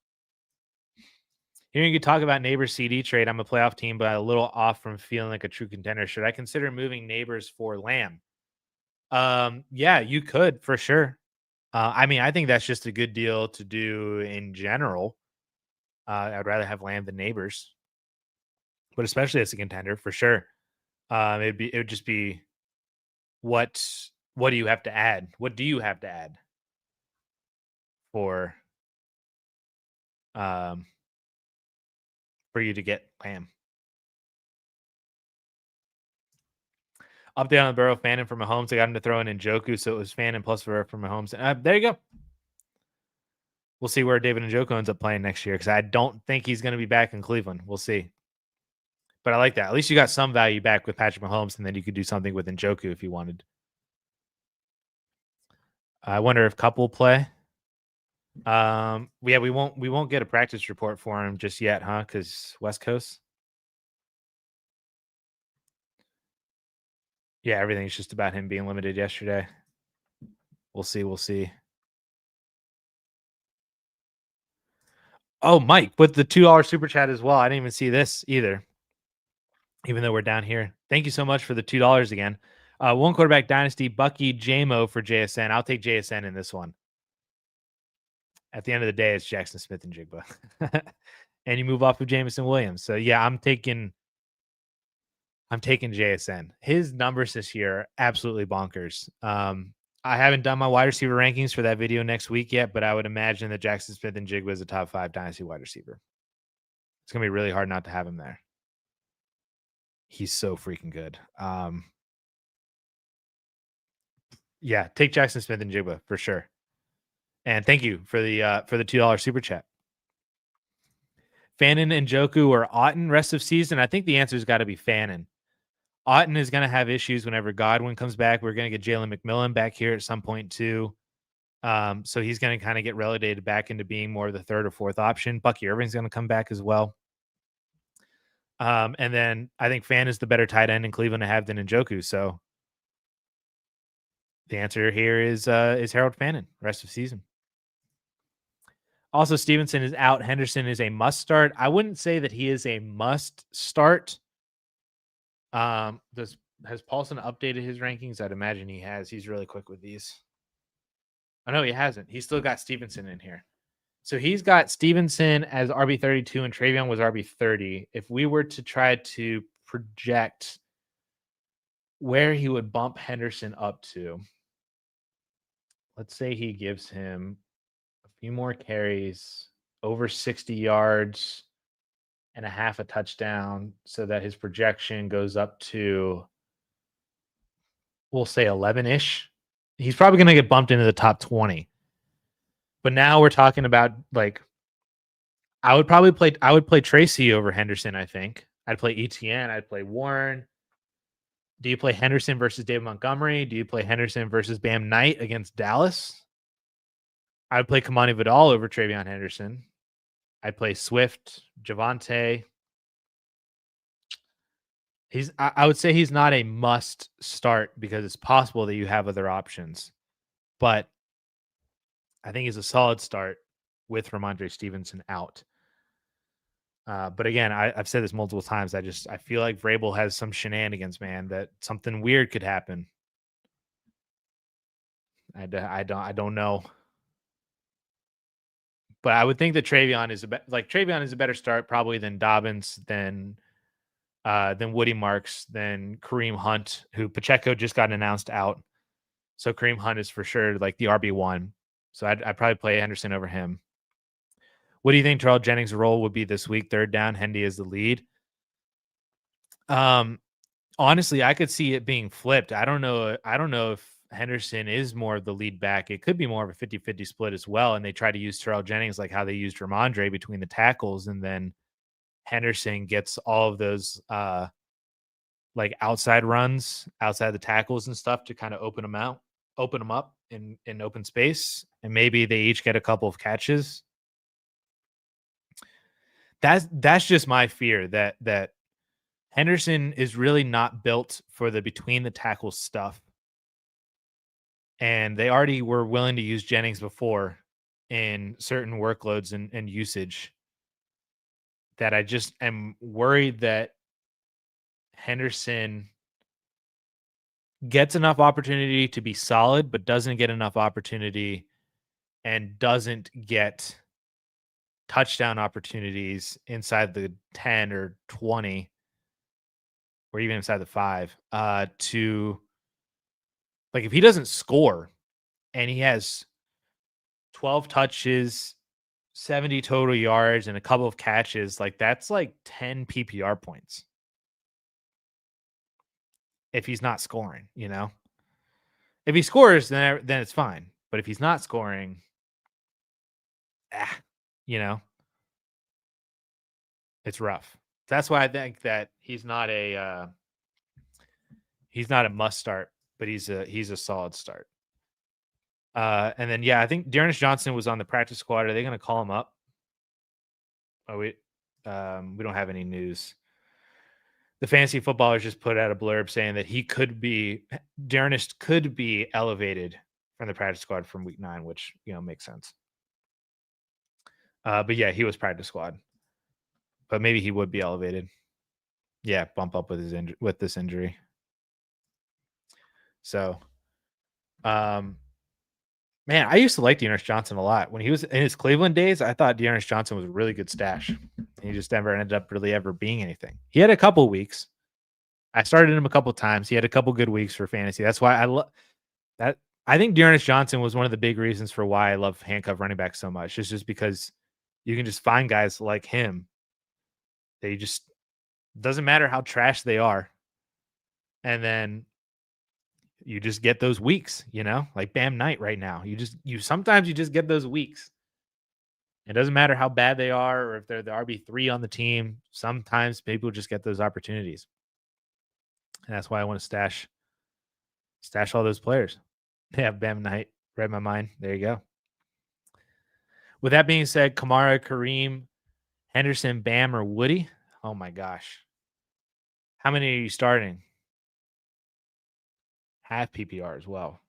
Hearing you talk about Neighbors CD trade, I'm a playoff team, but a little off from feeling like a true contender. Should I consider moving Neighbors for Lamb? Yeah, you could for sure. I mean, I think that's just a good deal to do in general. I'd rather have Lamb than Neighbors, but especially as a contender for sure. It would just be what do you have to add? What do you have to add for um for you to get Lamb? Update on the Burrow Fannin for Mahomes. I got him to throw in Njoku, so it was Fannin plus for Mahomes. There you go. We'll see where David Njoku ends up playing next year because I don't think he's going to be back in Cleveland. We'll see. But I like that. At least you got some value back with Patrick Mahomes, and then you could do something with Njoku if you wanted. I wonder if Cup will play. Yeah, we won't get a practice report for him just yet, huh? Because West Coast. Yeah, everything's just about him being limited yesterday. We'll see. Oh, Mike with the $2 super chat as well. I didn't even see this either, even though we're down here. Thank you so much for the $2 again. One quarterback dynasty, Bucky JMO for JSN. I'll take JSN in this one. At the end of the day, it's Jackson Smith and Jigba. And you move off of Jameson Williams. So yeah, I'm taking JSN. His numbers this year are absolutely bonkers. I haven't done my wide receiver rankings for that video next week yet, but I would imagine that Jackson Smith and Jigba is a top 5 dynasty wide receiver. It's gonna be really hard not to have him there. He's so freaking good. Yeah, take Jackson Smith and Jigba for sure. And thank you for the $2 super chat. Fannin and Njoku or Otten rest of season? I think the answer's got to be Fannin. Otten is going to have issues whenever Godwin comes back. We're going to get Jalen McMillan back here at some point too. So he's going to kind of get relegated back into being more of the third or fourth option. Bucky Irving's going to come back as well. And then I think Fan is the better tight end in Cleveland to have than Njoku. So the answer here is Harold Fannin, rest of season. Also, Stevenson is out. Henderson is a must start. I wouldn't say that he is a must start. Has Paulson updated his rankings? I'd imagine he has. He's really quick with these. Oh, no, he hasn't. He's still got Stevenson in here. So he's got Stevenson as RB32 and Travion was RB30. If we were to try to project where he would bump Henderson up to, let's say he gives him a few more carries, over 60 yards, and a half a touchdown, so that his projection goes up to, we'll say 11-ish. He's probably going to get bumped into the top 20. But now we're talking about, like, I would play Tracy over Henderson, I think. I'd play ETN. I'd play Warren. Do you play Henderson versus David Montgomery? Do you play Henderson versus Bam Knight against Dallas? I would play Kamani Vidal over Travion Henderson. I'd play Swift, Javonte. I would say he's not a must start because it's possible that you have other options. But I think he's a solid start with Ramondre Stevenson out. But again, I've said this multiple times. I feel like Vrabel has some shenanigans, man, that something weird could happen. I don't know. But I would think that Travion is Travion is a better start probably than Dobbins, than Woody Marks, than Kareem Hunt, who Pacheco just got announced out. So Kareem Hunt is for sure like the RB1. So I'd probably play Henderson over him. What do you think Terrell Jennings' role would be this week? Third down, Hendy is the lead. Honestly, I could see it being flipped. I don't know if Henderson is more of the lead back. It could be more of a 50-50 split as well. And they try to use Terrell Jennings like how they used Ramondre between the tackles, and then Henderson gets all of those like outside runs, outside the tackles and stuff to kind of open them up in open space. And maybe they each get a couple of catches. That's just my fear that Henderson is really not built for the between the tackles stuff. And they already were willing to use Jennings before in certain workloads and usage, that I just am worried that Henderson gets enough opportunity to be solid, but doesn't get enough opportunity and doesn't get touchdown opportunities inside the 10 or 20 or even inside the 5 to, like, if he doesn't score and he has 12 touches, 70 total yards, and a couple of catches, like that's like 10 PPR points if he's not scoring, you know? If he scores, then it's fine. But if he's not scoring, you know, it's rough. That's why I think that he's not a must start, but he's a solid start. And then I think Dearness Johnson was on the practice squad. Are they going to call him up? Oh, we don't have any news. The fantasy footballers just put out a blurb saying that Dearness could be elevated from the practice squad from week 9, which, makes sense. But yeah, he was practice squad, but maybe he would be elevated. Yeah, bump up with this injury. So, man, I used to like Dearness Johnson a lot. When he was in his Cleveland days, I thought Dearness Johnson was a really good stash. He just never ended up really ever being anything. He had a couple weeks. I started him a couple times. He had a couple good weeks for fantasy. That's why I love that. I think Dearness Johnson was one of the big reasons for why I love handcuff running back so much. It's just because you can just find guys like him. They just, doesn't matter how trash they are. And then you just get those weeks, like Bam Knight right now. Sometimes you just get those weeks. It doesn't matter how bad they are or if they're the RB3 on the team. Sometimes people just get those opportunities. And that's why I want to stash all those players. Yeah, Bam Knight, read my mind. There you go. With that being said, Kamara, Kareem, Henderson, Bam, or Woody? Oh my gosh. How many are you starting? Half PPR as well.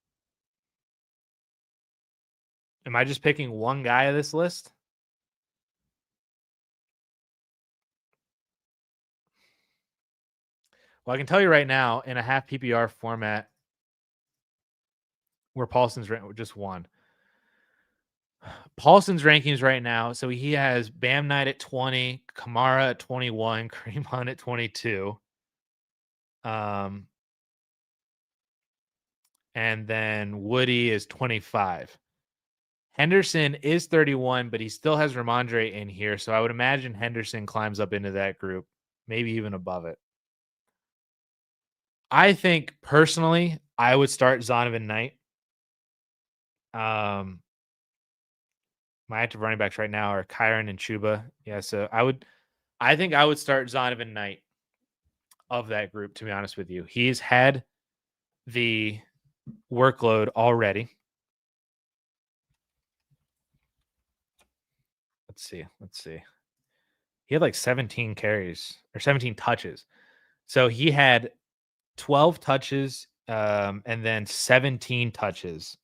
Am I just picking one guy of this list? Well, I can tell you right now, in a half PPR format, where Paulson's just one. Paulson's rankings right now. So he has Bam Knight at 20, Kamara at 21, Kareem Hunt at 22. And then Woody is 25. Henderson is 31, but he still has Ramondre in here. So I would imagine Henderson climbs up into that group, maybe even above it. I think personally, I would start Zonovan Knight. My active running backs right now are Kyron and Chuba. Yeah, so I think I would start Zonovan Knight of that group, to be honest with you. He's had the workload already. Let's see. He had like 17 carries or 17 touches. So he had 12 touches and then 17 touches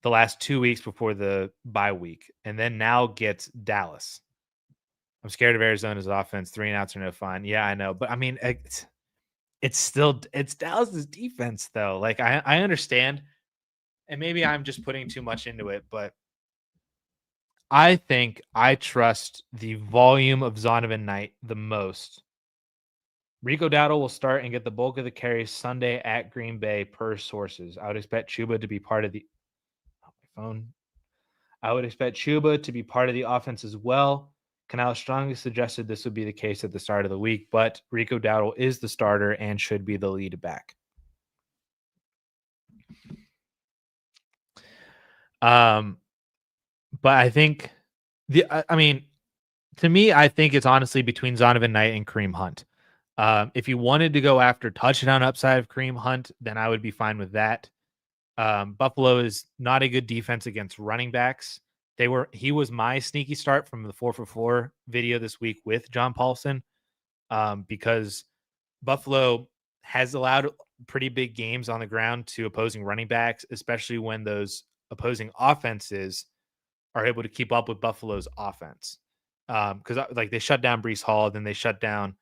the last 2 weeks before the bye week, and then now gets Dallas. I'm scared of Arizona's offense. 3 and outs are no fun. Yeah, I know. But I mean, it's Dallas's defense, though. Like, I understand. And maybe I'm just putting too much into it, but I think I trust the volume of Zonovan Knight the most. Rico Dowdle will start and get the bulk of the carries Sunday at Green Bay per sources. I would expect Chuba to be part of the my phone. I would expect Chuba to be part of the offense as well. Canal strongly suggested this would be the case at the start of the week, but Rico Dowdle is the starter and should be the lead back. But I think I mean, to me, I think it's honestly between Zonovan Knight and Kareem Hunt. If you wanted to go after touchdown upside of Kareem Hunt, then I would be fine with that. Buffalo is not a good defense against running backs. He was my sneaky start from the 4-for-4 video this week with John Paulson, because Buffalo has allowed pretty big games on the ground to opposing running backs, especially when those opposing offenses are able to keep up with Buffalo's offense. Because like they shut down Brees Hall, then they shut down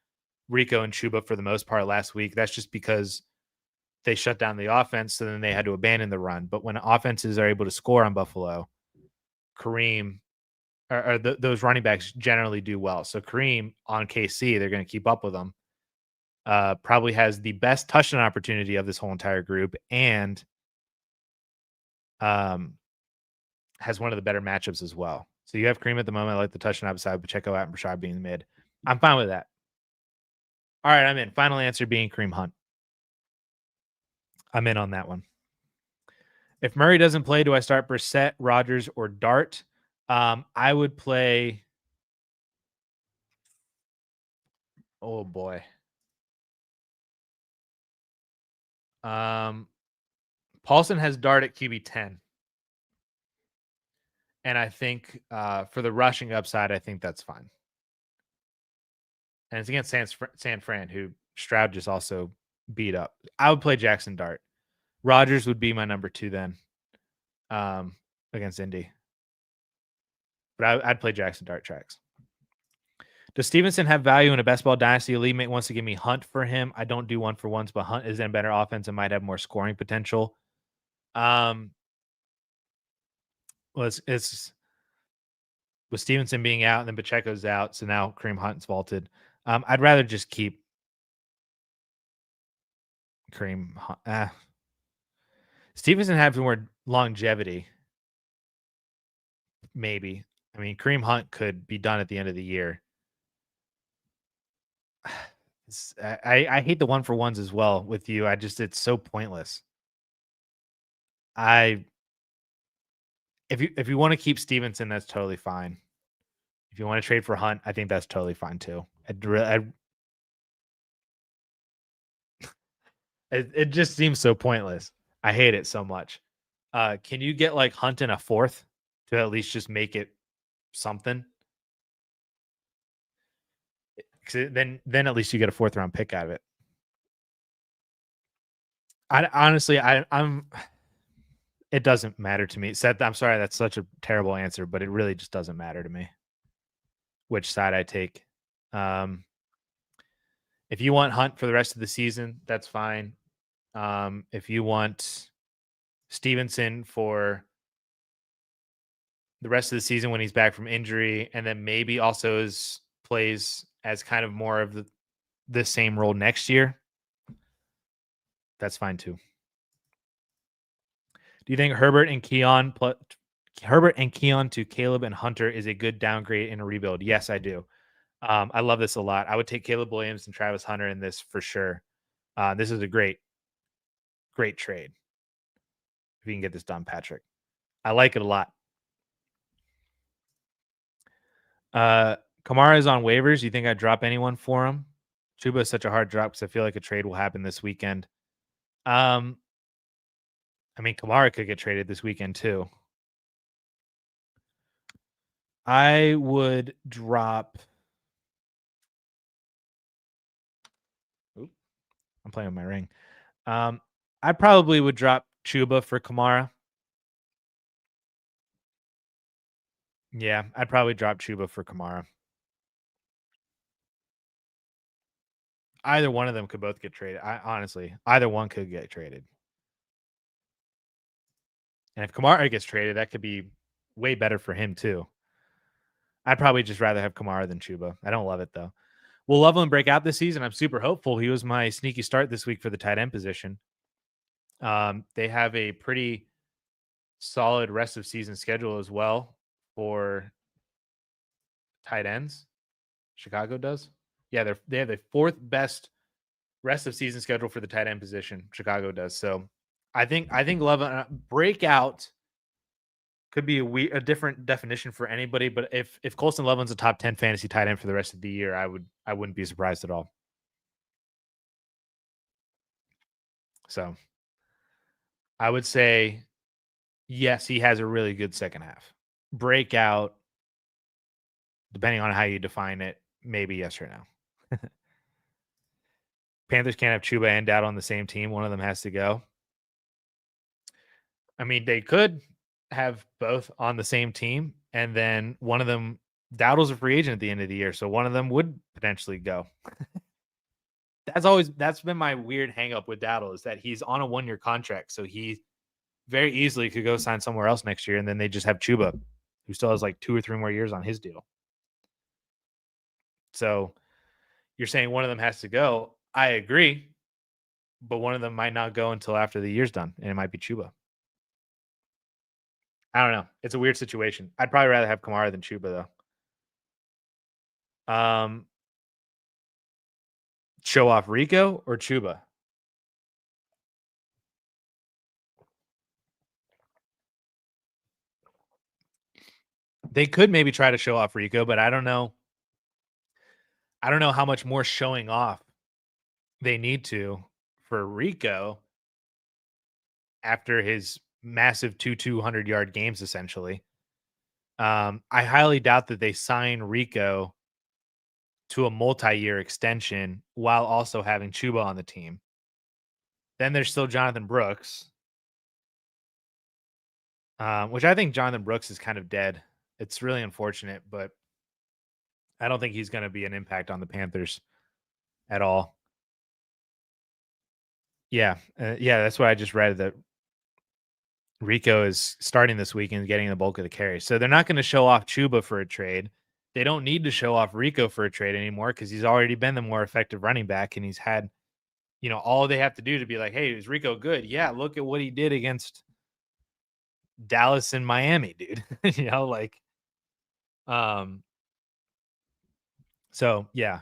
Rico and Chuba for the most part last week. That's just because they shut down the offense, so then they had to abandon the run. But when offenses are able to score on Buffalo, Kareem those running backs generally do well. So Kareem on KC, they're going to keep up with them. Probably has the best touchdown opportunity of this whole entire group, and has one of the better matchups as well. So you have Kareem at the moment. I like the touchdown upside, Pacheco out and Brashad being the mid. I'm fine with that. All right, I'm in. Final answer being Kareem Hunt. I'm in on that one. If Murray doesn't play, do I start Brissett, Rodgers, or Dart? I would play. Oh boy. Paulson has Dart at QB 10. And I think for the rushing upside, I think that's fine. And it's against San Fran, who Stroud just also beat up. I would play Jackson Dart. Rodgers would be my number 2 then, against Indy. But I'd play Jackson Dart tracks. Does Stevenson have value in a best ball dynasty? A league mate wants to give me Hunt for him. I don't do 1-for-1s, but Hunt is in better offense and might have more scoring potential. Well, it's with Stevenson being out and then Pacheco's out, so now Kareem Hunt's vaulted. I'd rather just keep Kareem Hunt. Stevenson has more longevity. Maybe. I mean, Kareem Hunt could be done at the end of the year. I hate the 1-for-1s as well with you. It's so pointless. If you want to keep Stevenson, that's totally fine. If you want to trade for Hunt, I think that's totally fine too. It just seems so pointless. I hate it so much. Can you get like Hunt in a 4th to at least just make it something? Then at least you get a 4th round pick out of it. I'm. It doesn't matter to me. Seth, I'm sorry, that's such a terrible answer, but it really just doesn't matter to me which side I take. If you want Hunt for the rest of the season, that's fine. If you want Stevenson for the rest of the season when he's back from injury, and then maybe also plays as kind of more of the same role next year, that's fine too. Do you think Herbert and Keon to Caleb and Hunter is a good downgrade in a rebuild? Yes, I do. I love this a lot. I would take Caleb Williams and Travis Hunter in this for sure. This is a great trade. If you can get this done, Patrick. I like it a lot. Kamara is on waivers. You think I'd drop anyone for him? Chuba is such a hard drop because I feel like a trade will happen this weekend. I mean, Kamara could get traded this weekend too. I would drop. Oop, I'm playing with my ring. I probably would drop Chuba for Kamara. Yeah, I'd probably drop Chuba for Kamara. Either one of them could both get traded. Honestly, either one could get traded. And if Kamara gets traded, that could be way better for him too. I'd probably just rather have Kamara than Chuba. I don't love it though. Will Loveland break out this season? I'm super hopeful. He was my sneaky start this week for the tight end position. They have a pretty solid rest of season schedule as well for tight ends. Chicago does. Yeah, they have the fourth best rest of season schedule for the tight end position. Chicago does. So I think Love breakout could be a different definition for anybody. But if Colston Loveland's a top 10 fantasy tight end for the rest of the year, I wouldn't be surprised at all. So I would say yes, he has a really good second half. Breakout, depending on how you define it, maybe yes or no. Panthers can't have Chuba and Dowd on the same team. One of them has to go. I mean, they could have both on the same team, and then one of them, Dowdle's a free agent at the end of the year, so one of them would potentially go. That's been my weird hang up with Dowdle, is that he's on a 1-year contract, so he very easily could go sign somewhere else next year, and then they just have Chuba, who still has like 2 or 3 more years on his deal. So you're saying one of them has to go. I agree, but one of them might not go until after the year's done, and it might be Chuba. I don't know. It's a weird situation. I'd probably rather have Kamara than Chuba, though. Show off Rico or Chuba? They could maybe try to show off Rico, but I don't know. I don't know how much more showing off they need to for Rico after his massive 200-yard games, essentially. I highly doubt that they sign Rico to a multi-year extension while also having Chuba on the team. Then there's still Jonathan Brooks, which I think Jonathan Brooks is kind of dead. It's really unfortunate, but I don't think he's going to be an impact on the Panthers at all. Yeah, that's what I just read, that Rico is starting this week and getting the bulk of the carry. So they're not going to show off Chuba for a trade. They don't need to show off Rico for a trade anymore because he's already been the more effective running back, and he's had, all they have to do to be like, hey, is Rico good? Yeah, look at what he did against Dallas and Miami, dude. So yeah.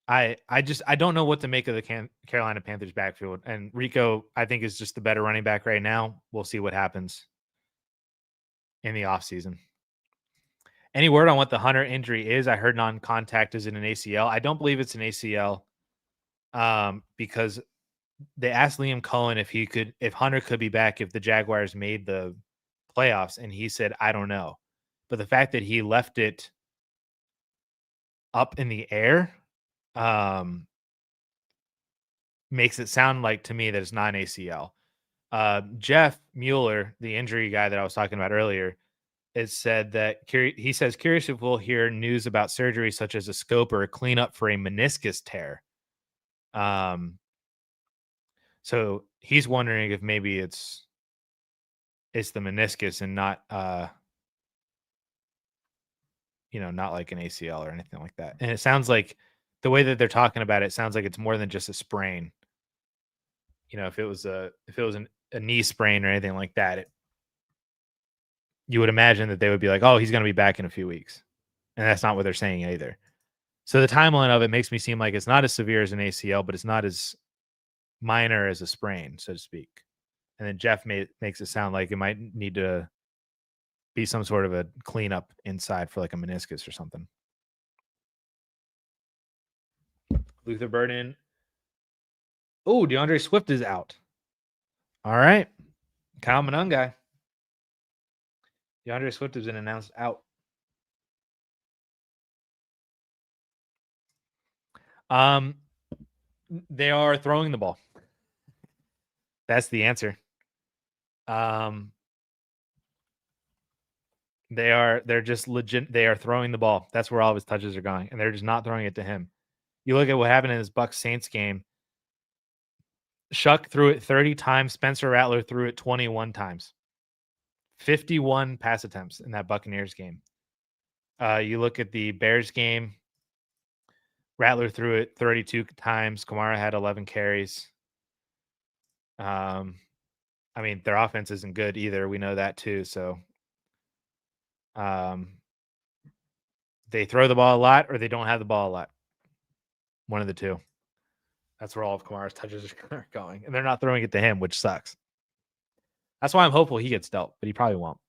I don't know what to make of the Carolina Panthers backfield, and Rico I think is just the better running back right now. We'll see what happens in the offseason. Any word on what the Hunter injury is? I heard non-contact is in an ACL. I don't believe it's an ACL, because they asked Liam Cohen if Hunter could be back if the Jaguars made the playoffs, and he said, I don't know. But the fact that he left it up in the air makes it sound like to me that it's not an ACL. Jeff Mueller, the injury guy that I was talking about earlier, it said that he says, curious if we'll hear news about surgery such as a scope or a cleanup for a meniscus tear. So he's wondering if maybe it's the meniscus and not not like an ACL or anything like that. And it sounds like the way that they're talking about it sounds like it's more than just a sprain. If it was a knee sprain or anything like that, you would imagine that they would be like, oh, he's going to be back in a few weeks. And that's not what they're saying either. So the timeline of it makes me seem like it's not as severe as an ACL, but it's not as minor as a sprain, so to speak. And then Jeff makes it sound like it might need to be some sort of a cleanup inside for like a meniscus or something. Luther Burden. Oh, DeAndre Swift is out. All right. Kyle Monangai. DeAndre Swift has been announced out. They are throwing the ball. That's the answer. They're just legit. They are throwing the ball. That's where all of his touches are going, and they're just not throwing it to him. You look at what happened in this Bucs Saints game. Shuck threw it 30 times. Spencer Rattler threw it 21 times. 51 pass attempts in that Buccaneers game. You look at the Bears game. Rattler threw it 32 times. Kamara had 11 carries. I mean, their offense isn't good either. We know that too. So they throw the ball a lot or they don't have the ball a lot. One of the two. That's where all of Kamara's touches are going. And they're not throwing it to him, which sucks. That's why I'm hopeful he gets dealt, but he probably won't.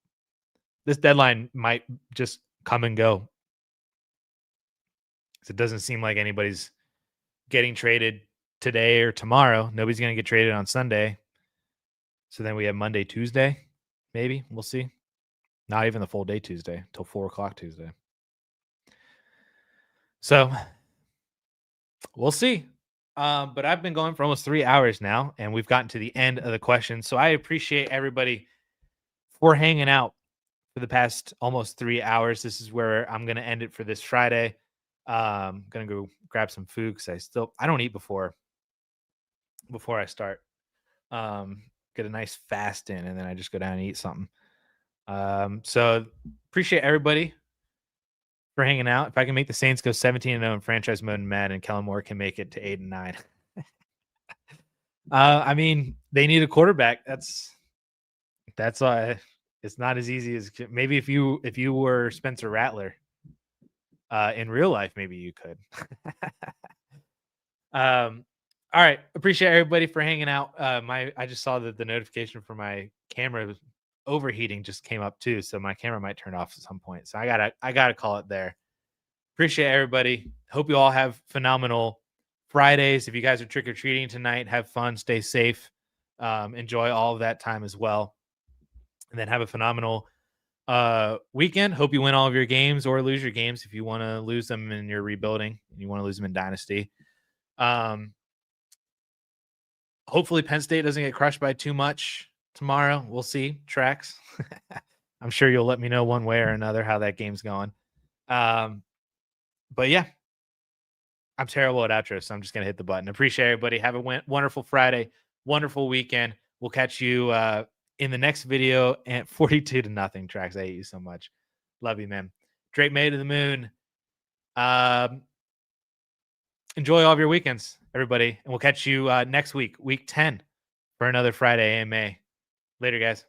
This deadline might just come and go. It doesn't seem like anybody's getting traded today or tomorrow. Nobody's going to get traded on Sunday. So then we have Monday, Tuesday, maybe. We'll see. Not even the full day Tuesday till 4:00 Tuesday. So we'll see. But I've been going for almost 3 hours now, and we've gotten to the end of the questions. So I appreciate everybody for hanging out for the past almost 3 hours. This is where I'm going to end it for this Friday. I'm going to go grab some food because I don't eat before I start. Get a nice fast in, and then I just go down and eat something. So appreciate everybody for hanging out. If I can make the Saints go 17-0 in franchise mode and Madden, and Kellen Moore can make it to 8-9. I mean, they need a quarterback. That's why it's not as easy as maybe if you were Spencer Rattler in real life, maybe you could. All right. Appreciate everybody for hanging out. I just saw that the notification for my camera overheating just came up too, so my camera might turn off at some point. So I gotta call it there. Appreciate everybody. Hope you all have phenomenal Fridays. If you guys are trick-or-treating tonight, have fun, stay safe, enjoy all of that time as well. And then have a phenomenal weekend. Hope you win all of your games or lose your games if you want to lose them in your rebuilding and you want to lose them in Dynasty. Hopefully Penn State doesn't get crushed by too much tomorrow. We'll see. Tracks. I'm sure you'll let me know one way or another how that game's going. But yeah, I'm terrible at outros, so I'm just going to hit the button. Appreciate everybody. Have a wonderful Friday, wonderful weekend. We'll catch you in the next video. And 42-0, Tracks. I hate you so much. Love you, man. Drake May to the moon. Enjoy all of your weekends, everybody. And we'll catch you next week, week 10, for another Friday AMA. Later, guys.